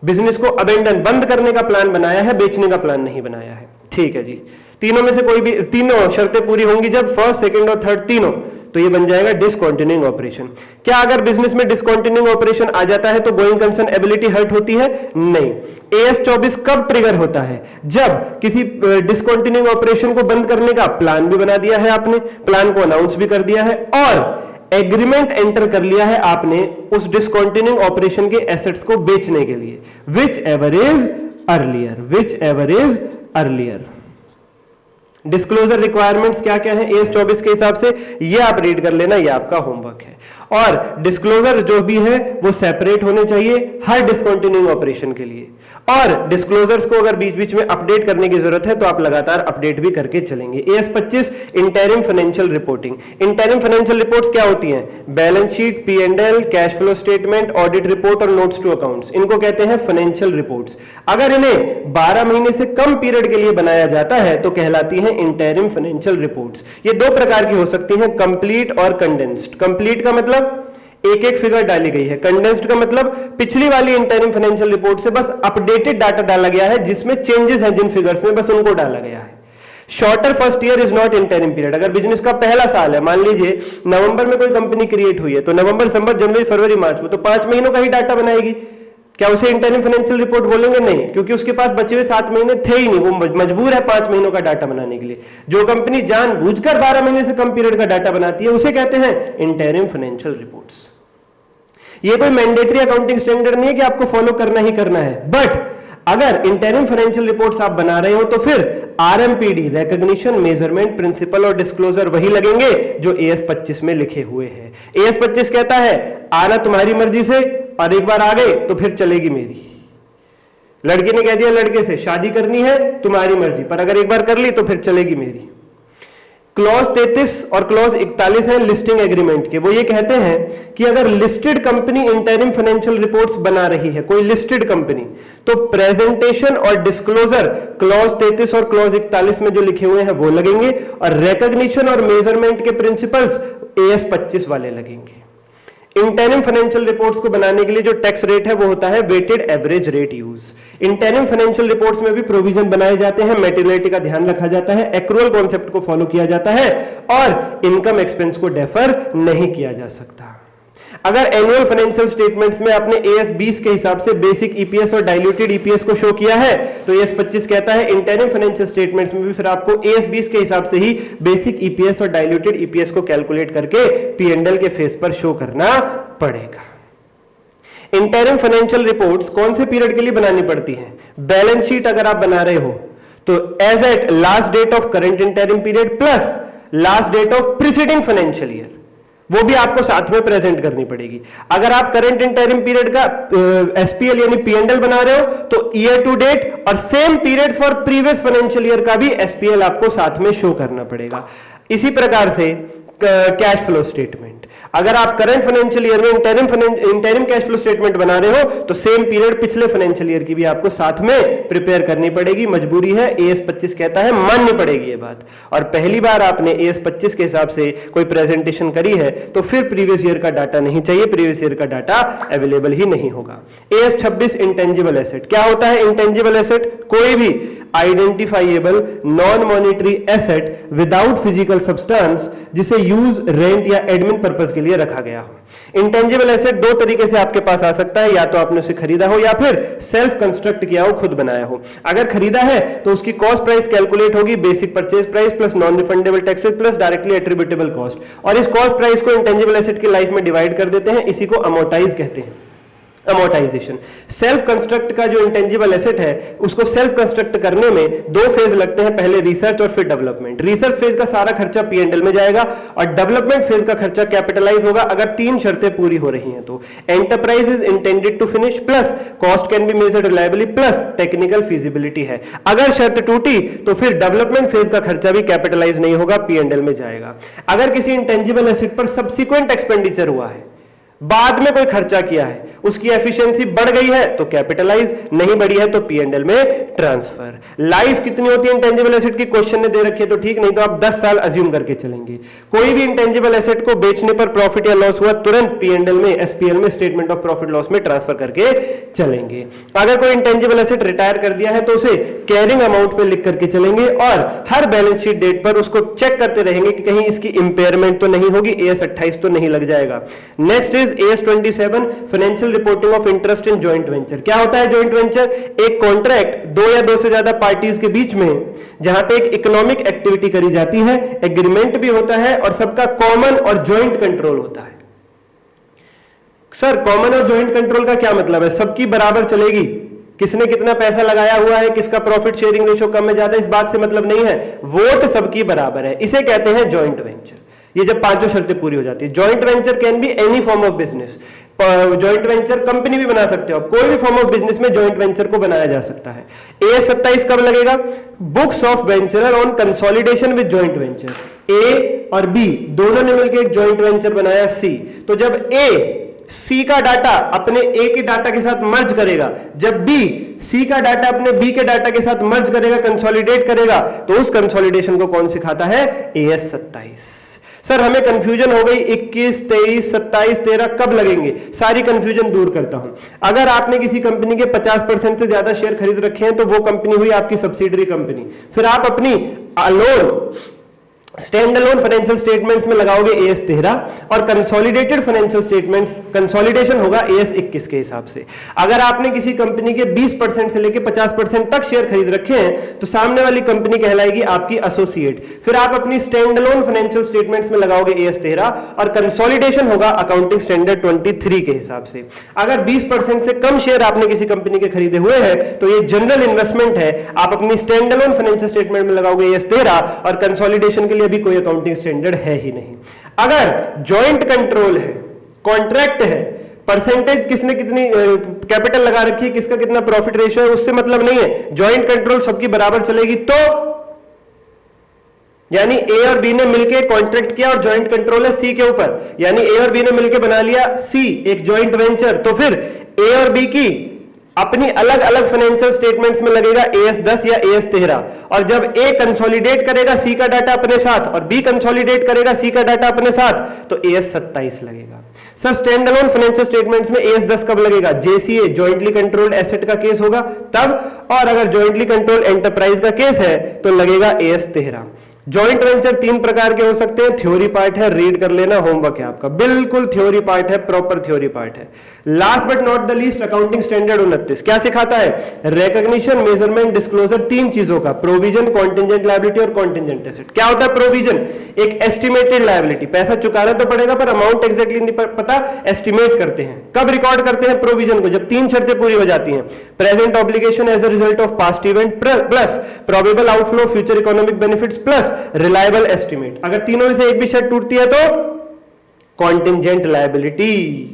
बिजनेस को अबेंडन बंद करने का प्लान बनाया है, बेचने का प्लान नहीं बनाया है। ठीक है जी, तीनों में से कोई भी तीनों शर्तें पूरी होंगी जब फर्स्ट, सेकंड और थर्ड तीनों, तो ये बन जाएगा डिसकंटिन्यूइंग ऑपरेशन। क्या अगर बिजनेस में डिसकंटिन्यूइंग ऑपरेशन आ जाता है तो गोइंग कंसर्न एबिलिटी हर्ट होती है? नहीं। AS 24 कब ट्रिगर होता है, जब किसी डिसकंटिन्यूइंग ऑपरेशन को बंद करने का प्लान भी बना दिया है आपने, प्लान को अनाउंस भी कर दिया है और एग्रीमेंट एंटर कर लिया है आपने उस डिसकंटिन्यूइंग ऑपरेशन के एसेट्स को बेचने के लिए, which ever is earlier, which ever is earlier. Disclosure requirements क्या क्या है AS 24 के हिसाब से, ये आप रीड कर लेना, ये आपका होमवर्क है। और डिस्क्लोजर जो भी है वो सेपरेट होने चाहिए हर डिसकंटिन्यूइंग ऑपरेशन के लिए, और डिस्क्लोजर्स को अगर बीच बीच में अपडेट करने की जरूरत है तो आप लगातार अपडेट भी करके चलेंगे। AS 25 interim financial reporting. Interim financial reports क्या होती हैं, balance sheet, P&L, cash flow statement, audit report और नोट्स टू अकाउंट्स, इनको कहते हैं फाइनेंशियल रिपोर्ट्स। अगर इन्हें 12 महीने से कम पीरियड के लिए बनाया जाता है तो कहलाती है इंटरिम फाइनेंशियल रिपोर्ट्स। ये दो प्रकार की हो सकती हैं, कंप्लीट और कंडेंस्ड। कंप्लीट का मतलब एक एक फिगर डाली गई है, कंडेंस्ड का मतलब पिछली वाली इंटरिम फाइनेंशियल रिपोर्ट से बस अपडेटेड डाटा डाला गया है, जिसमें चेंजेस हैं जिन फिगर्स में बस उनको डाला गया है। Shorter first year is not interim period. अगर बिजनेस का पहला साल है, मान लीजिए नवंबर में कोई कंपनी क्रिएट हुई है, तो नवंबर, दिसंबर, जनवरी, फरवरी, मार्च, वो तो 5 महीनों का ही डाटा बनाएगी। क्या उसे इंटरिम फाइनेंशियल रिपोर्ट बोलेंगे? नहीं, क्योंकि उसके पास बचे हुए 7 महीने थे ही नहीं, वो मजबूर है 5 महीनों का डाटा बनाने के लिए। जो कंपनी जानबूझकर 12 महीने से कम पीरियड का डाटा बनाती है उसे कहते हैं इंटरिम फाइनेंशियल रिपोर्ट्स। ये कोई मैंडेटरी अकाउंटिंग स्टैंडर्ड नहीं है कि आपको फॉलो करना ही करना है, बट अगर इंटरिम फाइनेंशियल रिपोर्ट्स आप बना रहे हो तो फिर RMPD, रिकॉग्निशन, मेजरमेंट, प्रिंसिपल और डिस्क्लोजर वही लगेंगे जो AS 25 में लिखे हुए हैं। AS 25 कहता है आना तुम्हारी मर्जी से, और एक बार आ गए तो फिर चलेगी मेरी। लड़के ने कह दिया लड़के से शादी करनी है तुम्हारी मर्जी, पर अगर एक बार कर ली तो फिर चलेगी मेरी। क्लॉज 33 और क्लॉज 41 है लिस्टिंग एग्रीमेंट के। वो ये कहते हैं कि अगर listed company interim financial reports बना रही है, कोई लिस्टेड कंपनी, तो प्रेजेंटेशन और डिस्क्लोजर क्लॉज 33 और क्लॉज 41 में जो लिखे हुए हैं वो लगेंगे, और रिकॉग्निशन और मेजरमेंट के प्रिंसिपल्स AS 25 वाले लगेंगे। इंटरिम फाइनेंशियल रिपोर्ट्स को बनाने के लिए जो टैक्स रेट है वो होता है weighted average rate use. Interim financial reports में भी प्रोविजन बनाए जाते हैं, मैटेरियलिटी का ध्यान रखा जाता है, एक्रूअल कॉन्सेप्ट को फॉलो किया जाता है, और इनकम एक्सपेंस को डेफर नहीं किया जा सकता। अगर एनुअल फाइनेंशियल स्टेटमेंट्स में आपने AS 20 के हिसाब से बेसिक EPS और डाइल्यूटेड EPS को शो किया है, तो AS 25 कहता है इंटरिम फाइनेंशियल स्टेटमेंट्स में भी फिर आपको AS 20 के हिसाब से ही बेसिक EPS और डाइल्यूटेड EPS को कैलकुलेट करके P&L के फेस पर शो करना पड़ेगा। इंटरिम फाइनेंशियल रिपोर्ट्स कौन से पीरियड के लिए बनानी पड़ती हैं? बैलेंस शीट अगर आप बना रहे हो तो as at last date of current interim period plus last date of preceding financial year, वो भी आपको साथ में प्रेजेंट करनी पड़ेगी। अगर आप करंट इंटरिम पीरियड का SPL यानी P&L बना रहे हो तो ईयर टू डेट और same period for previous financial year का भी SPL आपको साथ में शो करना पड़ेगा। इसी प्रकार से कैश फ्लो स्टेटमेंट। अगर आप करंट फाइनेंशियल ईयर में इंटरिम कैश फ्लो स्टेटमेंट बना रहे हो तो सेम पीरियड पिछले फाइनेंशियल ईयर की भी आपको साथ में प्रिपेयर करनी पड़ेगी, मजबूरी है, AS 25 कहता है, माननी पड़ेगी ये बात। और पहली बार आपने AS 25 के हिसाब से कोई प्रेजेंटेशन करी है तो फिर प्रीवियस ईयर का डाटा नहीं चाहिए, प्रीवियस ईयर का डाटा अवेलेबल ही नहीं होगा। AS 26 intangible asset. क्या होता है इंटेंजिबल एसेट? कोई भी identifiable non monetary asset without physical substance जिसे यूज, रेंट या एडमिन पर्पस के लिए रखा गया हो। इंटेंजिबल एसेट दो तरीके से आपके पास आ सकता है, या तो आपने उसे खरीदा हो या फिर सेल्फ कंस्ट्रक्ट किया हो, खुद बनाया हो। अगर खरीदा है तो उसकी कॉस्ट प्राइस कैलकुलेट होगी basic purchase price plus non refundable taxes plus directly attributable cost, और इस कॉस्ट प्राइस को इंटेंजिबल एसेट की लाइफ में डिवाइड कर देते हैं, इसी को अमोर्टाइज कहते हैं, अमोर्टाइजेशन। सेल्फ कंस्ट्रक्ट का जो इंटेंजिबल एसेट है उसको सेल्फ कंस्ट्रक्ट करने में दो फेज लगते हैं, पहले रिसर्च और फिर डेवलपमेंट। रिसर्च फेज का सारा खर्चा P&L में जाएगा और डेवलपमेंट फेज का खर्चा कैपिटलाइज होगा अगर तीन शर्तें पूरी हो रही हैं तो। Enterprise is intended to finish plus cost can be measured reliably plus technical feasibility है। अगर शर्त टूटी तो फिर डेवलपमेंट फेज का खर्चा भी कैपिटलाइज नहीं होगा, P&L में जाएगा। अगर किसी इंटेंजिबल एसेट पर सब्सिक्वेंट एक्सपेंडिचर हुआ है, बाद में कोई खर्चा किया है, उसकी एफिशिएंसी बढ़ गई है तो कैपिटलाइज, नहीं बढ़ी है तो P&L में ट्रांसफर। लाइफ कितनी होती है इंटेंजिबल एसेट की? क्वेश्चन ने दे रखी है तो ठीक, नहीं तो आप 10 साल अज्यूम करके चलेंगे। कोई भी इंटेंजिबल एसेट को बेचने पर प्रॉफिट या लॉस हुआ तुरंत P&L में, SPL में, स्टेटमेंट ऑफ प्रॉफिट लॉस में ट्रांसफर करके चलेंगे। अगर कोई इंटेंजिबल एसेट रिटायर कर दिया है तो उसे कैरिंग अमाउंट पे लिख करके चलेंगे और हर बैलेंस शीट डेट पर उसको चेक करते रहेंगे कि कहीं इसकी इंपेयरमेंट तो नहीं होगी, AS 28 तो नहीं लग जाएगा। Next AS 27 financial reporting of interest in joint venture. क्या होता है जॉइंट वेंचर? एक कॉन्ट्रैक्ट दो या दो से ज्यादा पार्टीज के बीच में जहां पे एक इकोनॉमिक एक्टिविटी करी जाती है, एग्रीमेंट भी होता है और सबका कॉमन और जॉइंट कंट्रोल होता है। सर कॉमन और जॉइंट कंट्रोल का क्या मतलब है? सबकी बराबर चलेगी, किसने कितना पैसा लगाया हुआ है, किसका प्रॉफिट शेयरिंग रेशो कम है ज्यादा, इस बात से मतलब नहीं है, वोट सबकी बराबर है, इसे कहते हैं जॉइंट वेंचर। ये जब पांचों शर्तें पूरी हो जाती है। Joint venture can be any form of business. Joint venture company भी बना सकते हो, कोई भी फॉर्म ऑफ बिजनेस में जॉइंट वेंचर को बनाया जा सकता है। AS 27 कब लगेगा? Books of venture on consolidation with joint venture. A और B दोनों ने मिलकर एक जॉइंट वेंचर बनाया C, तो जब A C का डाटा अपने A के डाटा के साथ मर्ज करेगा, जब B C का डाटा अपने B के डाटा के साथ मर्ज करेगा, कंसोलिडेट करेगा, तो उस कंसोलिडेशन को कौन सिखाता है? AS 27। सर हमें कंफ्यूजन हो गई, 21, 23, 27, 13 कब लगेंगे? सारी कंफ्यूजन दूर करता हूं। अगर आपने किसी कंपनी के 50% से ज्यादा शेयर खरीद रखे हैं तो वो कंपनी हुई आपकी सब्सिडरी कंपनी, फिर आप अपनी loan stand alone financial statements में लगाओगे AS 13 और कंसोलिडेटेड फाइनेंशियल स्टेटमेंट्स कंसोलिडेशन होगा AS 21 के हिसाब से। अगर आपने किसी कंपनी के 20% से लेकर 50% तक शेयर खरीद रखे हैं तो सामने वाली कंपनी कहलाएगी आपकी एसोसिएट, फिर आप अपनी स्टैंड अलोन फाइनेंशियल स्टेटमेंट्स में लगाओगे AS 13 और कंसोलिडेशन होगा अकाउंटिंग स्टैंडर्ड 23 के हिसाब से। अगर 20% से कम शेयर आपने किसी कंपनी के खरीदे हुए हैं तो ये जनरल इन्वेस्टमेंट है, आप अपनी स्टैंड अलोन फाइनेंशियल स्टेटमेंट में लगाओगे AS 13 और कंसोलिडेशन के लिए भी कोई अकाउंटिंग स्टैंडर्ड है ही नहीं। अगर जॉइंट कंट्रोल है, कॉन्ट्रैक्ट है, परसेंटेज किसने कितनी कैपिटल लगा रखी है, किसका कितना प्रॉफिट रेशियो है, उससे मतलब नहीं है, जॉइंट कंट्रोल सबकी बराबर चलेगी, तो यानी A और B ने मिलकर कॉन्ट्रैक्ट किया और जॉइंट कंट्रोल है C के ऊपर, यानी A और B ने मिलकर बना लिया C एक जॉइंट वेंचर, तो फिर A और B की अपनी अलग अलग फाइनेंशियल स्टेटमेंट्स में लगेगा AS 10 या AS 13, और जब A कंसोलिडेट करेगा C का डाटा अपने साथ और B कंसोलिडेट करेगा C का डाटा अपने साथ तो AS 27 लगेगा। Sir stand alone financial statements में AS 10 कब लगेगा? JCA जॉइंटली कंट्रोल्ड एसेट का केस होगा तब, और अगर जॉइंटली कंट्रोल्ड एंटरप्राइज का केस है तो लगेगा AS 13। जॉइंट वेंचर तीन प्रकार के हो सकते हैं, थ्योरी पार्ट है, रीड कर लेना, होमवर्क है आपका, बिल्कुल थ्योरी पार्ट है, प्रॉपर थ्योरी पार्ट है। Last but not the least accounting standard 29 क्या सिखाता है? रिकॉग्निशन, मेजरमेंट, डिस्क्लोजर, तीन चीजों का, प्रोविजन, कॉन्टिंजेंट लायबिलिटी और कॉन्टिंजेंट एसेट। क्या होता है प्रोविजन? एक एस्टिमेटेड लायबिलिटी, पैसा चुकाना तो पड़ेगा पर अमाउंट एग्जैक्टली नहीं पता, एस्टिमेट करते हैं। कब रिकॉर्ड करते हैं प्रोविजन को? जब तीन शर्तें पूरी हो जाती हैं, present obligation as a result of past event plus probable outflow future economic benefits plus reliable estimate. अगर तीनों में से एक भी शर्त टूटती है तो कॉन्टिंजेंट लायबिलिटी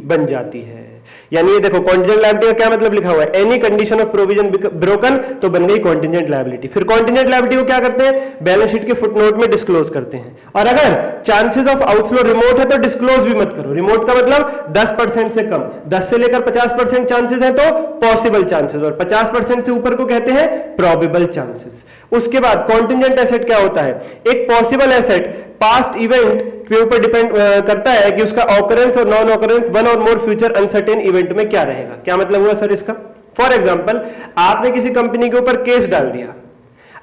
बन जाती है। यानी ये देखो कॉन्टिजेंट लायबिलिटी का क्या मतलब लिखा हुआ है, any condition of provision broken, तो बन गई कॉन्टिजेंट लायबिलिटी। फिर कॉन्टिजेंट लायबिलिटी को क्या करते हैं, बैलेंस शीट के फुटनोट में डिस्क्लोज करते हैं। और अगर चांसेस ऑफ आउटफ्लो रिमोट है तो डिस्क्लोज भी मत करो। रिमोट का मतलब 10% से कम, 10 से लेकर 50% चांसेस है तो पॉसिबल चांसेस, और 50% से ऊपर को कहते हैं प्रोबेबल चांसेस। उसके बाद कॉन्टिजेंट एसेट क्या होता है, एक पॉसिबल एसेट पास्ट इवेंट के ऊपर डिपेंड करता है कि उसका ऑकरेंस और नॉन ऑकरेंस वन और मोर फ्यूचर अनसर्टेन इवेंट में क्या रहेगा। क्या मतलब हुआ सर इसका, फॉर एग्जांपल आपने किसी कंपनी के ऊपर केस डाल दिया,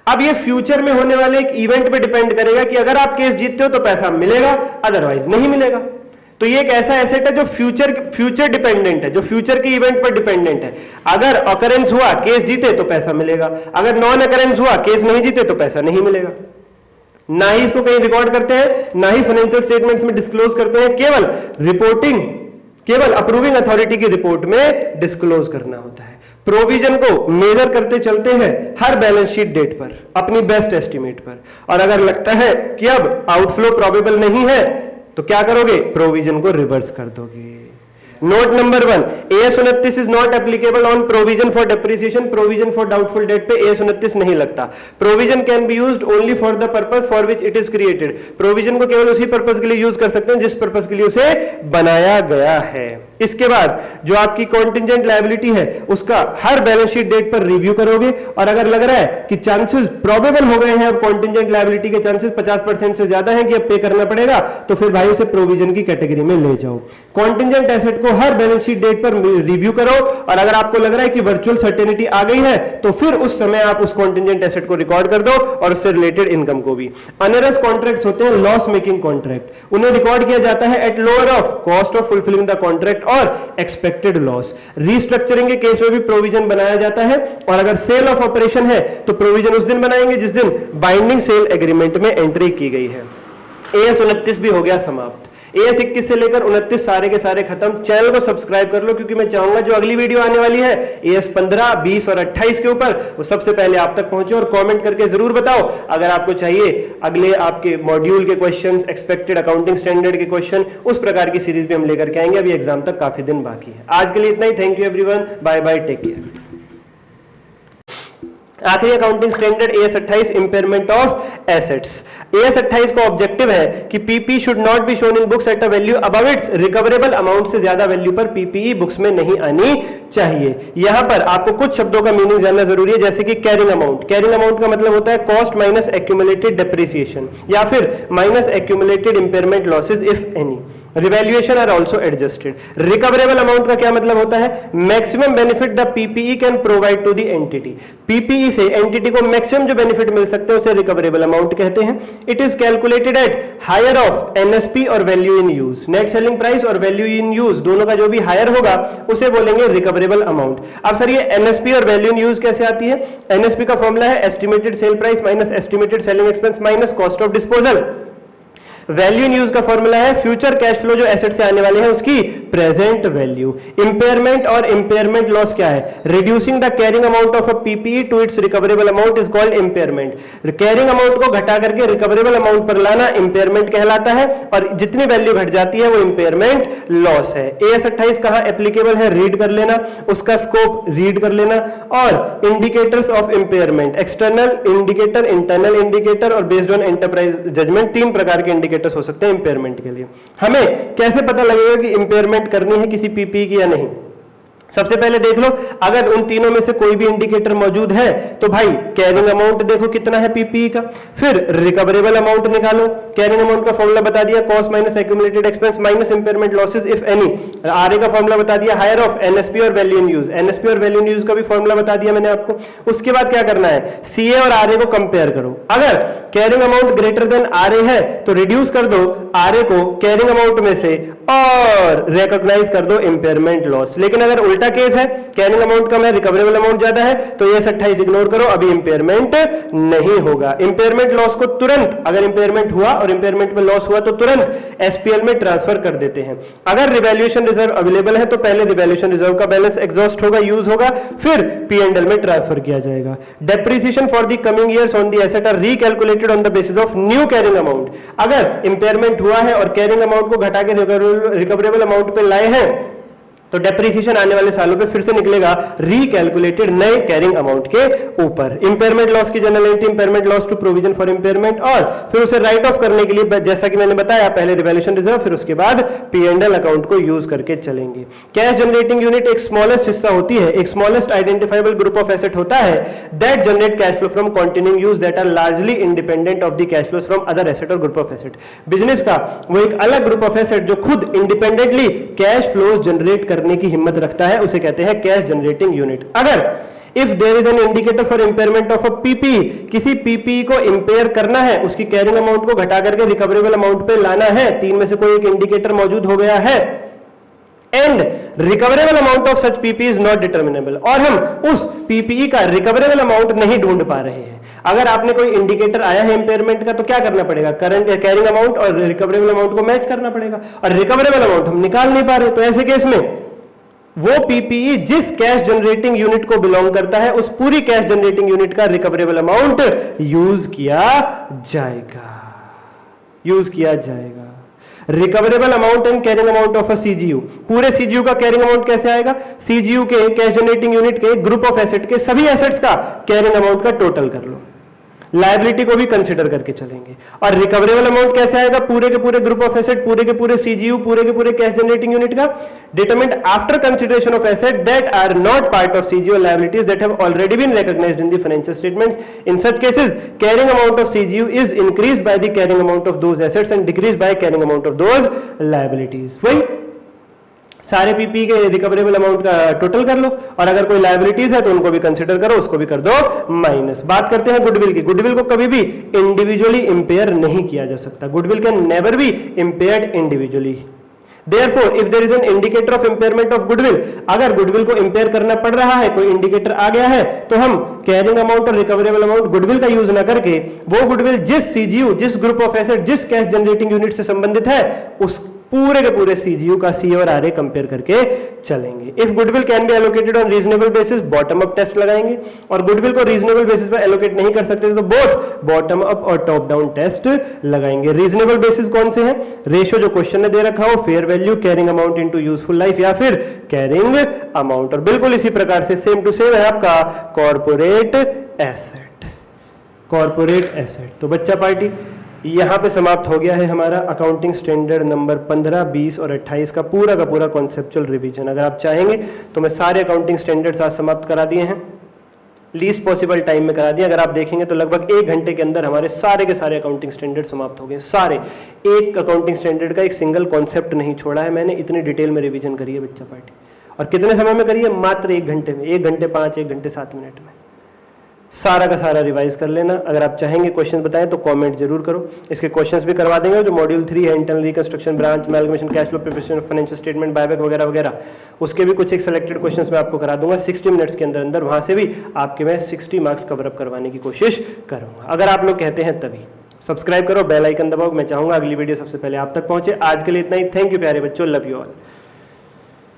अब ये फ्यूचर में होने वाले एक इवेंट पे डिपेंड करेगा कि अगर आप केस जीतते हो तो पैसा मिलेगा, अदरवाइज नहीं मिलेगा। तो ये एक ऐसा एसेट है जो फ्यूचर डिपेंडेंट है, जो फ्यूचर के इवेंट पर डिपेंडेंट है। अगर ऑकरेंस हुआ, केस जीते तो पैसा मिलेगा, अगर नॉन ऑकरेंस हुआ, केस नहीं जीते तो पैसा नहीं मिलेगा। ना ही इसको कहीं रिकॉर्ड करते हैं, ना ही फाइनेंशियल स्टेटमेंट्स में डिस्क्लोज करते हैं, केवल रिपोर्टिंग, केवल अप्रूविंग अथॉरिटी की रिपोर्ट में डिस्क्लोज करना होता है। प्रोविजन को मेजर करते चलते हैं हर बैलेंस शीट डेट पर, अपनी बेस्ट एस्टिमेट पर, और अगर लगता है कि अब आउटफ्लो प्रोबेबल नहीं है तो क्या करोगे, प्रोविजन को रिवर्स कर दोगे। Note number 1, AS 29 is not applicable on provision for depreciation, provision for doubtful debt पे AS 29 नहीं लगता। Provision can be used only for the purpose for which it is created, provision को केवल उसी purpose के लिए यूज कर सकते हैं जिस पर्पस के लिए उसे बनाया गया है। इसके बाद जो आपकी कॉन्टिजेंट लायबिलिटी है उसका हर बैलेंस शीट डेट पर रिव्यू करोगे, और अगर लग रहा है कि चांसेस प्रोबेबल हो गए हैं, अब कॉन्टिजेंट लायबिलिटी के चांसेस 50% से ज्यादा हैं कि अब पे करना पड़ेगा, तो फिर भाई उसे प्रोविजन की कैटेगरी में ले जाओ। कॉन्टिजेंट एसेट को हर बैलेंस शीट डेट पर रिव्यू करो, और अगर आपको लग रहा है कि वर्चुअल सर्टेनिटी आ गई है तो फिर उस समय आप उस कॉन्टिजेंट एसेट को रिकॉर्ड कर दो और उससे रिलेटेड इनकम को भी। अनरस कॉन्ट्रैक्ट्स होते हैं लॉस मेकिंग कॉन्ट्रैक्ट, उन्हें रिकॉर्ड किया जाता है at lower of cost of fulfilling the contract और एक्सपेक्टेड लॉस। रीस्ट्रक्चरिंग के केस में भी प्रोविजन बनाया जाता है, और अगर सेल ऑफ ऑपरेशन है तो प्रोविजन उस दिन बनाएंगे जिस दिन बाइंडिंग सेल एग्रीमेंट में एंट्री की गई है। AS 29 भी हो गया समाप्त। AS 21 से लेकर 29 सारे के सारे खत्म। चैनल को सब्सक्राइब कर लो, क्योंकि मैं चाहूंगा जो अगली वीडियो आने वाली है AS 15, 20 और 28 के ऊपर, वो सबसे पहले आप तक पहुंचे। और कमेंट करके जरूर बताओ अगर आपको चाहिए अगले आपके मॉड्यूल के क्वेश्चंस, एक्सपेक्टेड अकाउंटिंग स्टैंडर्ड के क्वेश्चन, उस प्रकार की सीरीज भी हम लेकर के आएंगे। अभी एग्जाम तक काफी दिन बाकी है। आज के लिए इतना ही। Thank you everyone, bye bye, take care. आखिरी accounting standard AS 28 impairment of assets. AS 28 का ऑब्जेक्टिव है कि PPE should not be shown in books at a value above its recoverable amount, से ज्यादा वैल्यू पर पीपीई बुक्स में नहीं आनी चाहिए। यहां पर आपको कुछ शब्दों का मीनिंग जानना जरूरी है, जैसे कि कैरिंग अमाउंट। कैरिंग अमाउंट का मतलब होता है कॉस्ट माइनस एक्यूमुलेटेड डेप्रिसिएशन, या फिर minus accumulated impairment losses if any. Revaluation are also adjusted. Recoverable amount का क्या मतलब होता है, maximum benefit the PPE can provide to the entity. PPE से एंटिटी को मैक्सिमम जो बेनिफिट मिल सकते हैं उसे रिकवरेबल अमाउंट कहते हैं। It is calculated at higher of NSP और value in use. Net selling price और वैल्यू इन यूज दोनों का जो भी हायर होगा उसे बोलेंगे रिकवरेबल अमाउंट। अब सर ये एनएसपी और वैल्यू इन यूज कैसे आती है? एनएसपी का फॉर्मूला है estimated sale price minus estimated selling expense minus cost of disposal. Value in use का फॉर्मूला है फ्यूचर कैश फ्लो जो एसेट से आने वाले हैं उसकी प्रेजेंट वैल्यू। इंपेयरमेंट और इंपेयरमेंट लॉस क्या है? Reducing the carrying amount of a PPE to its recoverable amount is called impairment. Carrying amount को घटा करके रिकवरेबल अमाउंट पर लाना इंपेयरमेंट कहलाता है, और जितनी वैल्यू घट जाती है वो इंपेयरमेंट लॉस है। AS 28 कहां एप्लीकेबल है रीड कर लेना, उसका स्कोप रीड कर लेना। और indicators of impairment, external indicator, internal indicator और बेस्ड ऑन एंटरप्राइज जजमेंट, 3 प्रकार के इंडिकेटर्स हो सकते हैं इंपेयरमेंट के लिए। हमें कैसे पता लगेगा कि इंपेयरमेंट करनी है किसी पीपीई की या नहीं? सबसे पहले देख लो, अगर उन तीनों में से कोई भी इंडिकेटर मौजूद है तो भाई कैरिंग अमाउंट देखो कितना है पीपीई का, फिर रिकवरेबल अमाउंट निकालो। कैरिंग अमाउंट का फॉर्मूला बता दिया cost minus accumulated expense minus impairment losses if any. RA का फॉर्मूला बता दिया हायर ऑफ एनएसपी और वैल्यू इन यूज। एनएसपी और वैल्यू इन यूज का भी फॉर्मूला बता दिया मैंने आपको। उसके बाद क्या करना है, सीए और आरए को कंपेयर करो। अगर carrying amount greater than RA है तो रिड्यूस कर दो आरए को कैरिंग अमाउंट में से और रिकॉग्नाइज कर दो इंपेयरमेंट लॉस। लेकिन अगर उल्टा केस है, कैरिंग अमाउंट कम है रिकवरेबल अमाउंट ज्यादा है, तो ये 28 इग्नोर करो, अभी इंपेयरमेंट नहीं होगा। इंपेयरमेंट लॉस को तुरंत, अगर इंपेयरमेंट हुआ और इंपेयरमेंट में लॉस हुआ तो तुरंत एसपीएल में ट्रांसफर कर देते हैं। अगर रिवैल्यूएशन रिजर्व अवेलेबल है तो पहले रिवैल्यूएशन रिजर्व का बैलेंस एग्जॉस्ट होगा, यूज होगा, फिर पी&एल में ट्रांसफर किया जाएगा। Depreciation for the coming years on the asset are recalculated on the basis of new carrying amount. अगर इंपेयरमेंट हुआ है और कैरिंग अमाउंट को घटा के रिकवरेबल अमाउंट पे लाए हैं तो डेप्रिसिएशन आने वाले सालों पे फिर से निकलेगा रिकैलकुलेटेड नए कैरिंग अमाउंट के ऊपर। इंपेयरमेंट लॉस की general entry, impairment loss to provision for impairment, और फिर उसे राइट ऑफ करने के लिए जैसा कि मैंने बताया पहले रिवैल्यूएशन रिजर्व, फिर उसके बाद P&L अकाउंट को यूज करके चलेंगे। कैश जनरेटिंग यूनिट एक स्मॉलेस्ट हिस्सा होती है, एक smallest identifiable group of asset होता है that generate cash flow from continuing use that are largely independent of the cash flows from other asset और ग्रुप ऑफ एसेट। बिजनेस का वो एक अलग ग्रुप ऑफ एसेट जो खुद इंडिपेंडेंटली कैश फ्लोज जनरेट करने की हिम्मत रखता है, उसे कहते हैं कैश जनरेटिंग यूनिट। अगर if there is an indicator for impairment of a PP, किसी पीपी को इंपेयर करना है, उसकी कैरिंग अमाउंट को घटा करके रिकवरेबल अमाउंट पे लाना है, तीन में से कोई एक इंडिकेटर मौजूद हो गया है, and recoverable amount of such PP is not determinable, और हम उस पीपीई का रिकवरेबल अमाउंट नहीं ढूंढ पा रहे हैं। अगर आपने कोई इंडिकेटर आया है इंपेयरमेंट का तो क्या करना पड़ेगा, करंट कैरिंग अमाउंट और रिकवरेबल अमाउंट को मैच करना पड़ेगा, और रिकवरेबल अमाउंट हम निकाल नहीं पा रहे। तो ऐसे केस में वो पीपीई जिस कैश जनरेटिंग यूनिट को बिलोंग करता है, उस पूरी कैश जनरेटिंग यूनिट का रिकवरेबल अमाउंट यूज किया जाएगा। Recoverable amount and carrying amount of a CGU, पूरे सीजीयू का कैरिंग अमाउंट कैसे आएगा, सीजीयू के कैश जनरेटिंग यूनिट के ग्रुप ऑफ एसेट के सभी एसेट्स का कैरिंग अमाउंट का टोटल कर लो, लायबिलिटी को भी कंसीडर करके चलेंगे। और रिकवरेबल अमाउंट कैसे आएगा, पूरे के पूरे ग्रुप ऑफ एसेट, पूरे के पूरे सीजीयू, पूरे के पूरे कैश जनरेटिंग यूनिट का, determined after consideration of asset that are not part of CGU liabilities that have already been recognized in the financial statements. In such cases carrying amount of CGU is increased by the carrying amount of those assets and decreased by carrying amount of those liabilities. वही सारे PP के recoverable amount का total कर लो, और अगर कोई liabilities है तो उनको भी कंसीडर करो, उसको भी कर दो माइनस। बात करते हैं गुडविल की। गुडविल को कभी भी इंडिविजुअली इंपेयर नहीं किया जा सकता, goodwill can never be impaired individually. Therefore, if there is an indicator of impairment of goodwill, अगर गुडविल को इंपेयर करना पड़ रहा है, कोई इंडिकेटर आ गया है, तो हम कैरिंग अमाउंट और रिकवरेबल अमाउंट गुडविल का यूज ना करके वो गुडविल जिस सीजीयू, जिस ग्रुप ऑफ एसेट, जिस कैश जनरेटिंग यूनिट से संबंधित है, उस पूरे के पूरे सीजीयू का सी और आरए कंपेयर करके चलेंगे। If goodwill can be allocated on reasonable basis, bottom up test लगाएंगे, और गुडविल को रीजनेबल बेसिस पर एलोकेट नहीं कर सकते तो बोथ बॉटम अप और टॉप डाउन टेस्ट लगाएंगे। रीजनेबल बेसिस कौन से हैं, रेशियो जो क्वेश्चन ने दे रखा हो, fair value, carrying amount into useful life, या फिर कैरिंग अमाउंट। और बिल्कुल इसी प्रकार से सेम टू सेम है आपका कॉर्पोरेट एसेट, कॉर्पोरेट एसेट। तो बच्चा पार्टी यहां पे समाप्त हो गया है हमारा अकाउंटिंग स्टैंडर्ड नंबर 15, 20 और 28 का पूरा कॉन्सेप्चुअल रिवीजन। अगर आप चाहेंगे तो मैं सारे अकाउंटिंग स्टैंडर्ड्स आज समाप्त करा दिए हैं, लीस्ट पॉसिबल टाइम में करा दिया। अगर आप देखेंगे तो लगभग 1 घंटे के अंदर हमारे सारे के सारे अकाउंटिंग स्टैंडर्ड समाप्त हो गए, सारे। एक अकाउंटिंग स्टैंडर्ड का एक सिंगल कॉन्सेप्ट नहीं छोड़ा है मैंने, इतनी डिटेल में रिवीजन करी है बच्चा पार्टी। और कितने समय में करी है, मात्र 1 घंटे में, 1 घंटे 5, 1 घंटे 7 मिनट में सारा का सारा रिवाइज कर लेना। अगर आप चाहेंगे क्वेश्चन बताएं तो कमेंट जरूर करो, इसके क्वेश्चंस भी करवा देंगे। जो मॉड्यूल 3 है, internal reconstruction, branch amalgamation, cash flow preparation, financial statement, buyback वगैरह वगैरह, उसके भी कुछ एक सिलेक्टेड क्वेश्चंस मैं आपको करा दूंगा 60 मिनट्स के अंदर अंदर, वहां से भी आपके मैं 60 मार्क्स कवर अप करवाने की कोशिश करूंगा, अगर आप लोग कहते हैं तभी। सब्सक्राइब करो, बेल आइकन दबाओ, मैं चाहूंगा अगली वीडियो सबसे पहले आप तक पहुंचे। आज के लिए इतना ही, थैंक यू प्यारे बच्चों, लव यू ऑल।